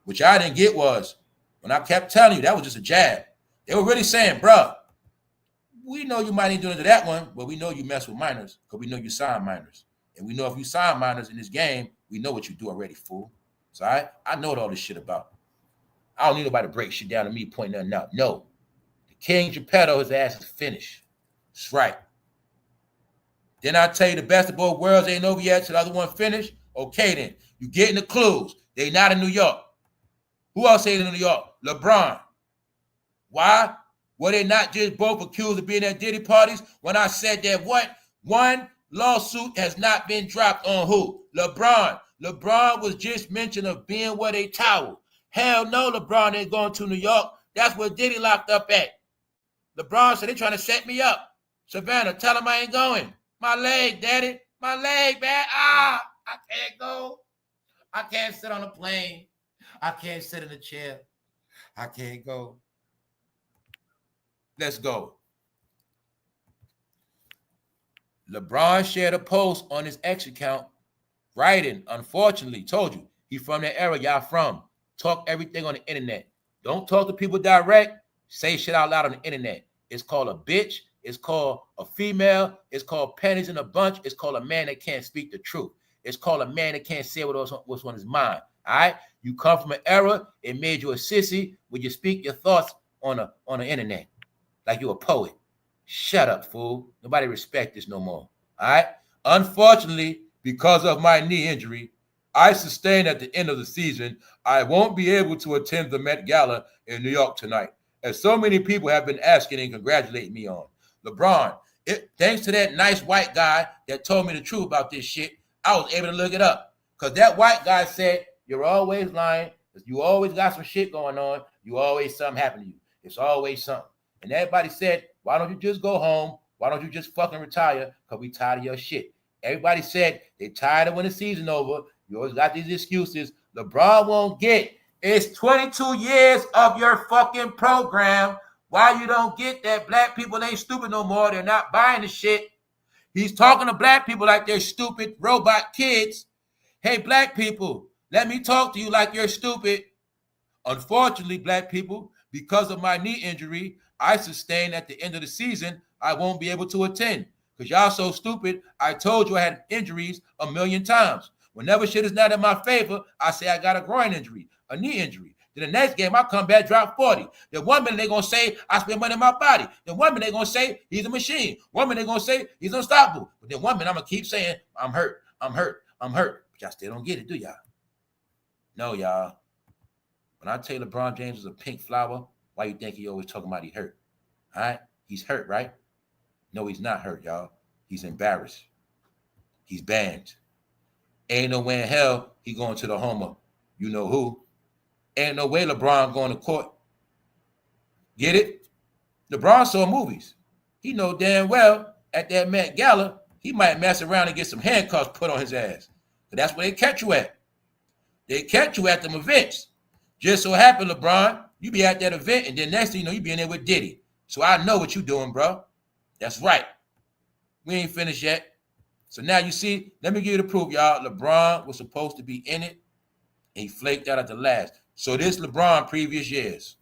which I didn't get was, when I kept telling you, that was just a jab. They were really saying, bruh, we know you might ain't doing it to that one, but we know you mess with minors because we know you sign minors. And we know if you sign minors in this game, we know what you do already, fool. So I know what all this shit about. I don't need nobody to break shit down to me, pointing nothing out. No. The King Geppetto, his ass is finished. That's right. Then I tell you the best of both worlds ain't over yet, so the other one finished. Okay, then. You getting the clues. They not in New York. Who else ain't in New York? LeBron. Why? Were they not just both accused of being at Diddy parties when I said that what? One lawsuit has not been dropped on who? LeBron. LeBron was just mentioned of being where they towel. Hell no, LeBron ain't going to New York. That's where Diddy locked up at. LeBron said, they trying to set me up. Savannah, tell him I ain't going. My leg, daddy. My leg, man. I can't go. I can't sit on a plane. I can't sit in a chair. I can't go. Let's go. LeBron shared a post on his X account, writing, unfortunately, told you, he from that era y'all from. Talk everything on the internet. Don't talk to people direct. Say shit out loud on the internet. It's called a bitch. It's called a female. It's called panties in a bunch. It's called a man that can't speak the truth. It's called a man that can't say what's on his mind. All right? You come from an era, it made you a sissy when you speak your thoughts on the internet. Like you a poet. Shut up, fool. Nobody respect this no more. All right? Unfortunately, because of my knee injury, I sustained at the end of the season, I won't be able to attend the Met Gala in New York tonight, as so many people have been asking and congratulating me on. LeBron, thanks to that nice white guy that told me the truth about this shit, I was able to look it up. Because that white guy said, you're always lying. You always got some shit going on. You always something happened to you. It's always something. And everybody said, why don't you just go home? Why don't you just fucking retire? Because we tired of your shit. Everybody said they tired of when the season over. You always got these excuses. LeBron won't get. It's 22 years of your fucking program. Why you don't get that? Black people ain't stupid no more. They're not buying the shit. He's talking to black people like they're stupid robot kids. Hey, black people, let me talk to you like you're stupid. Unfortunately, black people, because of my knee injury I sustained at the end of the season, I won't be able to attend. Because y'all so stupid, I told you I had injuries a million times. Whenever shit is not in my favor, I say I got a groin injury, a knee injury. Then the next game, I come back, drop 40. Then 1 minute, they're going to say, I spend money on my body. Then 1 minute, they're going to say, he's a machine. 1 minute, they're going to say, he's unstoppable. But then 1 minute, I'm going to keep saying, I'm hurt. But y'all still don't get it, do y'all? No, y'all. When I tell you LeBron James is a pink flower, why you think he always talking about he hurt? All right? He's hurt, right? No, he's not hurt, y'all. He's embarrassed. He's banned. Ain't no way in hell he going to the home of you know who. Ain't no way LeBron going to court. Get it? LeBron saw movies. He know damn well at that Met Gala, he might mess around and get some handcuffs put on his ass. But that's where they catch you at. They catch you at them events. Just so happen, LeBron, you be at that event, and then next thing you know, you be in there with Diddy. So I know what you doing, bro. That's right. We ain't finished yet. So now you see, let me give you the proof, y'all. LeBron was supposed to be in it, and he flaked out at the last. So this LeBron previous years.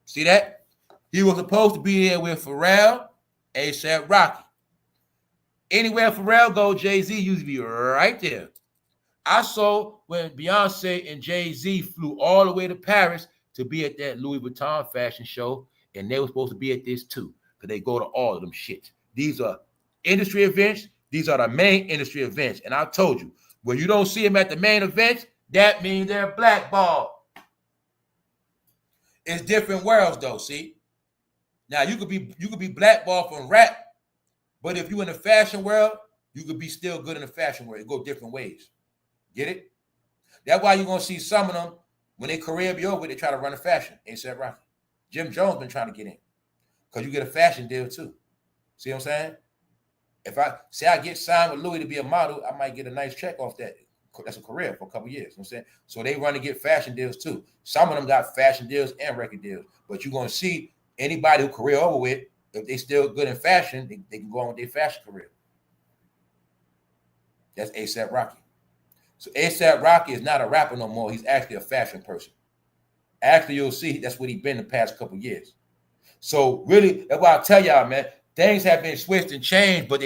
See that? He was supposed to be there with Pharrell, asaprocky. Anywhere Pharrell go, Jay-Z used to be right there. I saw when Beyonce and Jay-Z flew all the way to Paris to be at that Louis Vuitton fashion show, and they were supposed to be at this too, because they go to all of them shit. These are industry events. These are the main industry events. And I told you, when you don't see them at the main events, that means they're blackballed. It's different worlds, though, see? Now, you could be blackballed from rap, but if you're in the fashion world, you could be still good in the fashion world. It go different ways. Get it? That's why you're going to see some of them, when their career be over, they try to run a fashion. asaprocky. Jim Jones been trying to get in, because you get a fashion deal, too. See what I'm saying? If I say I get signed with Louis to be a model, I might get a nice check off that. That's a career for a couple years. You know what I'm saying? So they run to get fashion deals too. Some of them got fashion deals and record deals. But you're going to see anybody who career over with, if they still good in fashion, they can go on with their fashion career. That's asaprocky. So asaprocky is not a rapper no more. He's actually a fashion person. Actually, you'll see that's what he's been the past couple years. So really, that's why I tell y'all, man, things have been switched and changed, but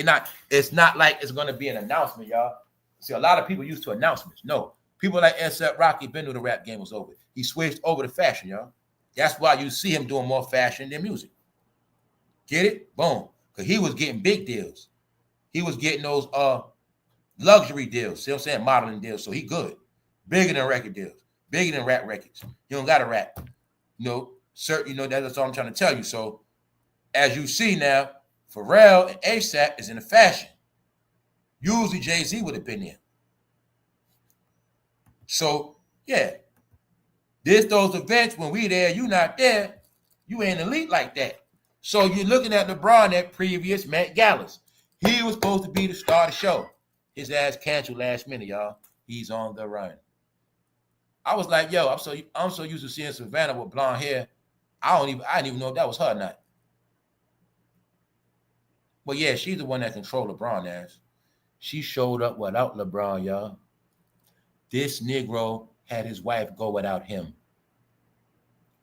it's not like it's going to be an announcement, y'all. See, a lot of people used to announcements. No, people like asaprocky been knew the rap game was over. He switched over to fashion, y'all. That's why you see him doing more fashion than music. Get it? Boom. Because he was getting big deals. He was getting those luxury deals. See what I'm saying? Modeling deals. So he good. Bigger than record deals. Bigger than rap records. You don't got to rap. That's all I'm trying to tell you. So as you see now, Pharrell and ASAP is in the fashion. Usually Jay-Z would have been there. So, yeah. Those events, when we there, you not there, you ain't elite like that. So you're looking at LeBron at previous Met Galas. He was supposed to be the star of the show. His ass canceled last minute, y'all. He's on the run. I was like, yo, I'm so used to seeing Savannah with blonde hair. I didn't even know if that was her or not. But yeah, she's the one that controlled LeBron ass. She showed up without LeBron, y'all. This Negro had his wife go without him.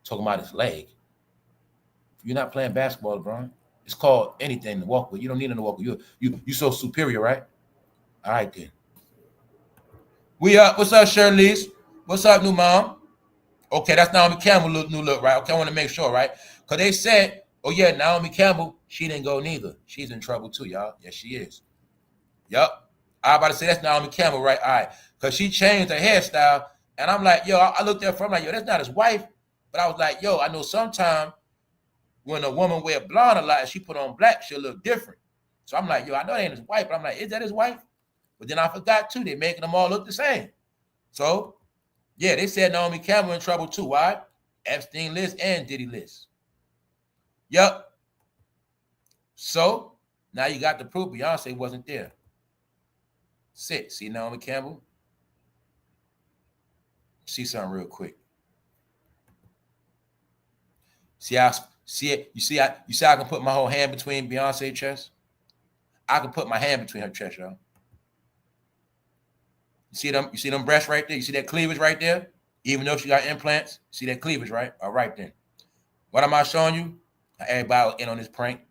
Talking about his leg. You're not playing basketball, LeBron. It's called anything to walk with. You don't need him to walk with. You so superior, right? All right, then. We up. What's up, Shirley's? What's up, new mom? Okay, that's Naomi Campbell new look, right? Okay, I want to make sure, right? Because they said, oh, yeah, Naomi Campbell, she didn't go neither. She's in trouble, too, y'all. Yes, she is. Yup. I was about to say that's Naomi Campbell, right? All right. Because she changed her hairstyle. And I'm like, yo, I looked at her, I'm like, yo, that's not his wife. But I was like, yo, I know sometimes when a woman wear blonde a lot and she put on black, she'll look different. So I'm like, yo, I know that ain't his wife. But I'm like, is that his wife? But then I forgot, too. They're making them all look the same. So, yeah, they said Naomi Campbell in trouble, too. Why? Epstein list and Diddy list. Yup. So, now you got the proof Beyonce wasn't there. Sit. See Naomi Campbell? See something real quick. See how I can put my whole hand between Beyonce's chest? I can put my hand between her chest, y'all. You see them breasts right there? You see that cleavage right there? Even though she got implants, see that cleavage, right? All right, then. What am I showing you? Everybody in on this prank.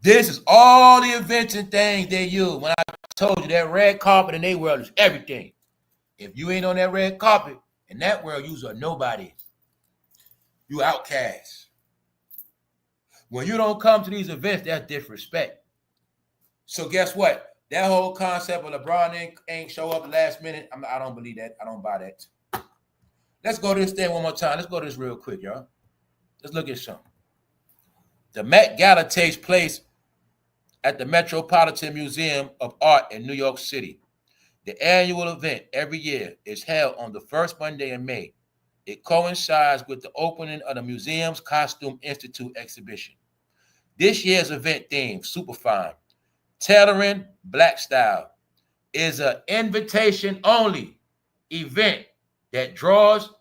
This is all the events and things they use. When I told you that red carpet in their world is everything. If you ain't on that red carpet, In that world, you's a nobody. You outcast. When you don't come to these events, that's disrespect. So guess what? That whole concept of LeBron ain't show up last minute. I don't believe that. I don't buy that. Let's go to this thing one more time. Let's go to this real quick, y'all. Let's look at something. The Met Gala takes place at the Metropolitan Museum of Art in New York City. The annual event every year is held on the first Monday in May. It coincides with the opening of the museum's Costume Institute exhibition. This year's event theme, Superfine, Tailoring Black Style, is an invitation-only event that draws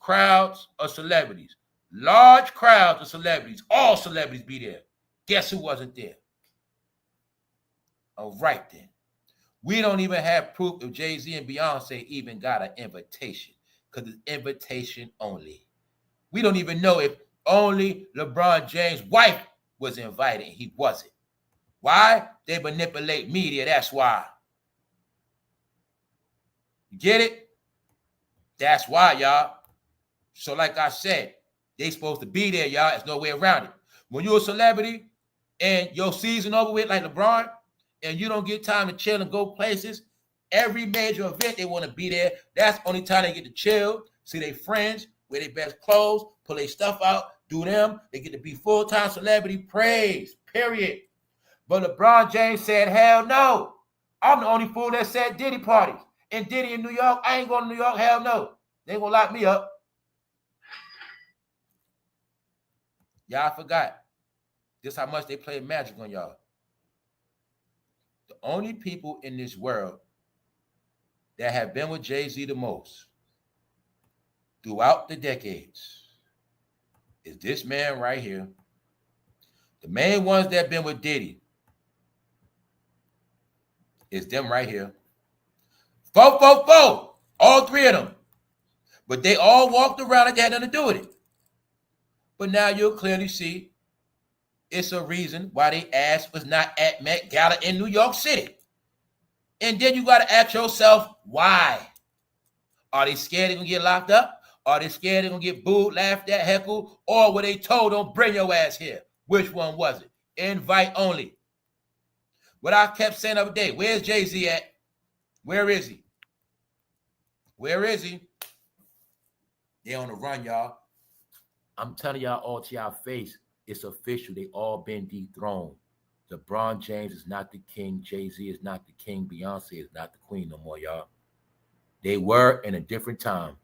crowds of celebrities. Large crowds of celebrities. All celebrities be there. Guess who wasn't there? All right, then. We don't even have proof if Jay-Z and Beyonce even got an invitation because it's invitation only. We don't even know if only LeBron James' wife was invited and he wasn't. Why? They manipulate media. That's why. You get it? That's why, y'all. So like I said, they supposed to be there, y'all. There's no way around it. When you're a celebrity and your season over with like LeBron and you don't get time to chill and go places, every major event, they want to be there. That's the only time they get to chill, see their friends, wear their best clothes, pull their stuff out, do them. They get to be full-time celebrity praise, period. But LeBron James said, hell no. I'm the only fool that said Diddy parties. And Diddy in New York, I ain't going to New York, hell no. They ain't going to lock me up. Y'all forgot. This how much they play magic on y'all. The only people in this world that have been with Jay-Z the most throughout the decades is this man right here. The main ones that have been with Diddy is them right here. Four. All three of them. But they all walked around like they had nothing to do with it. But now you'll clearly see it's a reason why they ass was not at Met Gala in New York City. And then you got to ask yourself, why? Are they scared they're going to get locked up? Are they scared they're going to get booed, laughed at, heckled? Or were they told, don't bring your ass here? Which one was it? Invite only. What I kept saying the other day, where's Jay-Z at? Where is he? Where is he? They on the run, y'all. I'm telling y'all all to y'all face, it's official. They all been dethroned. LeBron James is not the king. Jay-Z is not the king. Beyonce is not the queen no more, y'all. They were in a different time.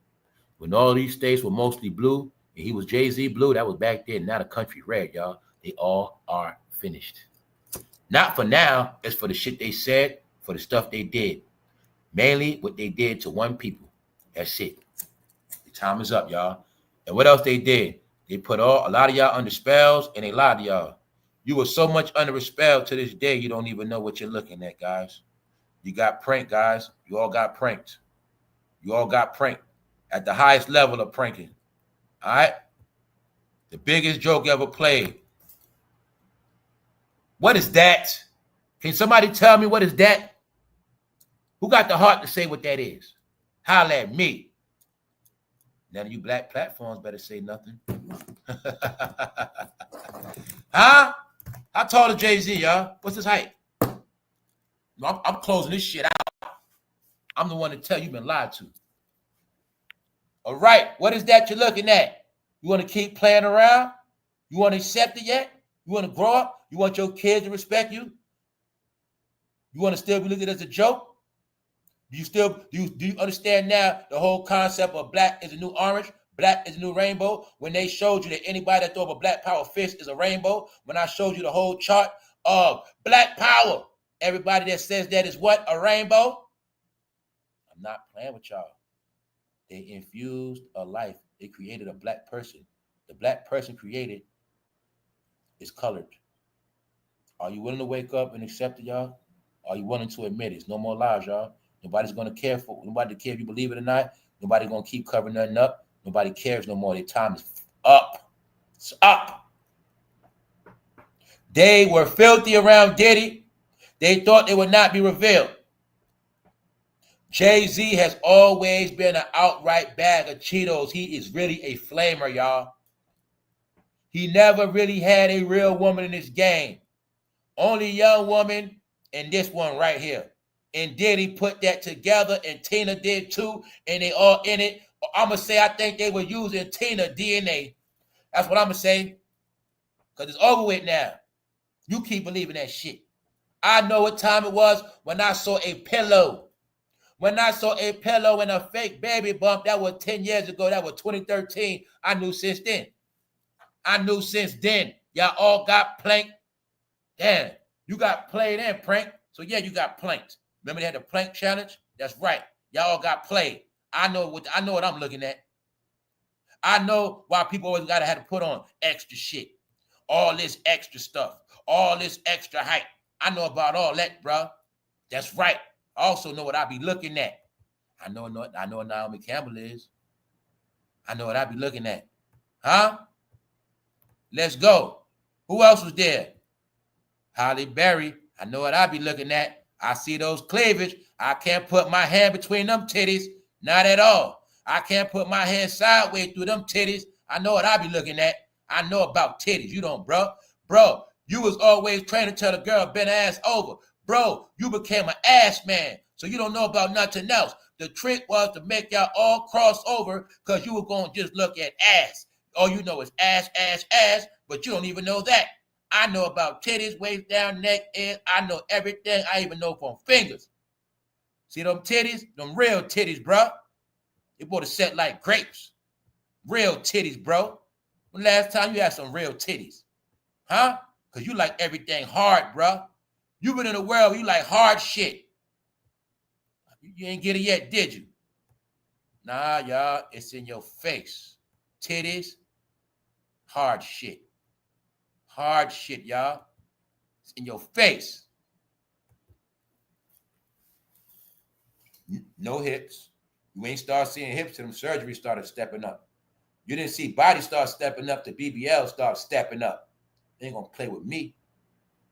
When all these states were mostly blue, and he was Jay-Z blue, that was back then, not a country red, y'all. They all are finished. Not for now. It's for the shit they said, for the stuff they did. Mainly what they did to one people. That's it. The time is up, y'all. And what else they did? They put a lot of y'all under spells, and they lied to y'all. You were so much under a spell to this day, you don't even know what you're looking at, guys. You got pranked, guys. You all got pranked. You all got pranked at the highest level of pranking. All right? The biggest joke ever played. What is that? Can somebody tell me what is that? Who got the heart to say what that is? Holla at me. None of you black platforms better say nothing. Huh? How tall is Jay-Z, y'all? What's his height? I'm closing this shit out. I'm the one to tell you been lied to. All right, what is that you're looking at? You want to keep playing around? You want to accept it yet? You want to grow up? You want your kids to respect you? You want to still be looked at as a joke? Do you understand now the whole concept of black is a new orange, black is a new rainbow? When they showed you that anybody that throw up a black power fist is a rainbow, when I showed you the whole chart of black power, everybody that says that is what? A rainbow? I'm not playing with y'all. They infused a life. They created a black person. The black person created is colored. Are you willing to wake up and accept it, y'all? Are you willing to admit it? It's no more lies, y'all. Nobody's going to care for. Nobody care if you believe it or not. Nobody going to keep covering nothing up. Nobody cares no more. Their time is up. It's up. They were filthy around Diddy. They thought they would not be revealed. Jay-Z has always been an outright bag of Cheetos. He is really a flamer, y'all. He never really had a real woman in this game. Only young woman and this one right here. And Diddy put that together, and Tina did too, and they all in it. I'm going to say I think they were using Tina DNA. That's what I'm going to say, because it's over with now. You keep believing that shit. I know what time it was when I saw a pillow. When I saw a pillow and a fake baby bump, that was 10 years ago. That was 2013. I knew since then. Y'all all got planked. Damn, you got played and pranked. So yeah, you got planked. Remember they had the plank challenge? That's right. Y'all got played. I know what I'm looking at. I know why people always gotta have to put on extra shit. All this extra stuff. All this extra hype. I know about all that, bro. That's right. I also know what I be looking at. I know what Naomi Campbell is. I know what I be looking at. Huh? Let's go. Who else was there? Halle Berry. I know what I be looking at. I see those cleavage. I can't put my hand between them titties. Not at all. I can't put my hand sideways through them titties. I know what I be looking at. I know about titties. You don't, bro. Bro, you was always trying to tell the girl bend her ass over. Bro, you became an ass man, so you don't know about nothing else. The trick was to make y'all all cross over because you were going to just look at ass. All you know is ass, ass, ass, but you don't even know that. I know about titties, waist down, neck, and I know everything. I even know from fingers. See them titties? Them real titties, bro. They bought a set like grapes. Real titties, bro. When last time you had some real titties? Huh? Because you like everything hard, bro. You been in a world where you like hard shit. You ain't get it yet, did you? Nah, y'all, it's in your face. Titties, hard shit. Hard shit, y'all. It's in your face. No hips. You ain't start seeing hips till them surgery started stepping up. You didn't see body start stepping up, the BBL start stepping up. They ain't gonna play with me.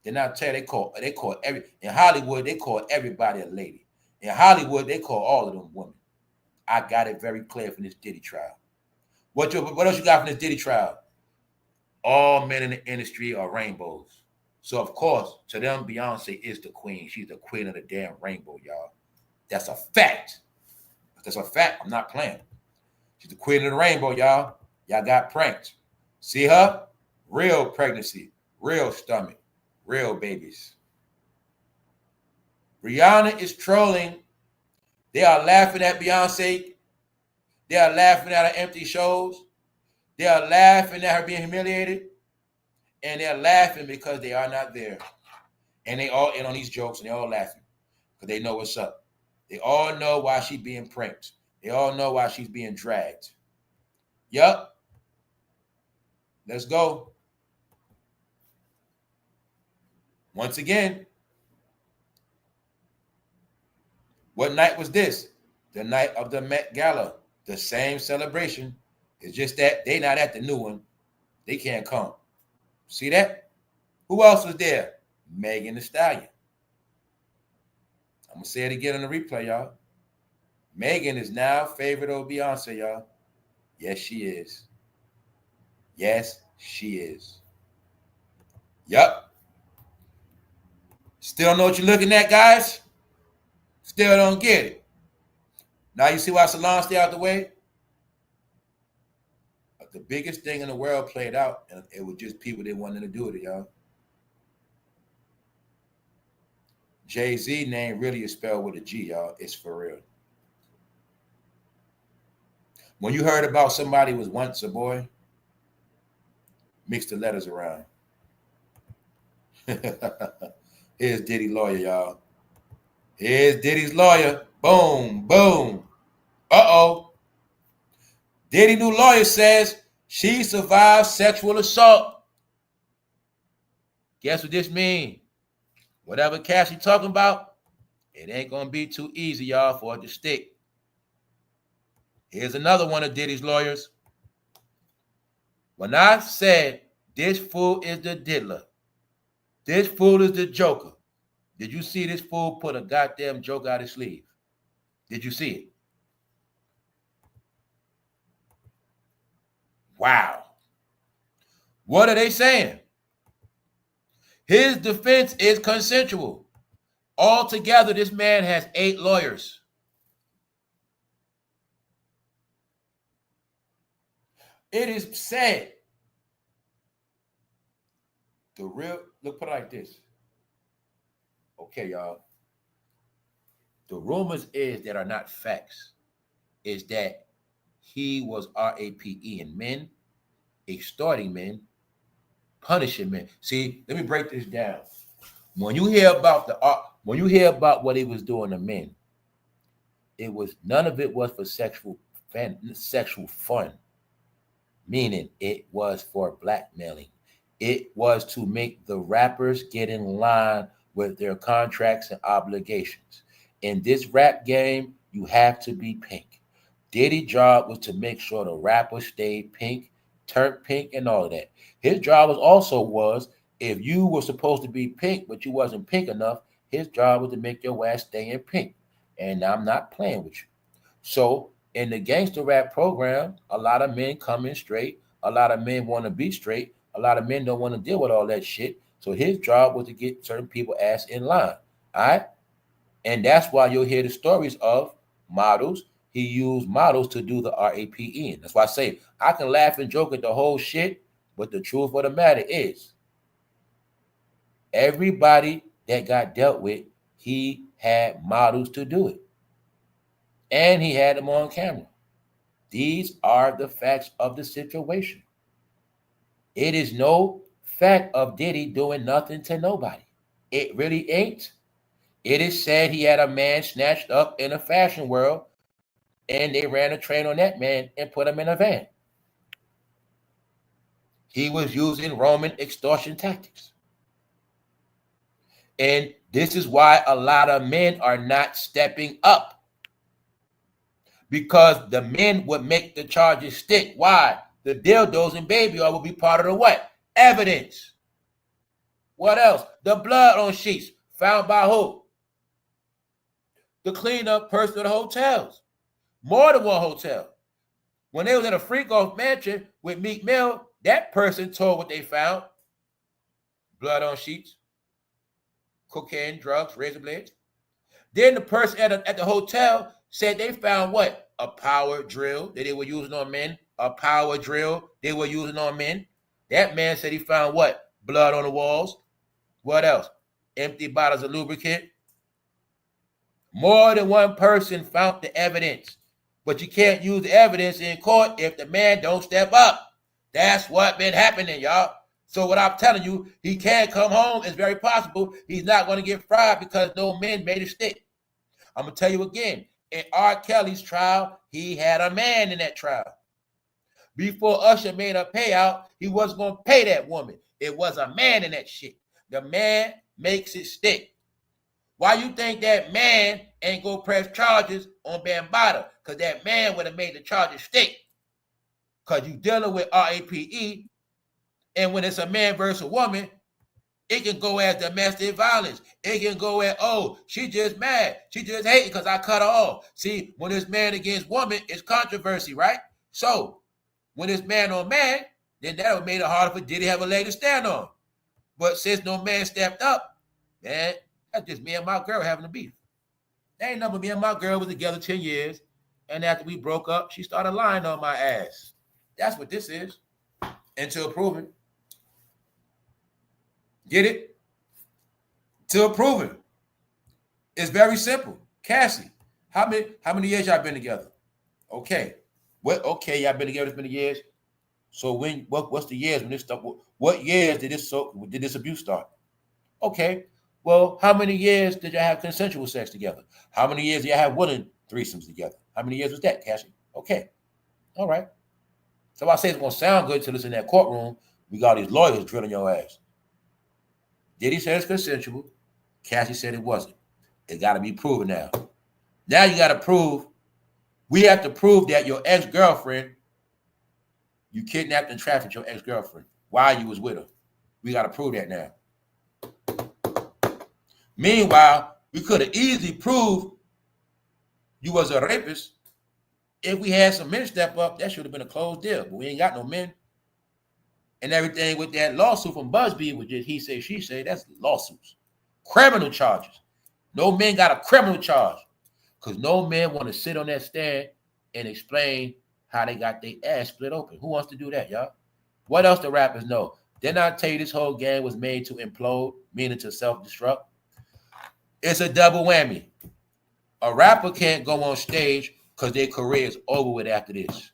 Then I'll tell you, they call in Hollywood, they call everybody a lady. In Hollywood, they call all of them women. I got it very clear from this Diddy trial. What else you got from this Diddy trial? All men in the industry are rainbows. So of course, to them, Beyonce is the queen. She's the queen of the damn rainbow, y'all. That's a fact. That's a fact. I'm not playing. She's the queen of the rainbow, y'all. Y'all got pranked. See her? Real pregnancy, real stomach, real babies. Rihanna is trolling. They are laughing at Beyonce. They are laughing at her empty shows. They are laughing at her being humiliated. And they're laughing because they are not there. And they all in on these jokes and they're all laughing because they know what's up. They all know why she's being pranked. They all know why she's being dragged. Yup. Let's go. Once again, what night was this? The night of the Met Gala. The same celebration. It's just that they not at the new one. They can't come. See that? Who else was there? Megan Thee Stallion. I'm going to say it again on the replay, y'all. Megan is now favorite of Beyonce, y'all. Yes, she is. Yes, she is. Yup. Still don't know what you're looking at, guys? Still don't get it. Now you see why Salon stay out the way? The biggest thing in the world played out, and it was just people that wanted to do it, y'all. Jay-Z name really is spelled with a G, y'all. It's for real. When you heard about somebody was once a boy, mix the letters around. Here's Diddy lawyer, y'all. Here's Diddy's lawyer. Boom, boom. Uh-oh. Diddy new lawyer says she survived sexual assault. Guess what this means? Whatever Cassie talking about, it ain't going to be too easy, y'all, for it to stick. Here's another one of Diddy's lawyers. When I said this fool is the diddler, this fool is the joker, did you see this fool put a goddamn joke out his sleeve? Did you see it? Wow. What are they saying? His defense is consensual. Altogether, this man has 8 lawyers. It is sad. Look, put it like this. Okay, y'all. The rumors is that are not facts is that he was RAPing men, extorting men, punishing men. See, let me break this down. When you hear about what he was doing to men, none of it was for sexual fun, meaning it was for blackmailing. It was to make the rappers get in line with their contracts and obligations. In this rap game, you have to be pink. Diddy's job was to make sure the rappers stayed pink, turned pink, and all of that. His job was if you were supposed to be pink, but you wasn't pink enough, his job was to make your ass stay in pink. And I'm not playing with you. So in the gangster rap program, a lot of men come in straight. A lot of men want to be straight. A lot of men don't want to deal with all that shit. So his job was to get certain people ass in line. All right? And that's why you'll hear the stories of models. He used models to do the RAPing. That's why I say I can laugh and joke at the whole shit, but the truth of the matter is everybody that got dealt with, he had models to do it. And he had them on camera. These are the facts of the situation. It is no fact of Diddy doing nothing to nobody. It really ain't. It is said he had a man snatched up in a fashion world, and they ran a train on that man and put him in a van. He was using Roman extortion tactics. And this is why a lot of men are not stepping up. Because the men would make the charges stick. Why? The dildos and baby oil will be part of the what? Evidence. What else? The blood on sheets. Found by who? The cleanup person of the hotels. More than one hotel. When they was in a freak-off mansion with Meek Mill, that person told what they found. Blood on sheets. Cocaine, drugs, razor blades. Then the person at the hotel said they found what? A power drill that they were using on men. A power drill they were using on men. That man said he found what? Blood on the walls. What else? Empty bottles of lubricant. More than one person found the evidence. But you can't use the evidence in court if the man don't step up. That's what been happening, y'all. So what I'm telling you, he can't come home. It's very possible he's not going to get fried because no men made it stick. I'm going to tell you again. In R. Kelly's trial, he had a man in that trial. Before Usher made a payout, he wasn't going to pay that woman. It was a man in that shit. The man makes it stick. Why you think that man ain't going to press charges on Bambaataa? Because that man would have made the charges stick. Because you dealing with RAPE, and when it's a man versus a woman, it can go as domestic violence. It can go as, oh, she just mad. She just hating because I cut her off. See, when it's man against woman, it's controversy, right? So, when it's man on man, then that would make it harder for Diddy to have a leg to stand on. But since no man stepped up, man, that's just me and my girl having a beef. That ain't nothing but me and my girl was together 10 years, and after we broke up, she started lying on my ass. That's what this is. Until proven. Get it? Till proven. It's very simple. Cassie, how many years y'all been together? Okay. Okay, y'all been together this many years. So what's the years when this stuff? What years did this abuse start? Okay. Well, how many years did y'all have consensual sex together? How many years did y'all have willing threesomes together? How many years was that, Cassie? Okay. All right. So I say it's gonna sound good till it's in that courtroom. We got these lawyers drilling your ass. Diddy said it's consensual. Cassie said it wasn't. It got to be proven now. Now you got to prove. We have to prove that your ex-girlfriend, you kidnapped and trafficked your ex-girlfriend while you was with her. We got to prove that now. Meanwhile, we could have easily proved you was a rapist, if we had some men step up, that should have been a closed deal. But we ain't got no men. And everything with that lawsuit from Busby, which is he say, she say, that's lawsuits. Criminal charges. No men got a criminal charge. Because no men want to sit on that stand and explain how they got their ass split open. Who wants to do that, y'all? What else the rappers know? Didn't I tell you this whole game was made to implode, meaning to self-destruct? It's a double whammy. A rapper can't go on stage because their career is over with after this.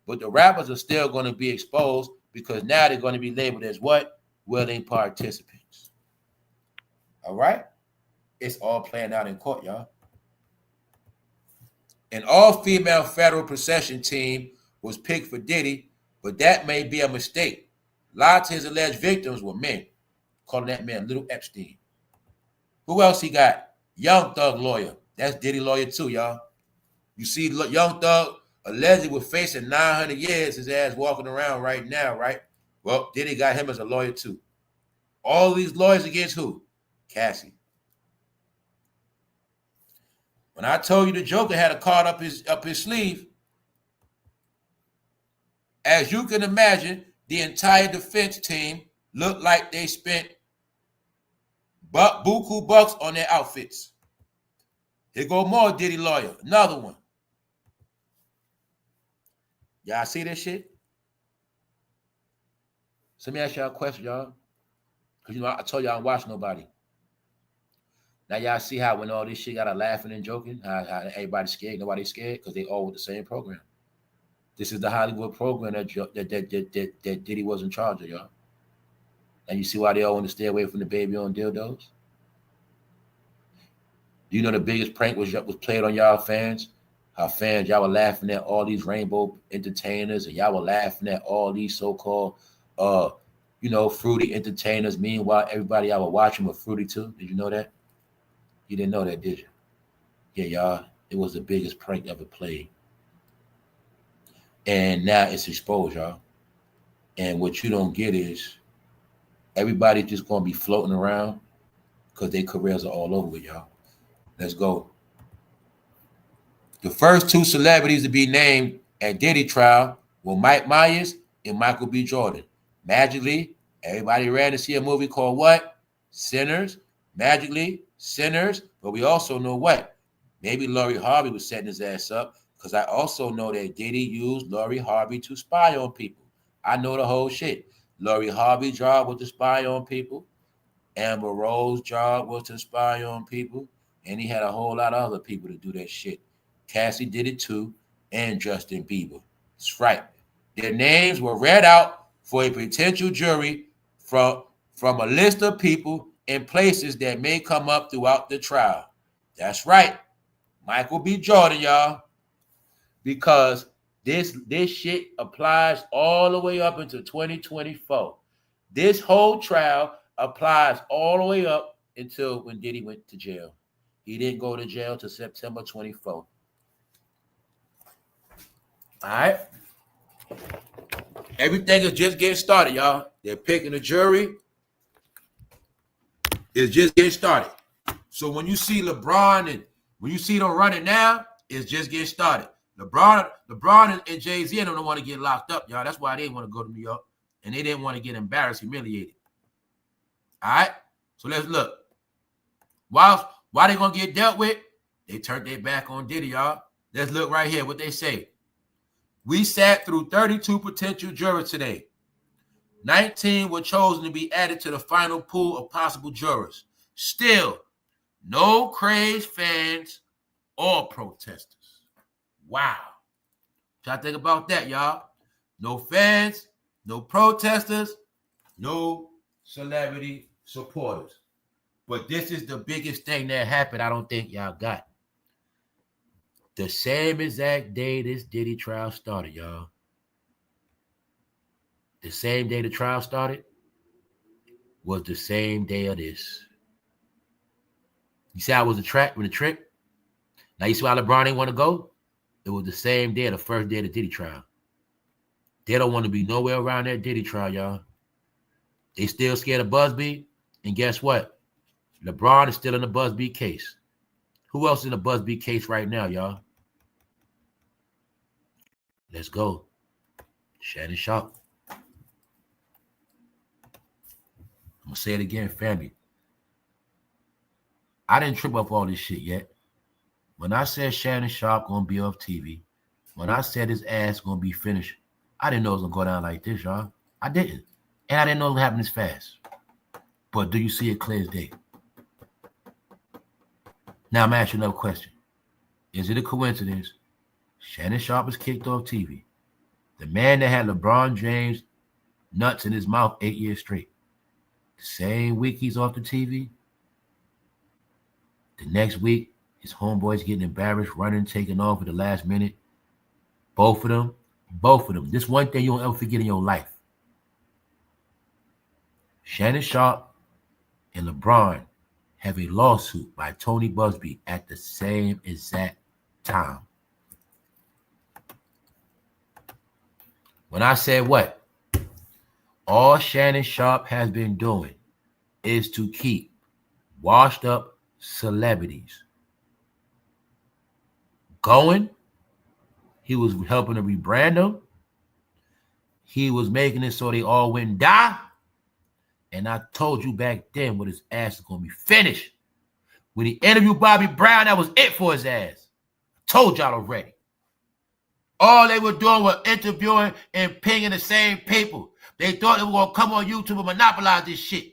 But the rappers are still going to be exposed because now they're going to be labeled as what? Willing participants. All right? It's all playing out in court, y'all. An all-female federal procession team was picked for Diddy, but that may be a mistake. Lots of his alleged victims were men, calling that man Little Epstein. Who else he got? Young Thug lawyer. That's Diddy lawyer too, y'all. You see Young Thug allegedly was facing 900 years, his ass walking around right now, right? Well, Diddy got him as a lawyer too. All these lawyers against who? Cassie. When I told you the Joker had a card up his sleeve, as you can imagine, the entire defense team looked like they spent buku bucks on their outfits. Here go more Diddy lawyer, another one. Y'all see this shit? So let me ask y'all a question, y'all. Because, you know, I told y'all I don't watch nobody. Now y'all see how when all this shit got a laughing and joking, how everybody's scared, nobody's scared, because they all with the same program. This is the Hollywood program that Diddy was in charge of, y'all. And you see why they all want to stay away from the baby on dildos? Do you know the biggest prank was played on y'all fans? How fans, y'all were laughing at all these rainbow entertainers, and y'all were laughing at all these so-called, fruity entertainers. Meanwhile, everybody y'all were watching was fruity too. Did you know that? You didn't know that, did you? Yeah, y'all. It was the biggest prank ever played. And now it's exposed, y'all. And what you don't get is everybody just going to be floating around because their careers are all over with, y'all. Let's go. The first two celebrities to be named at Diddy trial were Mike Myers and Michael B. Jordan. Magically, everybody ran to see a movie called what? Sinners. Magically, Sinners. But we also know what? Maybe Lori Harvey was setting his ass up, because I also know that Diddy used Lori Harvey to spy on people. I know the whole shit. Lori Harvey's job was to spy on people. Amber Rose's job was to spy on people. And he had a whole lot of other people to do that shit. Cassie did it too, and Justin Bieber. That's right. Their names were read out for a potential jury from a list of people and places that may come up throughout the trial. That's right. Michael B. Jordan, y'all. Because this shit applies all the way up into 2024. This whole trial applies all the way up until when Diddy went to jail. He didn't go to jail till September 24. All right? Everything is just getting started, y'all. They're picking a jury. It's just getting started. So when you see LeBron and when you see them running now, it's just getting started. LeBron and Jay-Z don't want to get locked up, y'all. That's why they didn't want to go to New York. And they didn't want to get embarrassed, humiliated. All right? So let's look. Why they going to get dealt with? They turned their back on Diddy, y'all. Let's look right here what they say. We sat through 32 potential jurors today. 19 were chosen to be added to the final pool of possible jurors. Still, no crazed fans or protesters. Wow. Try to think about that, y'all. No fans, no protesters, no celebrity supporters. But this is the biggest thing that happened I don't think y'all got. The same exact day this Diddy trial started, y'all. The same day the trial started was the same day of this. You see how it was a trick? Now you see why LeBron didn't want to go? It was the same day, the first day of the Diddy trial. They don't want to be nowhere around that Diddy trial, y'all. They still scared of Busby. And guess what? LeBron is still in the Busby case. Who else in the Busby case right now, y'all? Let's go. Shannon Sharpe. I'm going to say it again, family. I didn't trip up all this shit yet. When I said Shannon Sharpe going to be off TV, when I said his ass going to be finished, I didn't know it was going to go down like this, y'all. I didn't. And I didn't know it would happen this fast. But do you see it clear as day? Now I'm asking you another question. Is it a coincidence Shannon Sharpe is kicked off TV? The man that had LeBron James nuts in his mouth 8 years straight. The same week he's off the TV, the next week his homeboys getting embarrassed, running, taking off at the last minute. Both of them. This one thing you won't ever forget in your life. Shannon Sharpe and LeBron have a lawsuit by Tony Busby at the same exact time. When I said what? All Shannon Sharpe has been doing is to keep washed up celebrities going. He was helping to rebrand them. He was making it so they all went and die. And I told you back then what his ass is going to be finished. When he interviewed Bobby Brown, that was it for his ass. I told y'all already. All they were doing was interviewing and pinging the same people. They thought they were going to come on YouTube and monopolize this shit.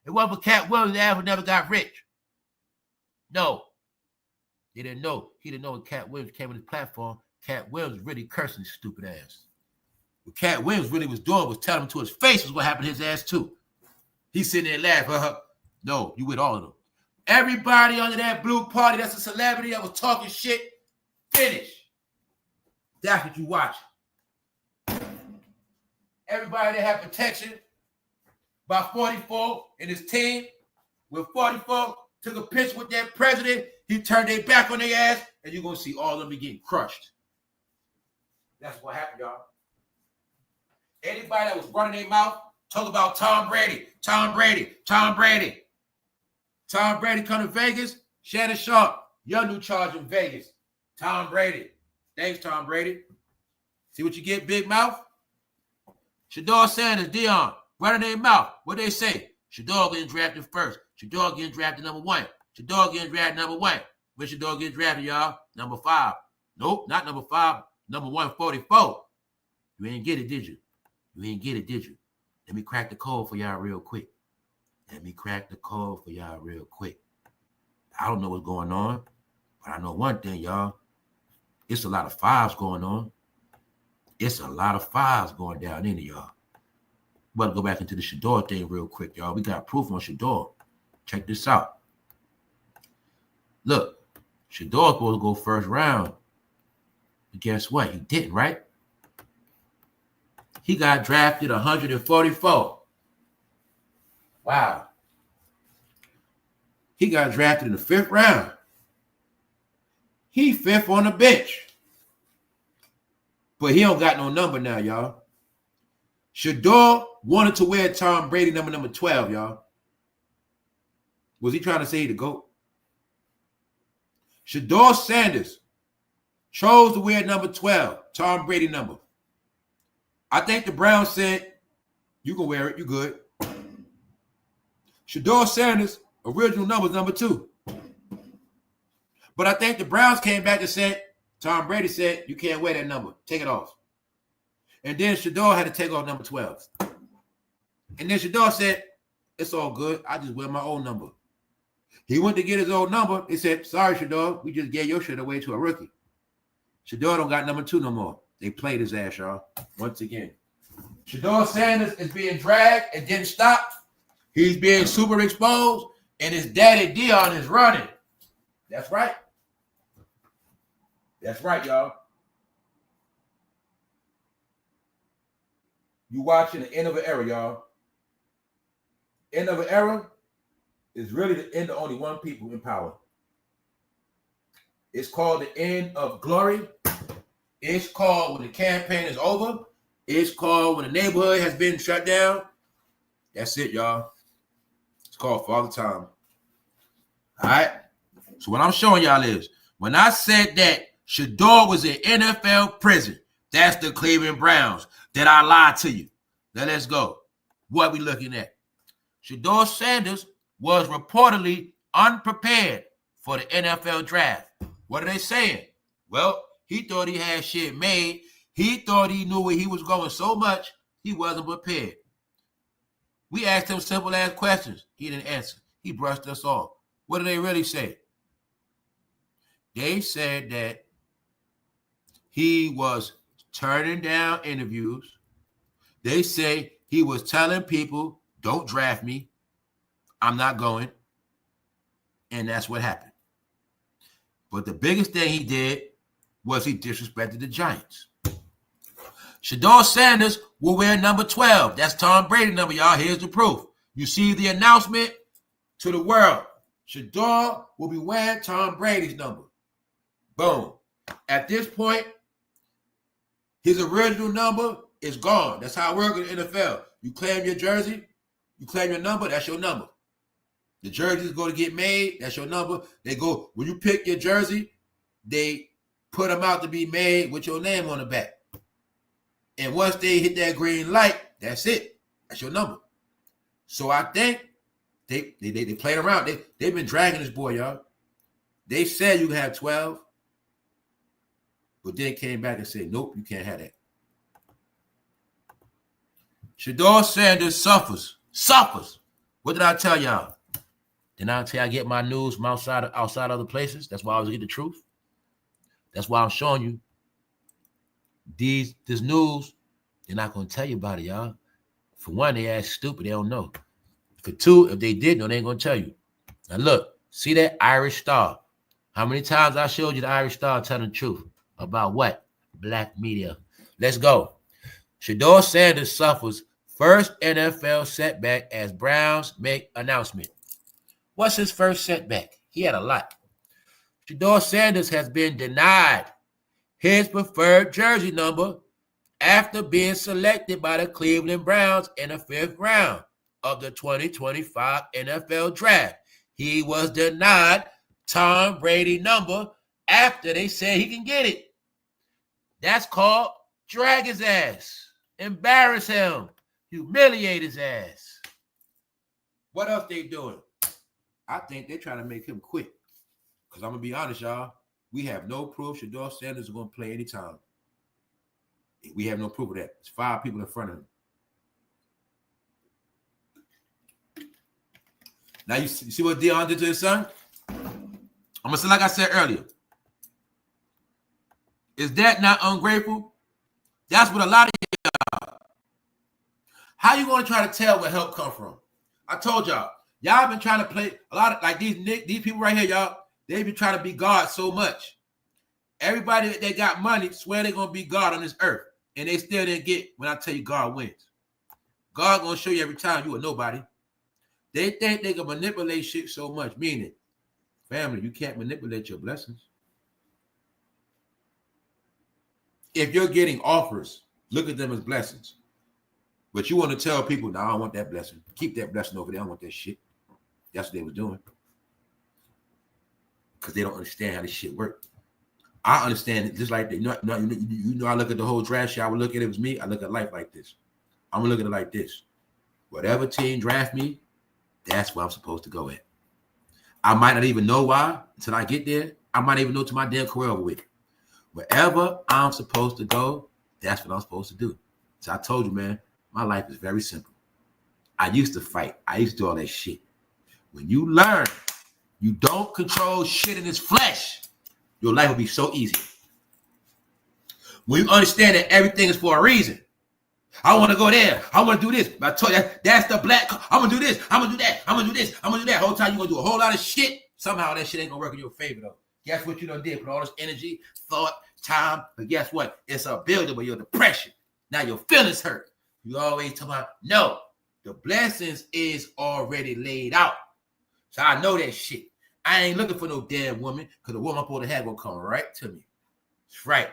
It wasn't for Cat Williams, the ass would never got rich. No. They didn't know. He didn't know when Cat Williams came on his platform. Cat Williams was really cursing his stupid ass. What Cat Williams really was doing was telling him to his face was what happened to his ass too. He's sitting there laughing. No, you with all of them. Everybody under that blue party that's a celebrity that was talking shit, finish. That's what you watch. Everybody that had protection by 44 and his team, when 44 took a picture with that president, he turned their back on their ass, and you're going to see all of them be getting crushed. That's what happened, y'all. Anybody that was running their mouth, talk about Tom Brady come to Vegas, Shannon Sharpe, your new charge in Vegas. Tom Brady. Thanks, Tom Brady. See what you get, big mouth? SHEDEUR Sanders, Dion, running their mouth. What they say? SHEDEUR getting drafted first. SHEDEUR getting drafted number 1. SHEDEUR getting drafted number 1. When SHEDEUR get drafted, y'all? Number 5. Nope, not number 5. Number 144. You ain't get it, did you? Let me crack the code for y'all real quick. I don't know what's going on, but I know one thing, y'all. It's a lot of 5s going on. It's a lot of 5s going down into y'all. But go back into the SHEDEUR thing real quick, y'all. We got proof on SHEDEUR. Check this out. Look, SHEDEUR supposed to go first round. But guess what? He didn't, right? He got drafted 144. Wow. He got drafted in the 5th round. He 5th on the bench. But he don't got no number now, y'all. SHEDEUR wanted to wear Tom Brady number 12, y'all. Was he trying to say he the GOAT? SHEDEUR Sanders chose to wear number 12, Tom Brady number. I think the Browns said, you can wear it, you good. SHEDEUR Sanders' original number is number 2. But I think the Browns came back and said, Tom Brady said, you can't wear that number. Take it off. And then SHEDEUR had to take off number 12. And then SHEDEUR said, it's all good. I just wear my old number. He went to get his old number. He said, sorry, SHEDEUR. We just gave your shit away to a rookie. SHEDEUR don't got number 2 no more. They played his ass, y'all. Once again. SHEDEUR Sanders is being dragged and didn't stop. He's being super exposed. And his daddy Dion is running. That's right. That's right, y'all. You watching the end of an era, y'all. End of an era is really the end of only one people in power. It's called the end of glory. It's called when the campaign is over. It's called when the neighborhood has been shut down. That's it, y'all. It's called Father Time. All right? So what I'm showing y'all is, when I said that SHEDEUR was in NFL prison, that's the Cleveland Browns. Did I lie to you? Now let's go. What we looking at? SHEDEUR Sanders was reportedly unprepared for the NFL draft. What are they saying? Well, he thought he had shit made. He thought he knew where he was going so much, he wasn't prepared. We asked him simple ass questions. He didn't answer. He brushed us off. What did they really say? They said that he was turning down interviews. They say he was telling people, don't draft me. I'm not going. And that's what happened. But the biggest thing he did was he disrespected the Giants. SHEDEUR Sanders will wear number 12. That's Tom Brady's number, y'all. Here's the proof. You see the announcement to the world. SHEDEUR will be wearing Tom Brady's number. Boom. At this point, his original number is gone. That's how it works in the NFL. You claim your jersey, you claim your number, that's your number. The jerseys go to get made, that's your number. They go, when you pick your jersey, they put them out to be made with your name on the back. And once they hit that green light, that's it. That's your number. So I think they played around. They've been dragging this boy, y'all. They said you can have 12, but then came back and said, nope, you can't have that. SHEDEUR Sanders suffers. What did I tell y'all? Didn't I tell you I get my news from outside other places? That's why I was getting the truth. That's why I'm showing you this news. They're not going to tell you about it, y'all. For one, they ass stupid. They don't know. For two, if they did know, they ain't going to tell you. Now look, see that Irish Star? How many times I showed you the Irish Star telling the truth about what? Black media. Let's go. SHEDEUR Sanders suffers first NFL setback as Browns make announcement. What's his first setback? He had a lot. SHEDEUR Sanders has been denied his preferred jersey number after being selected by the Cleveland Browns in the 5th round of the 2025 NFL Draft. He was denied Tom Brady number after they said he can get it. That's called drag his ass, embarrass him, humiliate his ass. What else they doing? I think they're trying to make him quit. Because I'm going to be honest, y'all. We have no proof SHEDEUR Sanders is going to play anytime. We have no proof of that. There's 5 people in front of him. Now you see what Deion did to his son? I'm going to say like I said earlier. Is that not ungrateful? That's what a lot of y'all. How you going to try to tell where help come from? I told y'all. Y'all been trying to play a lot of, like these people right here, y'all. They been trying to be God so much. Everybody that got money swear they're going to be God on this earth. And they still didn't get when I tell you God wins. God going to show you every time you a nobody. They think they can manipulate shit so much. Meaning, family, you can't manipulate your blessings. If you're getting offers, look at them as blessings. But you want to tell people, no, I don't want that blessing. Keep that blessing over there. I don't want that shit. That's what they was doing. Because they don't understand how this shit works. I understand it just like that. You know, I look at the whole draft shit. I would look at it, if it was me. I look at life like this. I'm going to look at it like this. Whatever team draft me, that's where I'm supposed to go at. I might not even know why until I get there. I might even know to my damn career over with. Wherever I'm supposed to go, that's what I'm supposed to do. So I told you, man, my life is very simple. I used to fight. I used to do all that shit. When you learn you don't control shit in this flesh, your life will be so easy. When you understand that everything is for a reason. I want to go there. I want to do this. I told you, that's the black. I'm going to do this. I'm going to do that. I'm going to do this. I'm going to do that. Whole time you're going to do a whole lot of shit. Somehow that shit ain't going to work in your favor, though. Guess what you done did? Put all this energy, thought, time. But guess what? It's a buildup of your depression. Now your feelings hurt. You always talk about, no, the blessings is already laid out. So I know that shit. I ain't looking for no damn woman because the woman I'm supposed to have will come right to me. That's right.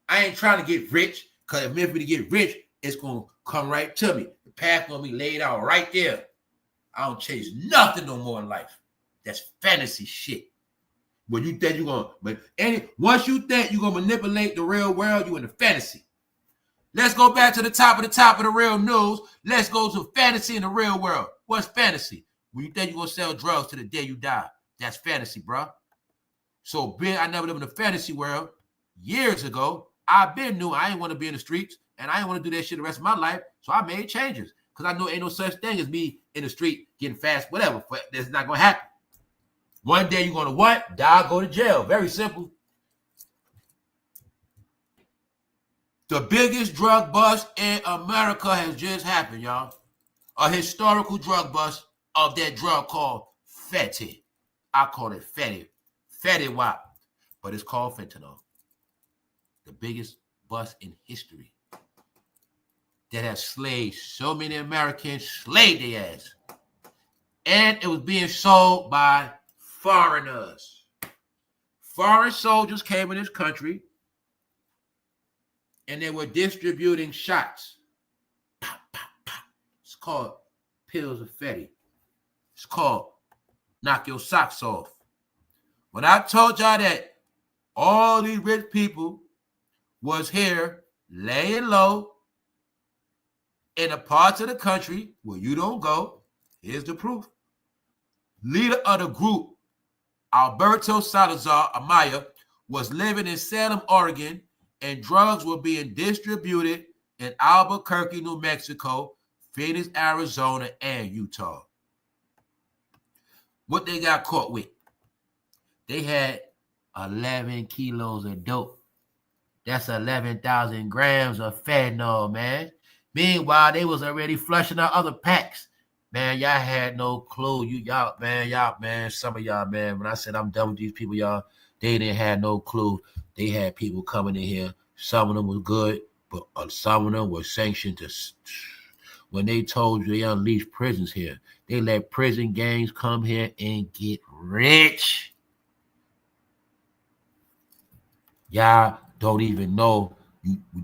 I ain't trying to get rich because if meant for me to get rich, it's going to come right to me. The path going to be laid out right there. I don't chase nothing no more in life. That's fantasy shit. When you think you're gonna, once you think you're gonna manipulate the real world, you in the fantasy. Let's go back to the top of the real news. Let's go to fantasy in the real world. What's fantasy? When you think you're gonna sell drugs to the day you die. That's fantasy, bro. So I never lived in the fantasy world. Years ago, I knew I didn't want to be in the streets, and I didn't want to do that shit the rest of my life. So I made changes because I know ain't no such thing as me in the street getting fast, whatever. But that's not gonna happen. One day you're gonna what? Die, go to jail. Very simple. The biggest drug bust in America has just happened, y'all. A historical drug bust of that drug called FETTY. I call it FETTY. FETTY WAP. But it's called fentanyl. The biggest bust in history. That has slayed so many Americans, slayed their ass. And it was being sold by foreigners. Foreign soldiers came in this country and they were distributing shots. Pop, pop, pop. It's called pills of FETTY. It's called knock your socks off. When I told y'all that all these rich people was here laying low in the parts of the country where you don't go, here's the proof. Leader of the group, Alberto Salazar Amaya, was living in Salem, Oregon, and drugs were being distributed in Albuquerque, New Mexico, Phoenix, Arizona, and Utah. What they got caught with? They had 11 kilos of dope. That's 11,000 grams of fentanyl, man. Meanwhile, they was already flushing out other packs. Man, y'all had no clue. Y'all, man, some of y'all, man, when I said I'm done with these people, y'all, they didn't have no clue. They had people coming in here. Some of them was good, but some of them were sanctioned to. When they told you they unleashed prisons here, they let prison gangs come here and get rich. Y'all don't even know.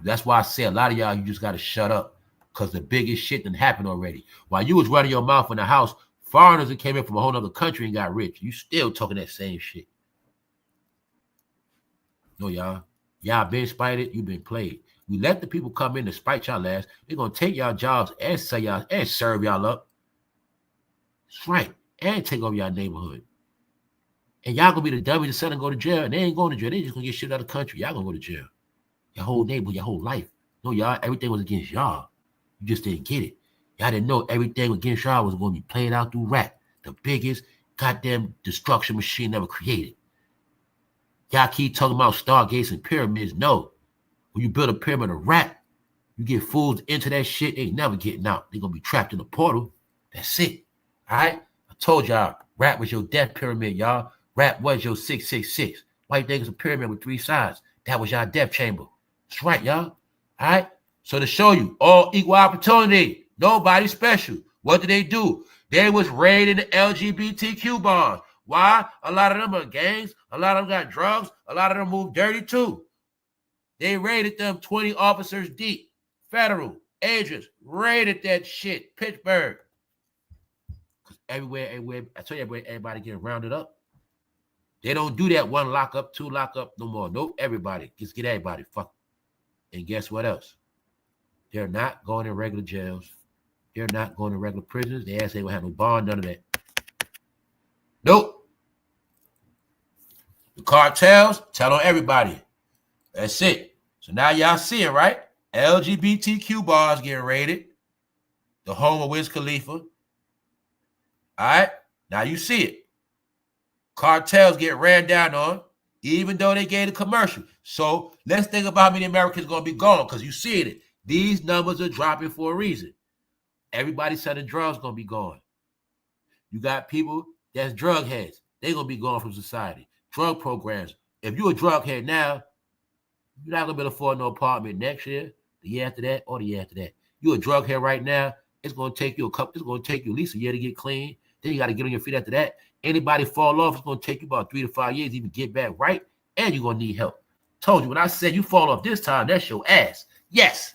That's why I say a lot of y'all, you just got to shut up. Because the biggest shit done happened already. While you was running your mouth in the house, foreigners that came in from a whole other country and got rich. You still talking that same shit. No, y'all. Y'all been spited, you been played. We let the people come in to spite y'all ass. They're going to take y'all jobs and sell y'all and serve y'all up. That's right. And take over y'all neighborhood. And y'all going to be the dummies that sell and go to jail. And they ain't going to jail. They just going to get shit out of the country. Y'all going to go to jail. Your whole neighborhood, your whole life. No, y'all, everything was against y'all. You just didn't get it. Y'all didn't know everything against y'all was going to be played out through rap. The biggest goddamn destruction machine ever created. Y'all keep talking about stargates and pyramids. No. When you build a pyramid of rap, you get fools into that shit, they ain't never getting out. They're going to be trapped in a portal. That's it. All right? I told y'all, rap was your death pyramid, y'all. Rap was your 666. Why you think it's a pyramid with 3 sides? That was y'all death chamber. That's right, y'all. All right? So to show you, all equal opportunity, nobody special. What did they do? They was raiding the LGBTQ bars. Why? A lot of them are gangs. A lot of them got drugs. A lot of them move dirty too. They raided them 20 officers deep. Federal agents raided that shit. Pittsburgh. Because everywhere, I tell you, everybody getting rounded up. They don't do that 1 lockup, 2 lockup no more. Nope, everybody. Just get everybody. Fuck. And guess what else? They're not going in regular jails. They're not going to regular prisons. They ask they will have no bond, none of that. Nope. The cartels tell on everybody. That's it. So now y'all see it, right? LGBTQ bars getting raided. The home of Wiz Khalifa. All right? Now you see it. Cartels get ran down on, even though they gave a commercial. So let's think about how many Americans are going to be gone, because you see it. These numbers are dropping for a reason. Everybody said the drugs going to be gone. You got people that's drug heads. They're going to be gone from society. Drug programs. If you're a drug head now, you're not going to be able to afford no apartment next year, the year after that, or the year after that. You're a drug head right now. It's going to take you at least a year to get clean. Then you got to get on your feet after that. Anybody fall off, it's going to take you about 3 to 5 years to even get back right, and you're going to need help. Told you, when I said you fall off this time, that's your ass. Yes.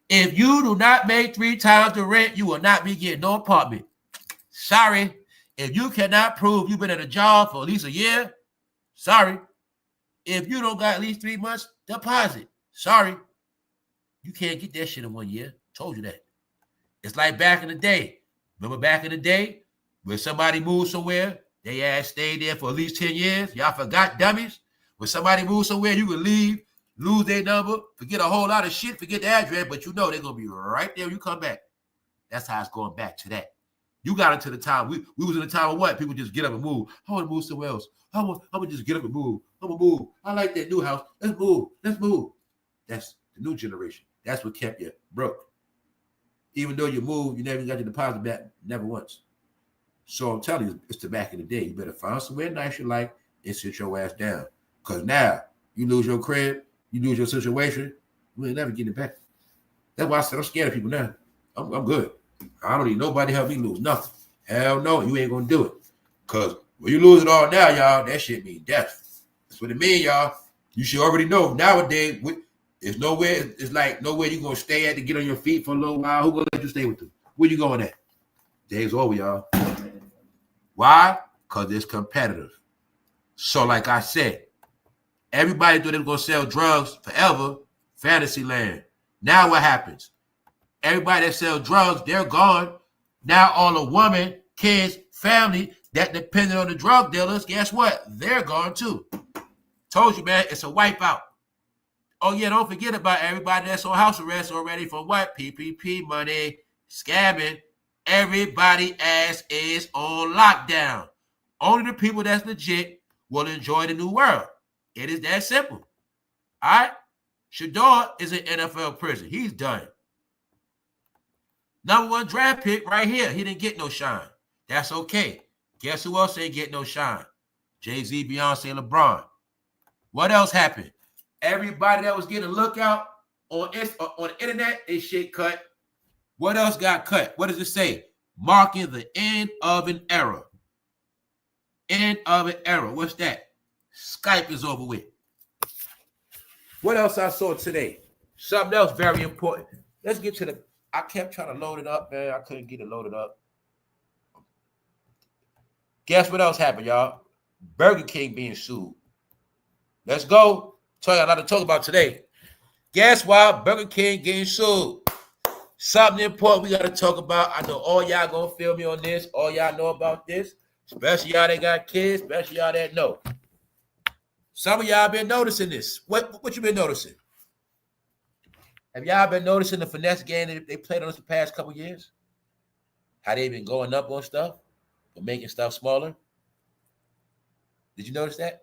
If you do not make 3 times the rent, you will not be getting no apartment. Sorry. If you cannot prove you've been at a job for at least a year, Sorry. If you don't got at least 3 months deposit, sorry. You can't get that shit in 1 year. Told you that. It's like back in the day. Remember back in the day when somebody moved somewhere, they ass stayed there for at least 10 years? Y'all forgot, dummies? When somebody moved somewhere, you could leave, lose their number, forget a whole lot of shit, forget the address, but you know they're going to be right there when you come back. That's how it's going back to that. You got into the time, we was in the time of what? People just get up and move. I want to move somewhere else. I'm going to just get up and move. I'm going to move. I like that new house. Let's move. Let's move. That's the new generation. That's what kept you broke. Even though you moved, you never got your deposit back, never once. So I'm telling you, it's the back in the day. You better find somewhere nice you like and sit your ass down. Because now, you lose your crib, you lose your situation, you ain't never getting it back. That's why I said I'm scared of people now. I'm good. I don't need nobody to help me lose nothing. Hell no, you ain't going to do it. Because when you lose it all now, y'all, that shit means death. That's what it means, y'all. You should already know nowadays, it's nowhere, it's like nowhere you're going to stay at to get on your feet for a little while. Who going to let you stay with them? Where you going at? Day's over, y'all. Why? Because it's competitive. So like I said, everybody thought they were going to sell drugs forever, fantasy land. Now what happens? Everybody that sells drugs, they're gone. Now all the women, kids, family that depended on the drug dealers, guess what? They're gone too. Told you, man, it's a wipeout. Oh, yeah, don't forget about everybody that's on house arrest already for what? PPP money, scamming. Everybody ass is on lockdown. Only the people that's legit will enjoy the new world. It is that simple. All right? SHEDEUR is in NFL prison. He's done. #1 draft pick right here. He didn't get no shine. That's okay. Guess who else ain't get no shine? Jay-Z, Beyonce, LeBron. What else happened? Everybody that was getting a lookout on the internet, they shit cut. What else got cut? What does it say? Marking the end of an era. End of an era. What's that? Skype is over with. What else I saw today? Something else very important. Let's get to the... I kept trying to load it up, man. I couldn't get it loaded up. Guess what else happened, y'all? Burger King being sued. Let's go. Tell you a lot to talk about today. Guess why Burger King getting sued? Something important we got to talk about. I know all y'all going to feel me on this. All y'all know about this. Especially y'all that got kids. Especially y'all that know. Some of y'all been noticing this. What you been noticing? Have y'all been noticing the finesse game that they played on us the past couple years? How they been going up on stuff and making stuff smaller? Did you notice that?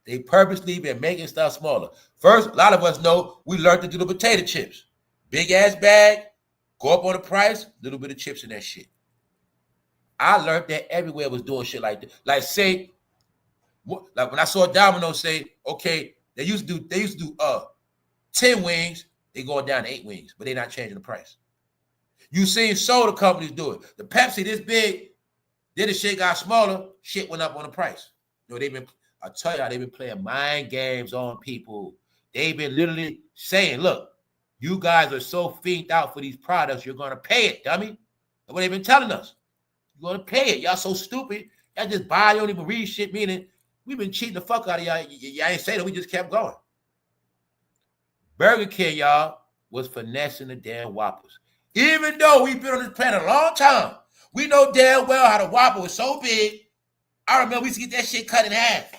They purposely been making stuff smaller. First, a lot of us know we learned to do the potato chips. Big ass bag, go up on the price, little bit of chips in that shit. I learned that everywhere was doing shit like that. Like say, like when I saw Domino's say, okay, they used to do 10 wings, they going down to 8 wings, but they not changing the price. You seen soda companies do it. The Pepsi this big, then the shit got smaller, shit went up on the price. You know, I tell y'all, they've been playing mind games on people. They've been literally saying, look, you guys are so fiended out for these products, you're going to pay it, dummy. That's what they've been telling us. You're going to pay it. Y'all so stupid. Y'all just buy, you don't even read shit, meaning we've been cheating the fuck out of y'all. Y'all ain't saying that. We just kept going. Burger King, y'all, was finessing the damn Whoppers. Even though we've been on this planet a long time, we know damn well how the Whopper was so big. I remember we used to get that shit cut in half.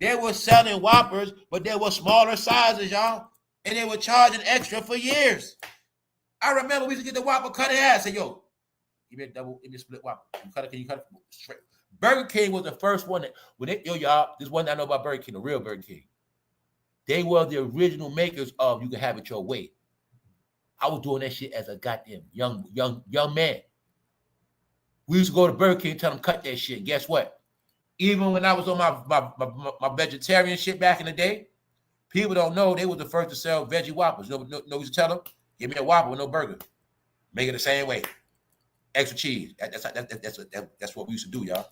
They were selling Whoppers, but they were smaller sizes, y'all. And they were charging extra for years. I remember we used to get the Whopper cut in half. Say, yo, give me a double, give me a split Whopper. Can you cut it straight? Burger King was the first one that, y'all, this one I know about Burger King, the real Burger King. They were the original makers of you can have it your way. I was doing that shit as a goddamn young man. We used to go to Burger King and tell them cut that shit. And guess what? Even when I was on my vegetarian shit back in the day, people don't know they was the first to sell veggie Whoppers. No, we used to tell them, give me a Whopper with no burger. Make it the same way. Extra cheese. That's what we used to do, y'all.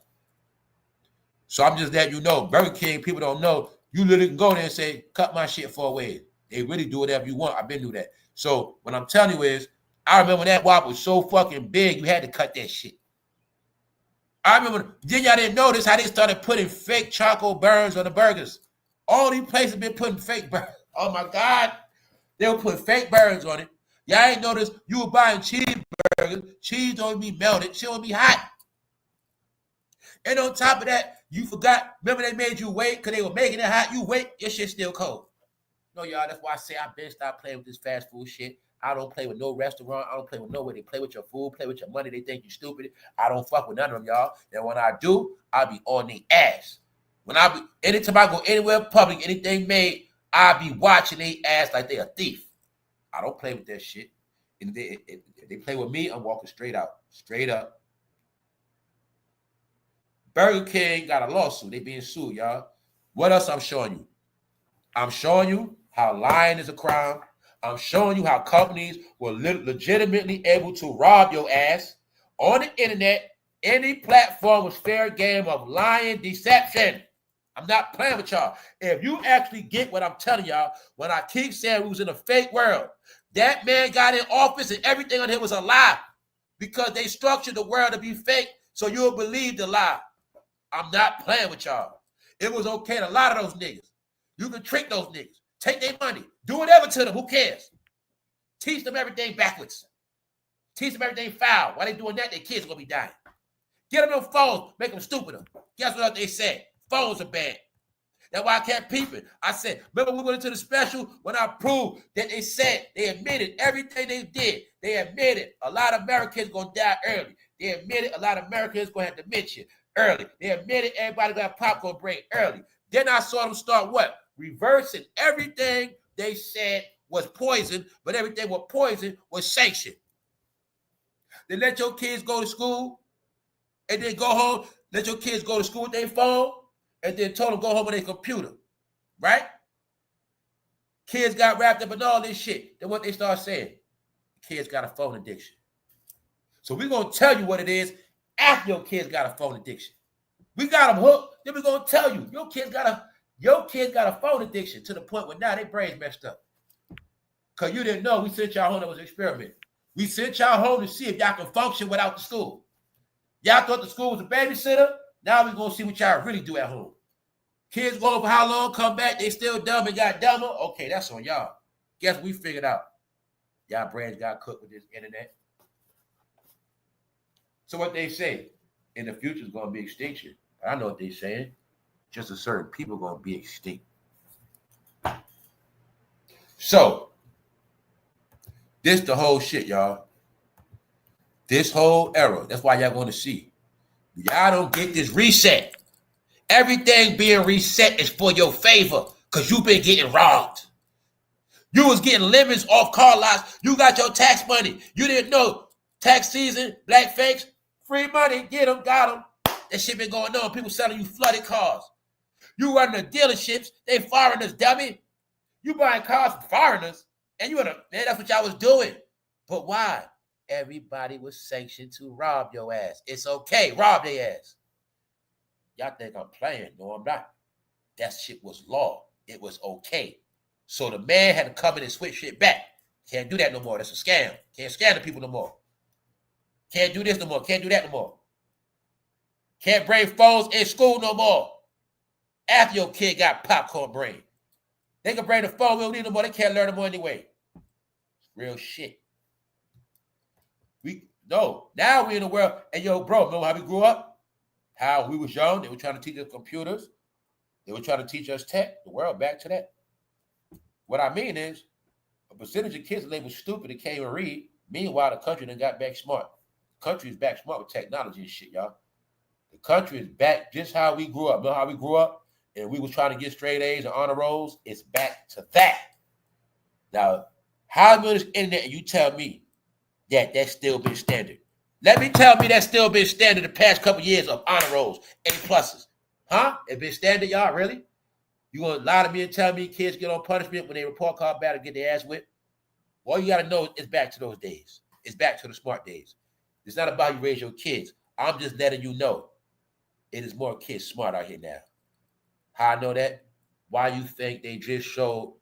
So I'm just letting you know, Burger King, people don't know, you literally can go there and say, cut my shit 4 ways. They really do whatever you want. I've been through that. So what I'm telling you is, I remember when that Whopper was so fucking big, you had to cut that shit. I remember, then y'all didn't notice how they started putting fake charcoal burns on the burgers. All these places been putting fake burns. Oh my God. They were putting fake burns on it. Y'all ain't noticed you were buying cheeseburgers. Cheese don't be melted. Shit don't be hot. And on top of that, you forgot, remember they made you wait because they were making it hot. You wait, your shit's still cold. No, y'all, that's why I say I've been stopped playing with this fast food shit. I don't play with no restaurant. I don't play with nowhere. They play with your food, play with your money. They think you stupid. I don't fuck with none of them, y'all. And when I do, I'll be on the ass. Anytime I go anywhere public, anything made, I'll be watching they ass like they a thief. I don't play with that shit. And if they play with me, I'm walking straight out. Straight up. Burger King got a lawsuit. They being sued, y'all. What else I'm showing you? I'm showing you how lying is a crime. I'm showing you how companies were legitimately able to rob your ass on the internet. Any platform was fair game of lying, deception. I'm not playing with y'all. If you actually get what I'm telling y'all, when I keep saying we was in a fake world, that man got in office and everything on him was a lie because they structured the world to be fake so you'll believe the lie. I'm not playing with y'all. It was okay to lie to those niggas. You can trick those niggas. Take their money. Do whatever to them. Who cares? Teach them everything backwards. Teach them everything foul. While they doing that, their kids going to be dying. Get them on phones. Make them stupider. Guess what they said? Phones are bad. That's why I kept peeping. I said, remember we went into the special when I proved that they said, they admitted everything they did. They admitted a lot of Americans going to die early. They admitted a lot of Americans going to have dementia early. They admitted everybody got popcorn brain early. Then I saw them start what? Reversing everything they said was poison, but everything was poison was sanctioned. They let your kids go to school and then go home, let your kids go to school with their phone and then told them go home with their computer, right? Kids got wrapped up in all this shit. Then what they start saying? Kids got a phone addiction. So we're going to tell you what it is after your kids got a phone addiction. We got them hooked. Then we're going to tell you your kids got a phone addiction to the point where now their brains messed up. Because you didn't know we sent y'all home. That was an experiment. We sent y'all home to see if y'all can function without the school. Y'all thought the school was a babysitter. Now we're going to see what y'all really do at home. Kids go for how long, come back, they still dumb and got dumber. Okay, that's on y'all. Guess what we figured out? Y'all brains got cooked with this internet. So what they say, in the future is going to be extinction. I know what they're saying. Just a certain people are going to be extinct. So, this the whole shit, y'all. This whole era. That's why y'all going to see. Y'all don't get this reset. Everything being reset is for your favor because you've been getting robbed. You was getting lemons off car lots. You got your tax money. You didn't know. Tax season, black fakes, free money, get them, got them. That shit been going on. People selling you flooded cars. You running the dealerships. They foreigners, dummy. You buying cars from foreigners. And you man, that's what y'all was doing. But why? Everybody was sanctioned to rob your ass. It's okay. Rob their ass. Y'all think I'm playing. No, I'm not. That shit was law. It was okay. So the man had to come in and switch shit back. Can't do that no more. That's a scam. Can't scam the people no more. Can't do this no more. Can't do that no more. Can't bring phones in school no more. After your kid got popcorn brain. They can bring the phone. We don't need no more. They can't learn no more anyway. Real shit. Now we in the world. And yo, bro, remember how we grew up? How we was young. They were trying to teach us computers. They were trying to teach us tech. The world back to that. What I mean is, a percentage of kids labeled stupid and can't even read. Meanwhile, the country done got back smart. The country is back smart with technology and shit, y'all. The country is back just how we grew up. Remember how we grew up and we was trying to get straight A's and honor rolls? It's back to that. Now, how you on this internet and you tell me that that's still been standard? Let me tell me that's still been standard the past couple years of honor rolls, A pluses. Huh? It been standard, y'all? Really? You gonna lie to me and tell me kids get on punishment when they report card bad and get their ass whipped? All you gotta know is back to those days. It's back to the smart days. It's not about you raise your kids. I'm just letting you know it is more kids smart out here now. How I know that? Why you think they just showed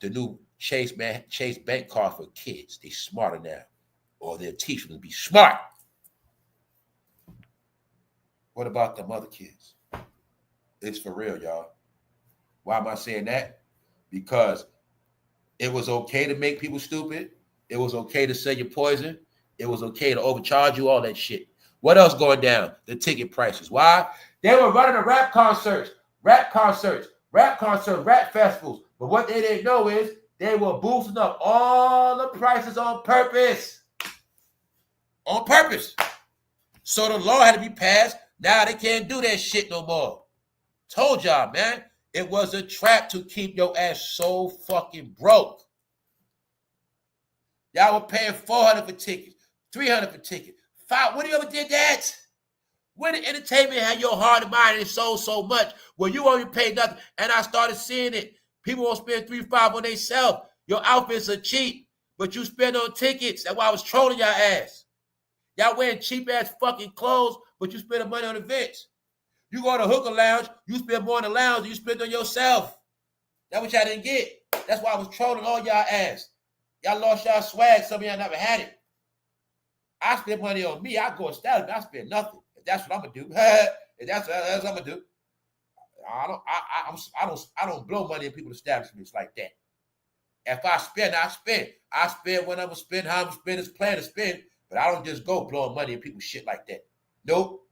the new Chase bank card for kids? They smarter now. Or they'll teach them to be smart. What about them other kids? It's for real, y'all. Why am I saying that? Because it was okay to make people stupid. It was okay to sell you poison. It was okay to overcharge you, all that shit. What else going down? The ticket prices. Why? They were running a rap festivals. But what they didn't know is they were boosting up all the prices on purpose. On purpose. So the law had to be passed. Now they can't do that shit no more. Told y'all, man. It was a trap to keep your ass so fucking broke. Y'all were paying $400 for tickets, $300 for tickets, $500. When you ever did that? When the entertainment had your heart and mind and it sold so much, well, you only paid nothing. And I started seeing it. People won't spend $3-5 on themselves. Your outfits are cheap, but you spend on tickets. That's why I was trolling y'all ass. Y'all wearing cheap ass fucking clothes, but you spend the money on events. You go to hookah lounge, you spend more on the lounge than you spend on yourself. That's what y'all didn't get. That's why I was trolling all y'all ass. Y'all lost y'all swag. Some of y'all never had it. I spend money on me. I go establish. I spend nothing. If that's what I'm gonna do. If that's what I'm gonna do. I don't blow money in people's establishments like that. If I spend, I spend. I spend when I'm gonna spend, how I'm gonna spend, is plan to spend. But I don't just go blowing money in people's shit like that. Nope.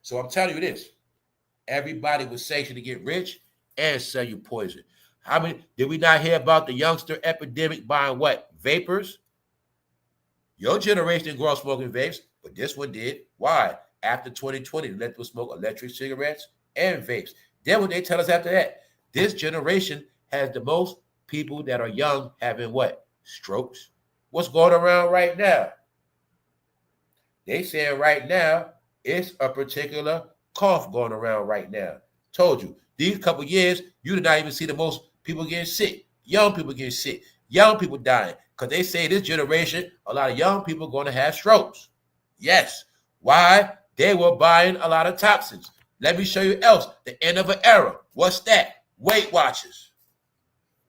So I'm telling you this. Everybody was sanctioned to get rich and sell you poison. How many did we not hear about the youngster epidemic buying what? Vapors? Your generation didn't grow up smoking vapes, but this one did. Why? After 2020, they let people smoke electric cigarettes and vapes. Then what they tell us after that? This generation has the most people that are young having what? Strokes. What's going around right now? They saying right now, it's a particular cough going around right now. Told you, these couple years, you did not even see the most people getting sick. Young people getting sick. Young people dying. Because they say this generation, a lot of young people going to have strokes. Yes. Why? They were buying a lot of toxins. Let me show you else. The end of an era. What's that? Weight Watchers.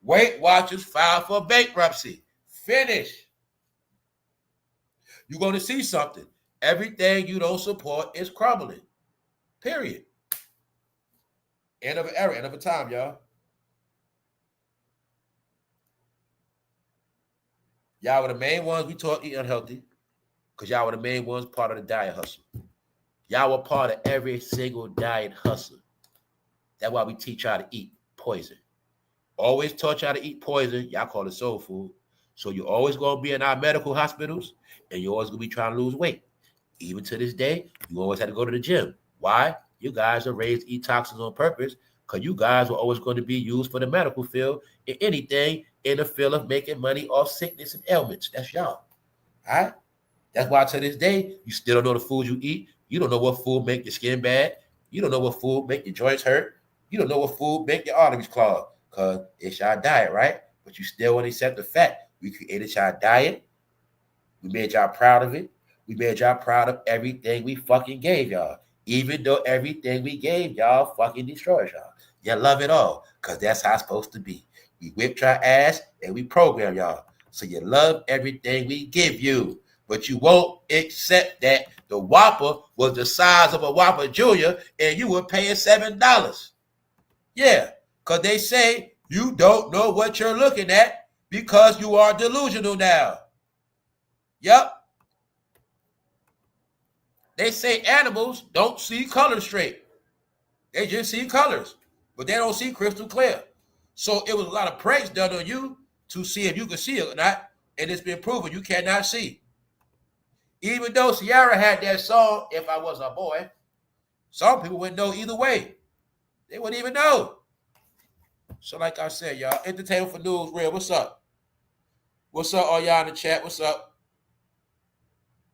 Weight Watchers filed for bankruptcy. Finish. You're going to see something. Everything you don't support is crumbling. Period. End of an era, end of a time, y'all. Y'all were the main ones we taught eat unhealthy because y'all were the main ones part of the diet hustle. Y'all were part of every single diet hustle. That's why we teach y'all to eat poison. Always taught y'all to eat poison. Y'all call it soul food. So you're always going to be in our medical hospitals and you're always going to be trying to lose weight. Even to this day, you always had to go to the gym. Why? You guys are raised to eat toxins on purpose because you guys were always going to be used for the medical field in anything in the field of making money off sickness and ailments. That's y'all. All right? That's why to this day, you still don't know the food you eat. You don't know what food make your skin bad. You don't know what food make your joints hurt. You don't know what food make your arteries clog because it's y'all diet, right? But you still want to accept the fact we created y'all diet. We made y'all proud of it. We made y'all proud of everything we fucking gave y'all. Even though everything we gave y'all fucking destroys y'all. You love it all because that's how it's supposed to be. We whipped your ass and we program y'all. So you love everything we give you. But you won't accept that the Whopper was the size of a Whopper Jr. and you were paying $7. Yeah, because they say you don't know what you're looking at because you are delusional now. Yep. They say animals don't see colors straight. They just see colors, but they don't see crystal clear. So it was a lot of pranks done on you to see if you could see it or not, and it's been proven you cannot see. Even though Ciara had that song, If I Was a Boy, some people wouldn't know either way. They wouldn't even know. So like I said, y'all, entertainment for news, real. What's up? What's up, all y'all in the chat? What's up?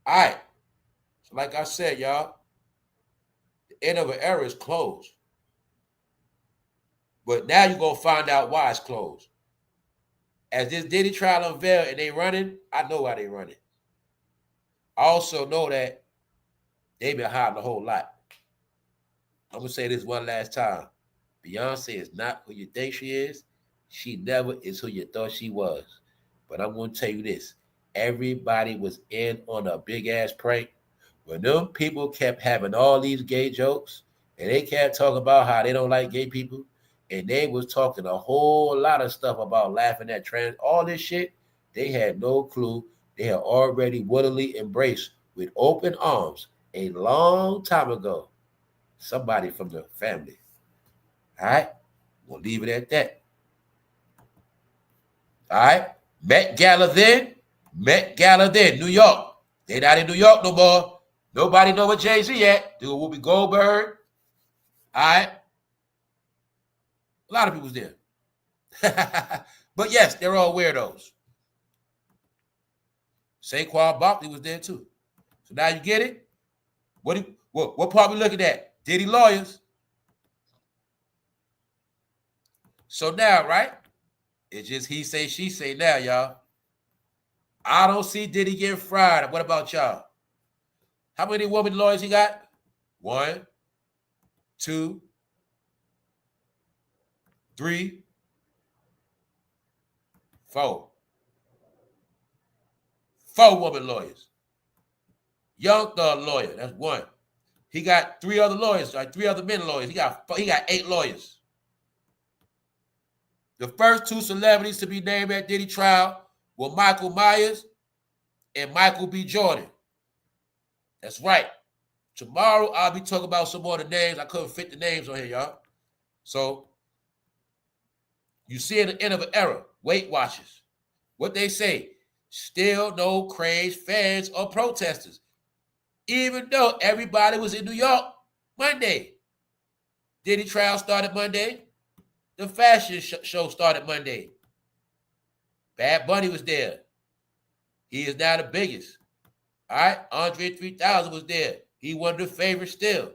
All right. So like I said, y'all, the end of an era is closed. But now you're going to find out why it's closed. As this Diddy trial unveiled and they running, I know why they running. I also know that they've been hiding a whole lot. I'm going to say this one last time. Beyonce is not who you think she is. She never is who you thought she was. But I'm going to tell you this. Everybody was in on a big-ass prank when them people kept having all these gay jokes, and they kept talking about how they don't like gay people, and they was talking a whole lot of stuff about laughing at trans, all this shit, they had no clue. They had already willingly embraced with open arms a long time ago somebody from the family. All right? We'll leave it at that. All right? Met Gala then, New York. They not in New York no more. Nobody know what Jay-Z at. Do Whoopi Goldberg. All right? A lot of people's there. But yes, they're all weirdos. Saquon Barkley was there too. So now you get it? What part we looking at? Diddy lawyers. So now, right? It's just he say, she say now, y'all. I don't see Diddy getting fried. What about y'all? How many woman lawyers he got? 1, 2, 3, 4. 4 woman lawyers. Young Thug lawyer, that's 1. He got 3 other lawyers, like 3 other men lawyers. He got 8 lawyers. The first 2 celebrities to be named at Diddy trial were Michael Myers and Michael B. Jordan. That's right. Tomorrow I'll be talking about some more of the names. I couldn't fit the names on here, y'all. So you see at the end of an era, Weight Watchers. What they say, still no crazed fans or protesters, even though everybody was in New York Monday. Diddy trial started Monday. The fashion show started Monday. Bad Bunny was there. He is now the biggest. All right? Andre 3000 was there. He one of the favorites still.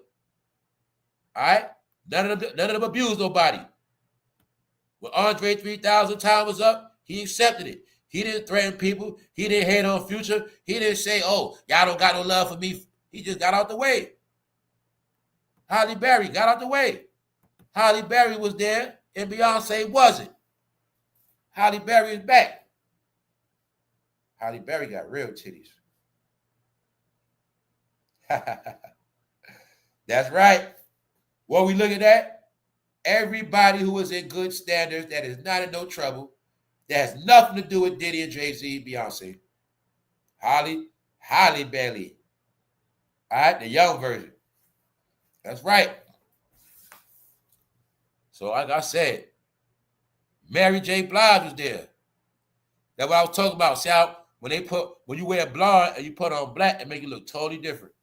All right? None of them abused nobody. When Andre 3000 time was up, he accepted it. He didn't threaten people. He didn't hate on Future. He didn't say, oh, y'all don't got no love for me. He just got out the way. Halle Berry got out the way. Halle Berry was there and Beyonce wasn't. Halle Berry is back. Halle Berry got real titties. That's right. What we looking at? Everybody who is in good standards, that is not in no trouble, that has nothing to do with Diddy and Jay-Z, Beyonce. Halle Berry. All right, the young version. That's right. So like I said, Mary J. Blige was there. That's what I was talking about. See how when you wear blonde and you put on black, it make you look totally different.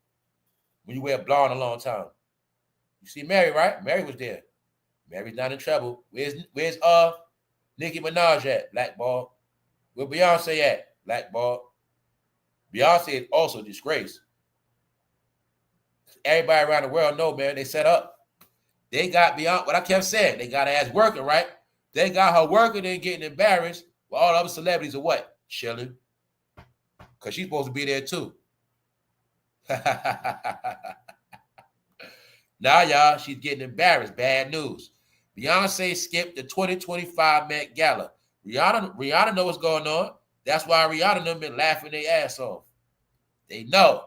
When you wear blonde a long time. You see Mary, right? Mary was there. Mary's not in trouble. Where's Nicki Minaj at? Blackball. Where Beyonce at? Blackball. Beyonce is also disgraced. Everybody around the world know, man, they set up. They got Beyonce, what I kept saying, they got her ass working, right? They got her working and getting embarrassed, while all the other celebrities are what? Chilling. Because she's supposed to be there too. Now, y'all, she's getting embarrassed. Bad news. Beyonce skipped the 2025 Met Gala. Rihanna know what's going on. That's why Rihanna and them been laughing their ass off. They know.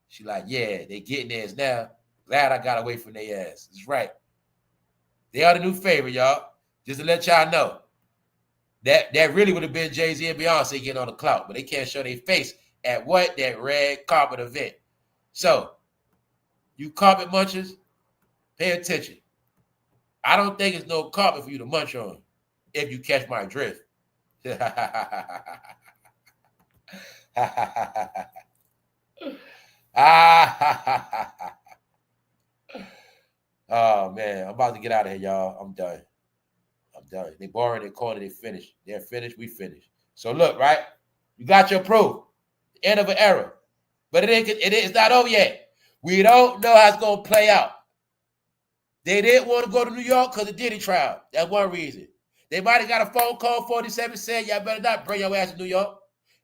She like, yeah, they getting theirs now. Glad I got away from their ass. That's right. They are the new favorite, y'all. Just to let y'all know. That really would have been Jay-Z and Beyonce getting on the clout, but they can't show their face at what? That red carpet event. So, you carpet munchers, pay attention. I don't think it's no carpet for you to munch on, if you catch my drift. Oh, man. I'm about to get out of here, y'all. I'm done. They borrowing their corner. They finished. They're finished. We finished. So, look, right? You got your proof. The end of an era. But it's not over yet. We don't know how it's going to play out. They didn't want to go to New York because of Diddy trial. That's one reason. They might have got a phone call, 47 said, y'all better not bring your ass to New York.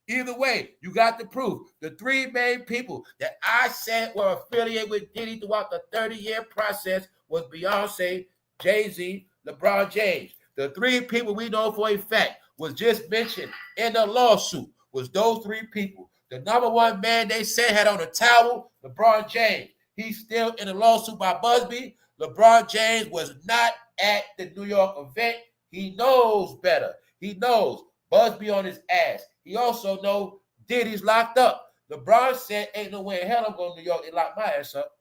Either way, you got the proof. The 3 main people that I said were affiliated with Diddy throughout the 30-year process was Beyonce, Jay-Z, LeBron James. The 3 people we know for a fact was just mentioned in the lawsuit was those 3 people. The number one man they said had on a towel, LeBron James. He's still in a lawsuit by Busby. LeBron James was not at the New York event. He knows better. He knows Busby on his ass. He also knows Diddy's locked up. LeBron said, ain't no way in hell I'm going to New York. They locked my ass up.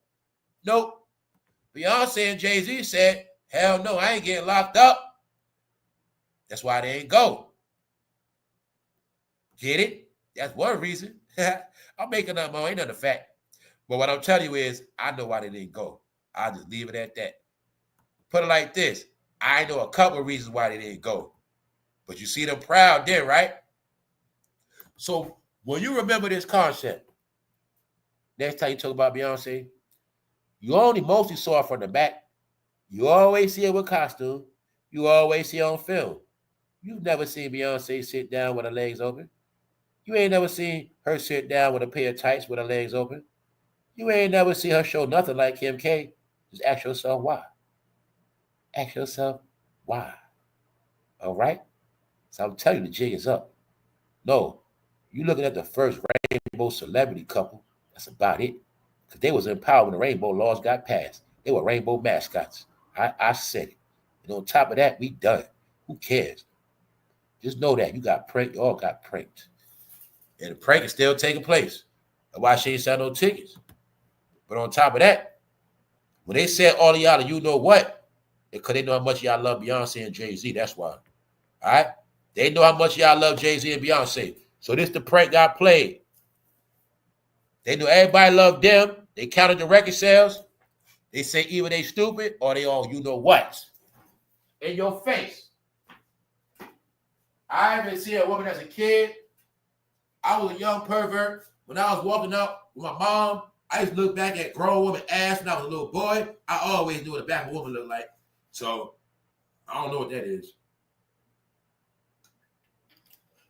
Nope. Beyonce and Jay-Z said, hell no, I ain't getting locked up. That's why they ain't go. Get it? That's one reason. I'm making up more. Ain't nothing a fact. But what I'm telling you is, I know why they didn't go. I'll just leave it at that. Put it like this. I know a couple of reasons why they didn't go. But you see them proud there, right? So when you remember this concept, next time you talk about Beyonce, you only mostly saw it from the back. You always see it with costume. You always see it on film. You've never seen Beyonce sit down with her legs open. You ain't never seen her sit down with a pair of tights with her legs open. You ain't never seen her show nothing like Kim K. Just ask yourself why. Ask yourself why. All right? So I'm telling you, the jig is up. No, you looking at the first rainbow celebrity couple. That's about it. Because they was in power when the rainbow laws got passed. They were rainbow mascots. I said it. And on top of that, we done. Who cares? Just know that you got pranked. You all got pranked. And the prank is still taking place. That's why she ain't selling no tickets. But on top of that, when they said all of y'all, you know what? Because they know how much y'all love Beyonce and Jay-Z. That's why. All right? They know how much y'all love Jay-Z and Beyonce. So this the prank got played. They knew everybody loved them. They counted the record sales. They say either they stupid or they all you know what. In your face. I haven't seen a woman as a kid. I was a young pervert. When I was walking up with my mom, I used to look back at grown woman ass when I was a little boy. I always knew what a back of a woman looked like. So, I don't know what that is.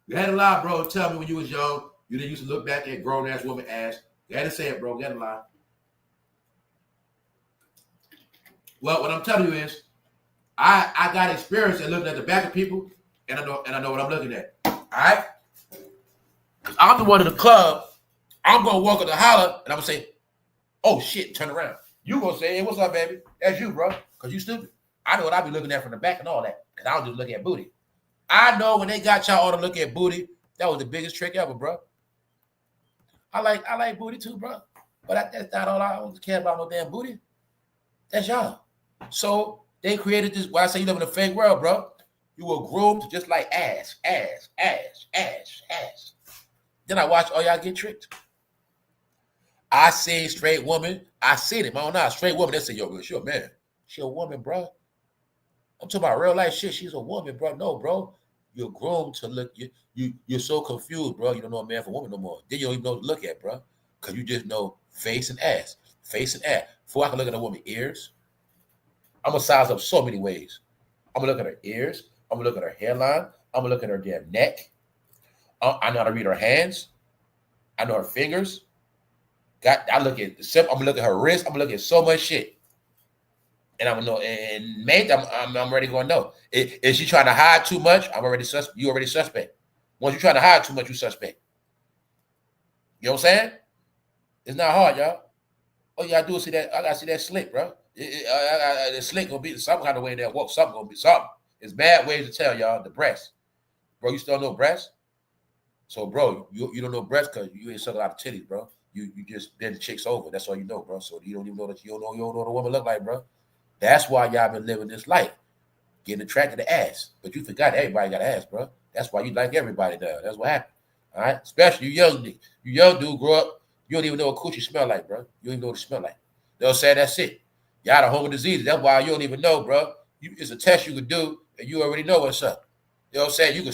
You had to lie, bro. Tell me when you was young, you didn't used to look back at grown-ass woman ass. You had to say it, bro. You had to lie. Well, what I'm telling you is, I got experience at looking at the back of people, and I know what I'm looking at. All right? I'm the one in the club. I'm gonna walk up to holler, and I'm gonna say, "Oh shit!" Turn around. You gonna say, "Hey, what's up, baby?" That's you, bro, because you stupid. I know what I be looking at from the back and all that, because I don't just look at booty. I know when they got y'all all to look at booty, that was the biggest trick ever, bro. I like booty too, bro. But that's not all I don't care about no damn booty. That's y'all. So they created this. Why I say you live in a fake world, bro. You were groomed just like ass. Then I watch all y'all get tricked. I seen straight woman. I seen it. My own eyes. Straight woman. They say, yo, she a man. She a woman, bro. I'm talking about real life shit. She's a woman, bro. No, bro. You're groomed to look. You're so confused, bro. You don't know a man from a woman no more. Then you don't even know what to look at, bro. Because you just know face and ass. Face and ass. Before I can look at a woman's ears, I'm going to size up so many ways. I'm going to look at her ears. I'm going to look at her hairline. I'm going to look at her damn neck. I know how to read her hands. I know her fingers. I look at the I'm gonna look at her wrist. I'm gonna look at so much shit, and I'm gonna know. And maybe I'm already gonna know. Is she trying to hide too much? You already suspect. Once you try to hide too much, you suspect. You know what I'm saying? It's not hard, y'all. All you gotta do is see that. I gotta see that slick, bro. The slick gonna be some kind of way that walk. Something gonna be something. It's bad ways to tell y'all the breast, bro. You still know breast? So, bro, you don't know breast because you ain't suck a lot of titties, bro. You just bend chicks over. That's all you know, bro. So you don't even know that you don't know what a woman look like, bro. That's why y'all been living this life, getting attracted to ass. But you forgot everybody got ass, bro. That's why you like everybody now. That's what happened. All right? Especially you young nigga. You young dude grow up, you don't even know what coochie smell like, bro. You don't even know what it smell like. You know what I'm saying? That's it. Y'all the home of disease. That's why you don't even know, bro. It's a test you could do, and you already know what's up. You know what I'm saying?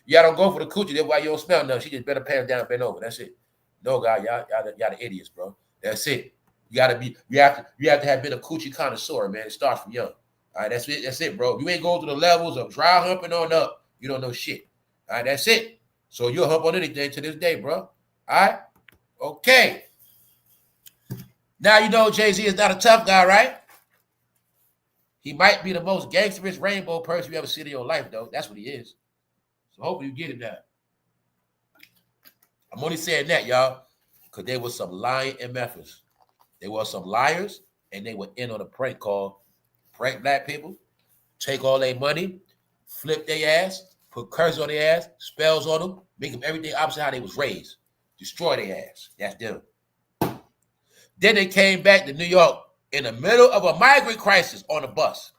Y'all don't go for the coochie. That's why you don't smell nothing. She just better pants down, bend over. That's it. No, God, y'all the idiots, bro. That's it. You have to have been a coochie connoisseur, man. It starts from young. All right, that's it. That's it, bro. You ain't going through the levels of dry humping on up. You don't know shit. All right, that's it. So you'll hump on anything to this day, bro. All right? Okay. Now you know Jay-Z is not a tough guy, right? He might be the most gangsterist rainbow person you ever seen in your life, though. That's what he is. So hopefully you get it now. I'm only saying that, y'all, because there was some lying MFers. There were some liars, and they were in on a prank call. Prank black people, take all their money, flip their ass, put curses on their ass, spells on them, make them everything opposite how they was raised. Destroy their ass. That's them. Then they came back to New York in the middle of a migrant crisis on a bus.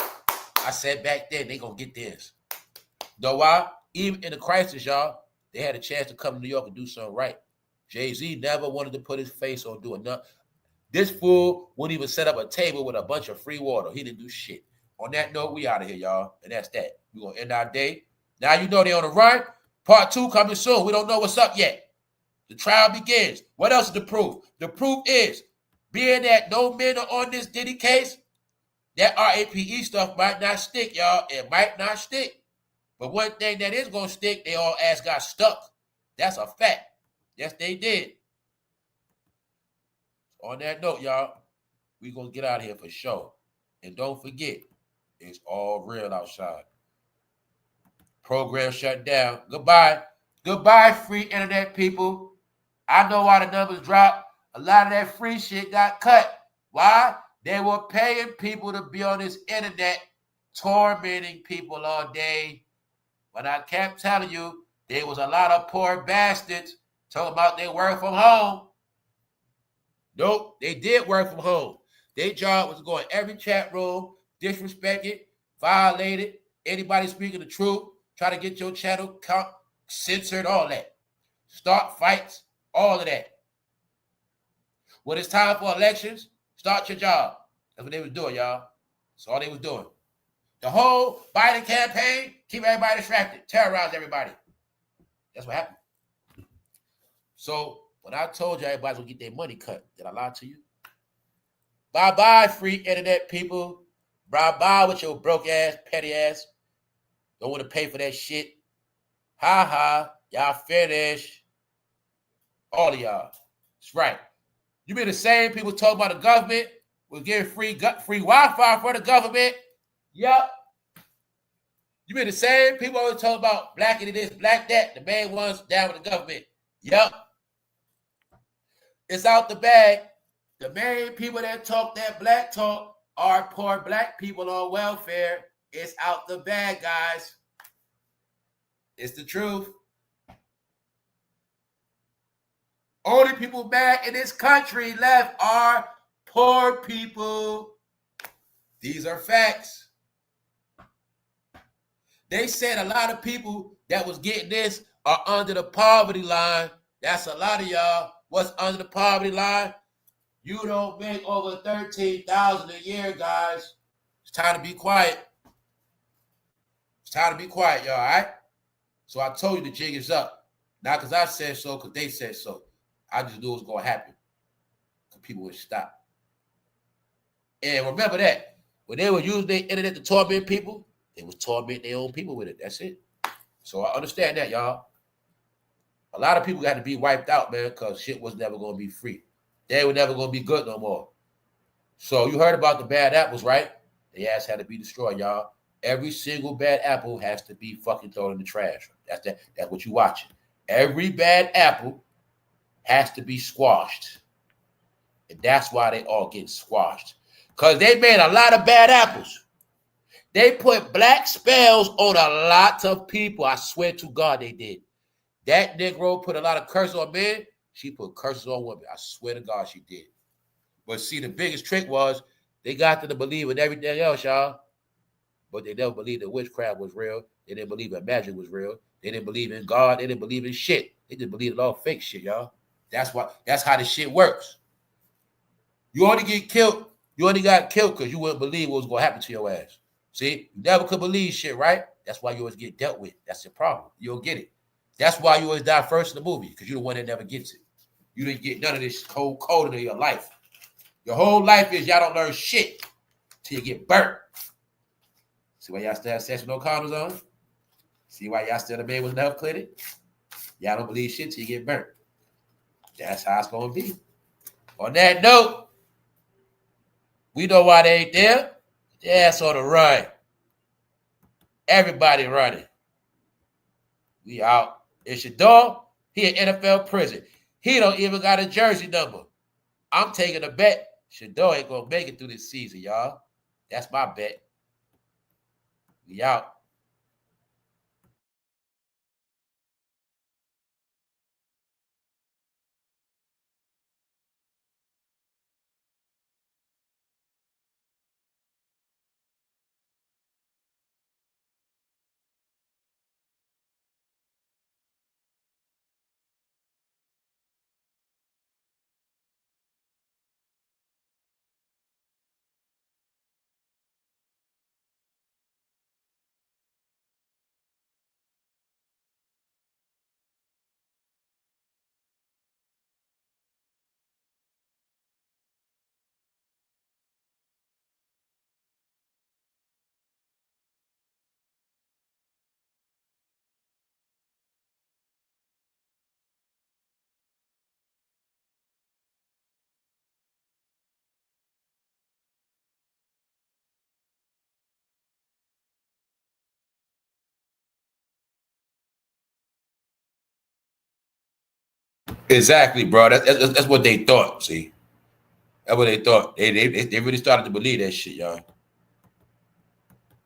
I said back then, they gonna get this. Know why? Even in the crisis, y'all, they had a chance to come to New York and do something right. Jay-Z never wanted to put his face on doing nothing. This fool wouldn't even set up a table with a bunch of free water. He didn't do shit. On that note, we out of here, y'all. And that's that. We're going to end our day. Now you know they on the run. Part 2 coming soon. We don't know what's up yet. The trial begins. What else is the proof? The proof is, being that no men are on this Diddy case, that RAPE stuff might not stick, y'all. It might not stick. But one thing that is going to stick, they all ass got stuck. That's a fact. Yes, they did. On that note, y'all, we going to get out of here for sure. And don't forget, it's all real outside. Program shut down. Goodbye. Goodbye, free internet people. I know why the numbers dropped. A lot of that free shit got cut. Why? They were paying people to be on this internet, tormenting people all day. But I kept telling you, there was a lot of poor bastards talking about they work from home. Nope, they did work from home. Their job was to go in every chat room, disrespect it, violate it, anybody speaking the truth, try to get your channel censored, all that. Start fights, all of that. When it's time for elections, start your job. That's what they was doing, y'all. That's all they was doing. The whole Biden campaign, keep everybody distracted, terrorize everybody. That's what happened. So when I told you everybody's gonna get their money cut, did I lie to you? Bye-bye, free internet people. Bye-bye with your broke ass, petty ass. Don't want to pay for that shit. Ha-ha. Y'all finished. All of y'all. That's right. You mean the same people talking about the government was giving free Wi-Fi for the government? Yep. You mean the same people always talking about black this, black that, the main ones down with the government? Yep. It's out the bag. The main people that talk that black talk are poor black people on welfare. It's out the bag, guys. It's the truth. Only people mad in this country left are poor people. These are facts. They said a lot of people that was getting this are under the poverty line. That's a lot of y'all. What's under the poverty line? You don't make over $13,000 a year, guys. It's time to be quiet. It's time to be quiet, y'all, all right? So I told you the jig is up. Not because I said so, because they said so. I just knew it was going to happen. Because people would stop. And remember that. When they were using their internet to torment people, they was tormenting their own people with it. That's it. So I understand that, y'all. A lot of people got to be wiped out, man, because shit was never going to be free. They were never going to be good no more. So you heard about the bad apples, right? The ass had to be destroyed, y'all. Every single bad apple has to be fucking thrown in the trash. That's what you watching. Every bad apple has to be squashed. And that's why they all get squashed. Because they made a lot of bad apples. They put black spells on a lot of people. I swear to God they did. That Negro put a lot of curses on men. She put curses on women. I swear to God she did. But see, the biggest trick was they got them to believe in everything else, y'all. But they never believed that witchcraft was real. They didn't believe that magic was real. They didn't believe in God. They didn't believe in shit. They just believed in all fake shit, y'all. That's how the shit works. You only get killed. You only got killed because you wouldn't believe what was going to happen to your ass. See, you never could believe shit, right? That's why you always get dealt with. That's the problem. You don't get it. That's why you always die first in the movie, because you're the one that never gets it. You didn't get none of this cold coding in your life. Your whole life is y'all don't learn shit till you get burnt. See why y'all still have sex with no condoms on? See why y'all still the man with enough clinic? Y'all don't believe shit till you get burnt. That's how it's going to be. On that note, we know why they ain't there. Yeah, it's on the run. Everybody running. We out. It's SHEDEUR. He in NFL prison. He don't even got a jersey number. I'm taking a bet. SHEDEUR ain't gonna make it through this season, y'all. That's my bet. We out. Exactly, bro. That's what they thought. See, that's what they thought. They really started to believe that shit, y'all.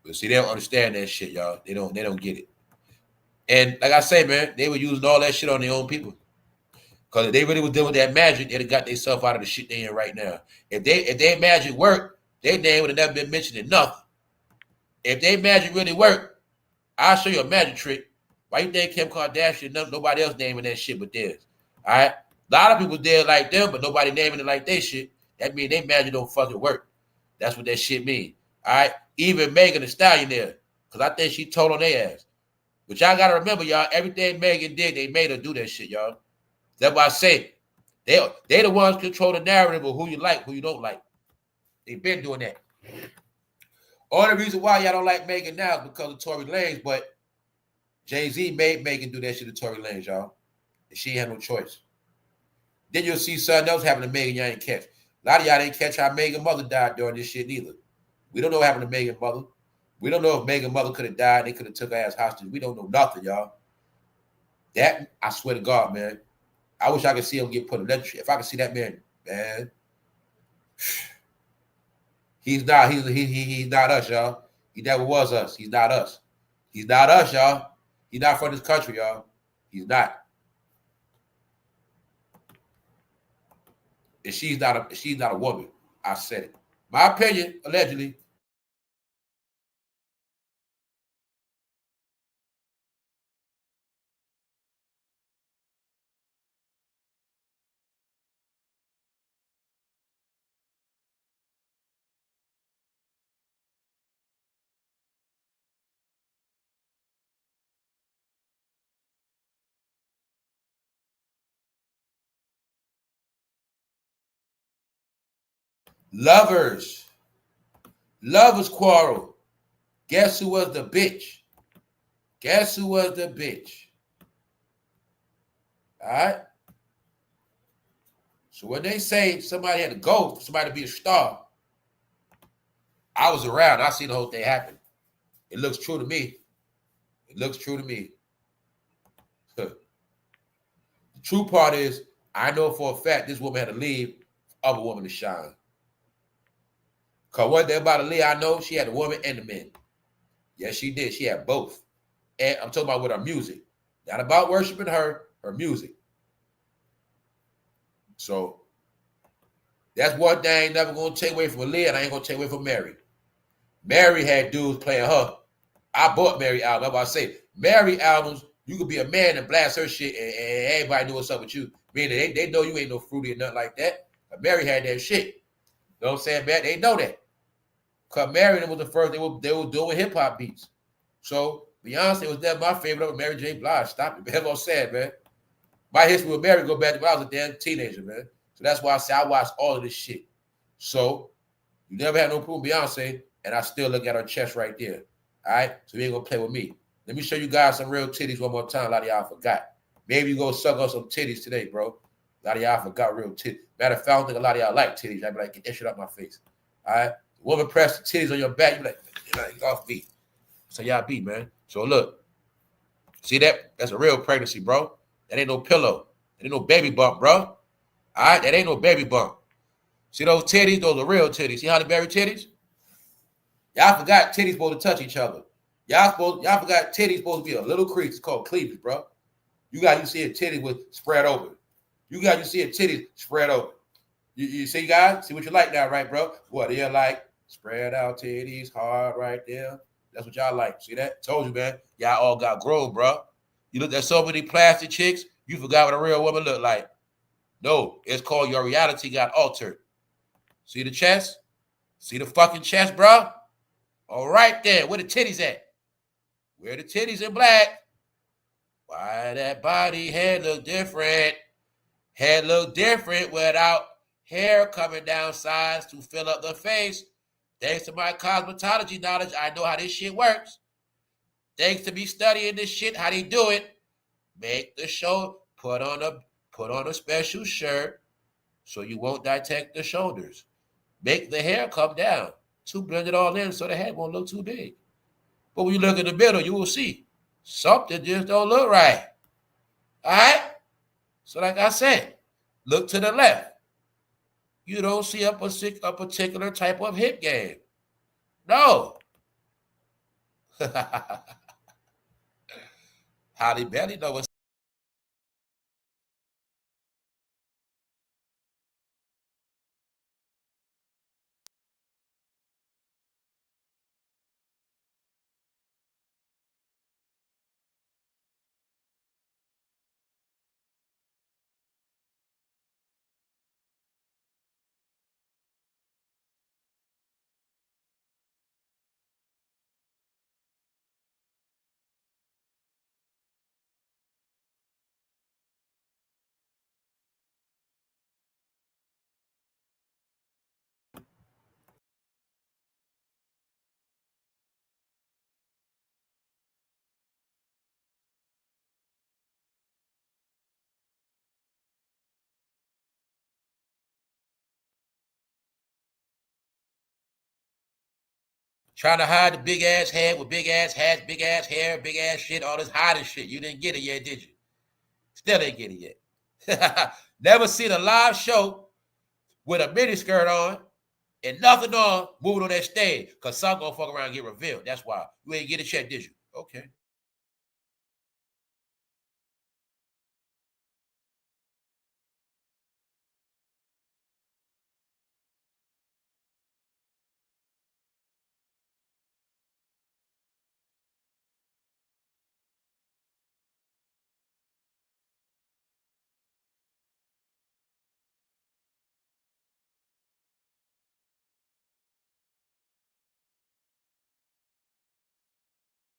But see, they don't understand that shit, y'all. They don't get it. And like I say, man, they were using all that shit on their own people. Because if they really was dealing with that magic, they'd have got themselves out of the shit they in right now. If they magic worked, their name would have never been mentioned in nothing. If they magic really worked, I'll show you a magic trick. Why you think Kim Kardashian, nobody else naming that shit but theirs? All right? A lot of people did like them, but nobody naming it like they shit. That means they magic don't fucking work. That's what that shit mean. All right? Even Megan Thee Stallion there, because I think she told on their ass. But y'all got to remember, y'all, everything Megan did, they made her do that shit, y'all. That's why I say they the ones control the narrative of who you like, who you don't like. They've been doing that. Only reason why y'all don't like Megan now is because of Tory Lanez, but Jay-Z made Megan do that shit to Tory Lanez, y'all. And she had no choice. Then you'll see something else happen to Megan y'all ain't catch. A lot of y'all didn't catch how Megan's mother died during this shit neither. We don't know what happened to Megan's mother. We don't know if Megan's mother could have died. They could have took her ass hostage. We don't know nothing, y'all. That, I swear to God, man. I wish I could see him get put in electric. If I could see that man, he's not us, y'all. He never was us. He's not us. He's not us, y'all. He's not from this country, y'all. He's not. And she's not a woman. I said it. My opinion, allegedly. Lovers quarrel. Guess who was the bitch? Guess who was the bitch? All right. So when they say somebody had to go for somebody to be a star, I was around. I seen the whole thing happen. It looks true to me. It looks true to me. The true part is, I know for a fact this woman had to leave for other woman to shine. Because what they're about to leave, I know she had the woman and the men. Yes, she did. She had both. And I'm talking about with her music. Not about worshiping her music. So that's one thing I ain't never going to take away from Aaliyah, and I ain't going to take away from Mary. Mary had dudes playing her. I bought Mary albums. I'm about to say, Mary albums, you could be a man and blast her shit, and everybody knew what's up with you. Meaning they know you ain't no fruity or nothing like that. But Mary had that shit. You know what I'm saying, man? They know that. Because Mary was the first, they were doing hip-hop beats. So Beyonce was never my favorite over Mary J. Blige. Stop it, man. That's what I'm saying, man. My history with Mary go back to when I was a damn teenager, man. So that's why I say I watched all of this shit. So you never had no problem with Beyonce, and I still look at her chest right there. All right? So you ain't going to play with me. Let me show you guys some real titties one more time. A lot of y'all forgot. Maybe you go suck on some titties today, bro. A lot of y'all forgot real titties. Matter of fact, I don't think a lot of y'all like titties. I'd be like, get that shit out my face. All right? The woman press the titties on your back, you be like, off beat. So y'all beat, man. So look. See that? That's a real pregnancy, bro. That ain't no pillow. That ain't no baby bump, bro. All right, that ain't no baby bump. See those titties? Those are real titties. See how they bury titties? Y'all forgot titties supposed to touch each other. Y'all forgot titties supposed to be a little crease. It's called cleavage, bro. You see a titty with spread open. You see a titty spread open. You see, guys? See what you like now, right, bro? What do you like? Spread out titties hard right there. That's what y'all like. See that? Told you, man. Y'all all got grown, bro. You looked at so many plastic chicks, you forgot what a real woman looked like. No, it's called your reality got altered. See the chest? See the fucking chest, bro? All right there. Where the titties at? Where the titties in black? Why that body head look different? Head look different without hair coming down sides to fill up the face. Thanks to my cosmetology knowledge, I know how this shit works. Thanks to me studying this shit, how they do it. Make the show, put on a special shirt so you won't detect the shoulders. Make the hair come down to blend it all in so the head won't look too big. But when you look in the middle, you will see something just don't look right. All right? So like I said, look to the left. You don't see a particular type of hip game. No. Holly Belly know what's trying to hide the big ass head with big ass hats, big ass hair, big ass shit, all this hiding shit. You didn't get it yet, did you? Still ain't get it yet. Never seen a live show with a mini skirt on and nothing on moving on that stage because some gonna fuck around and get revealed. That's why. You ain't get it yet, did you? Okay.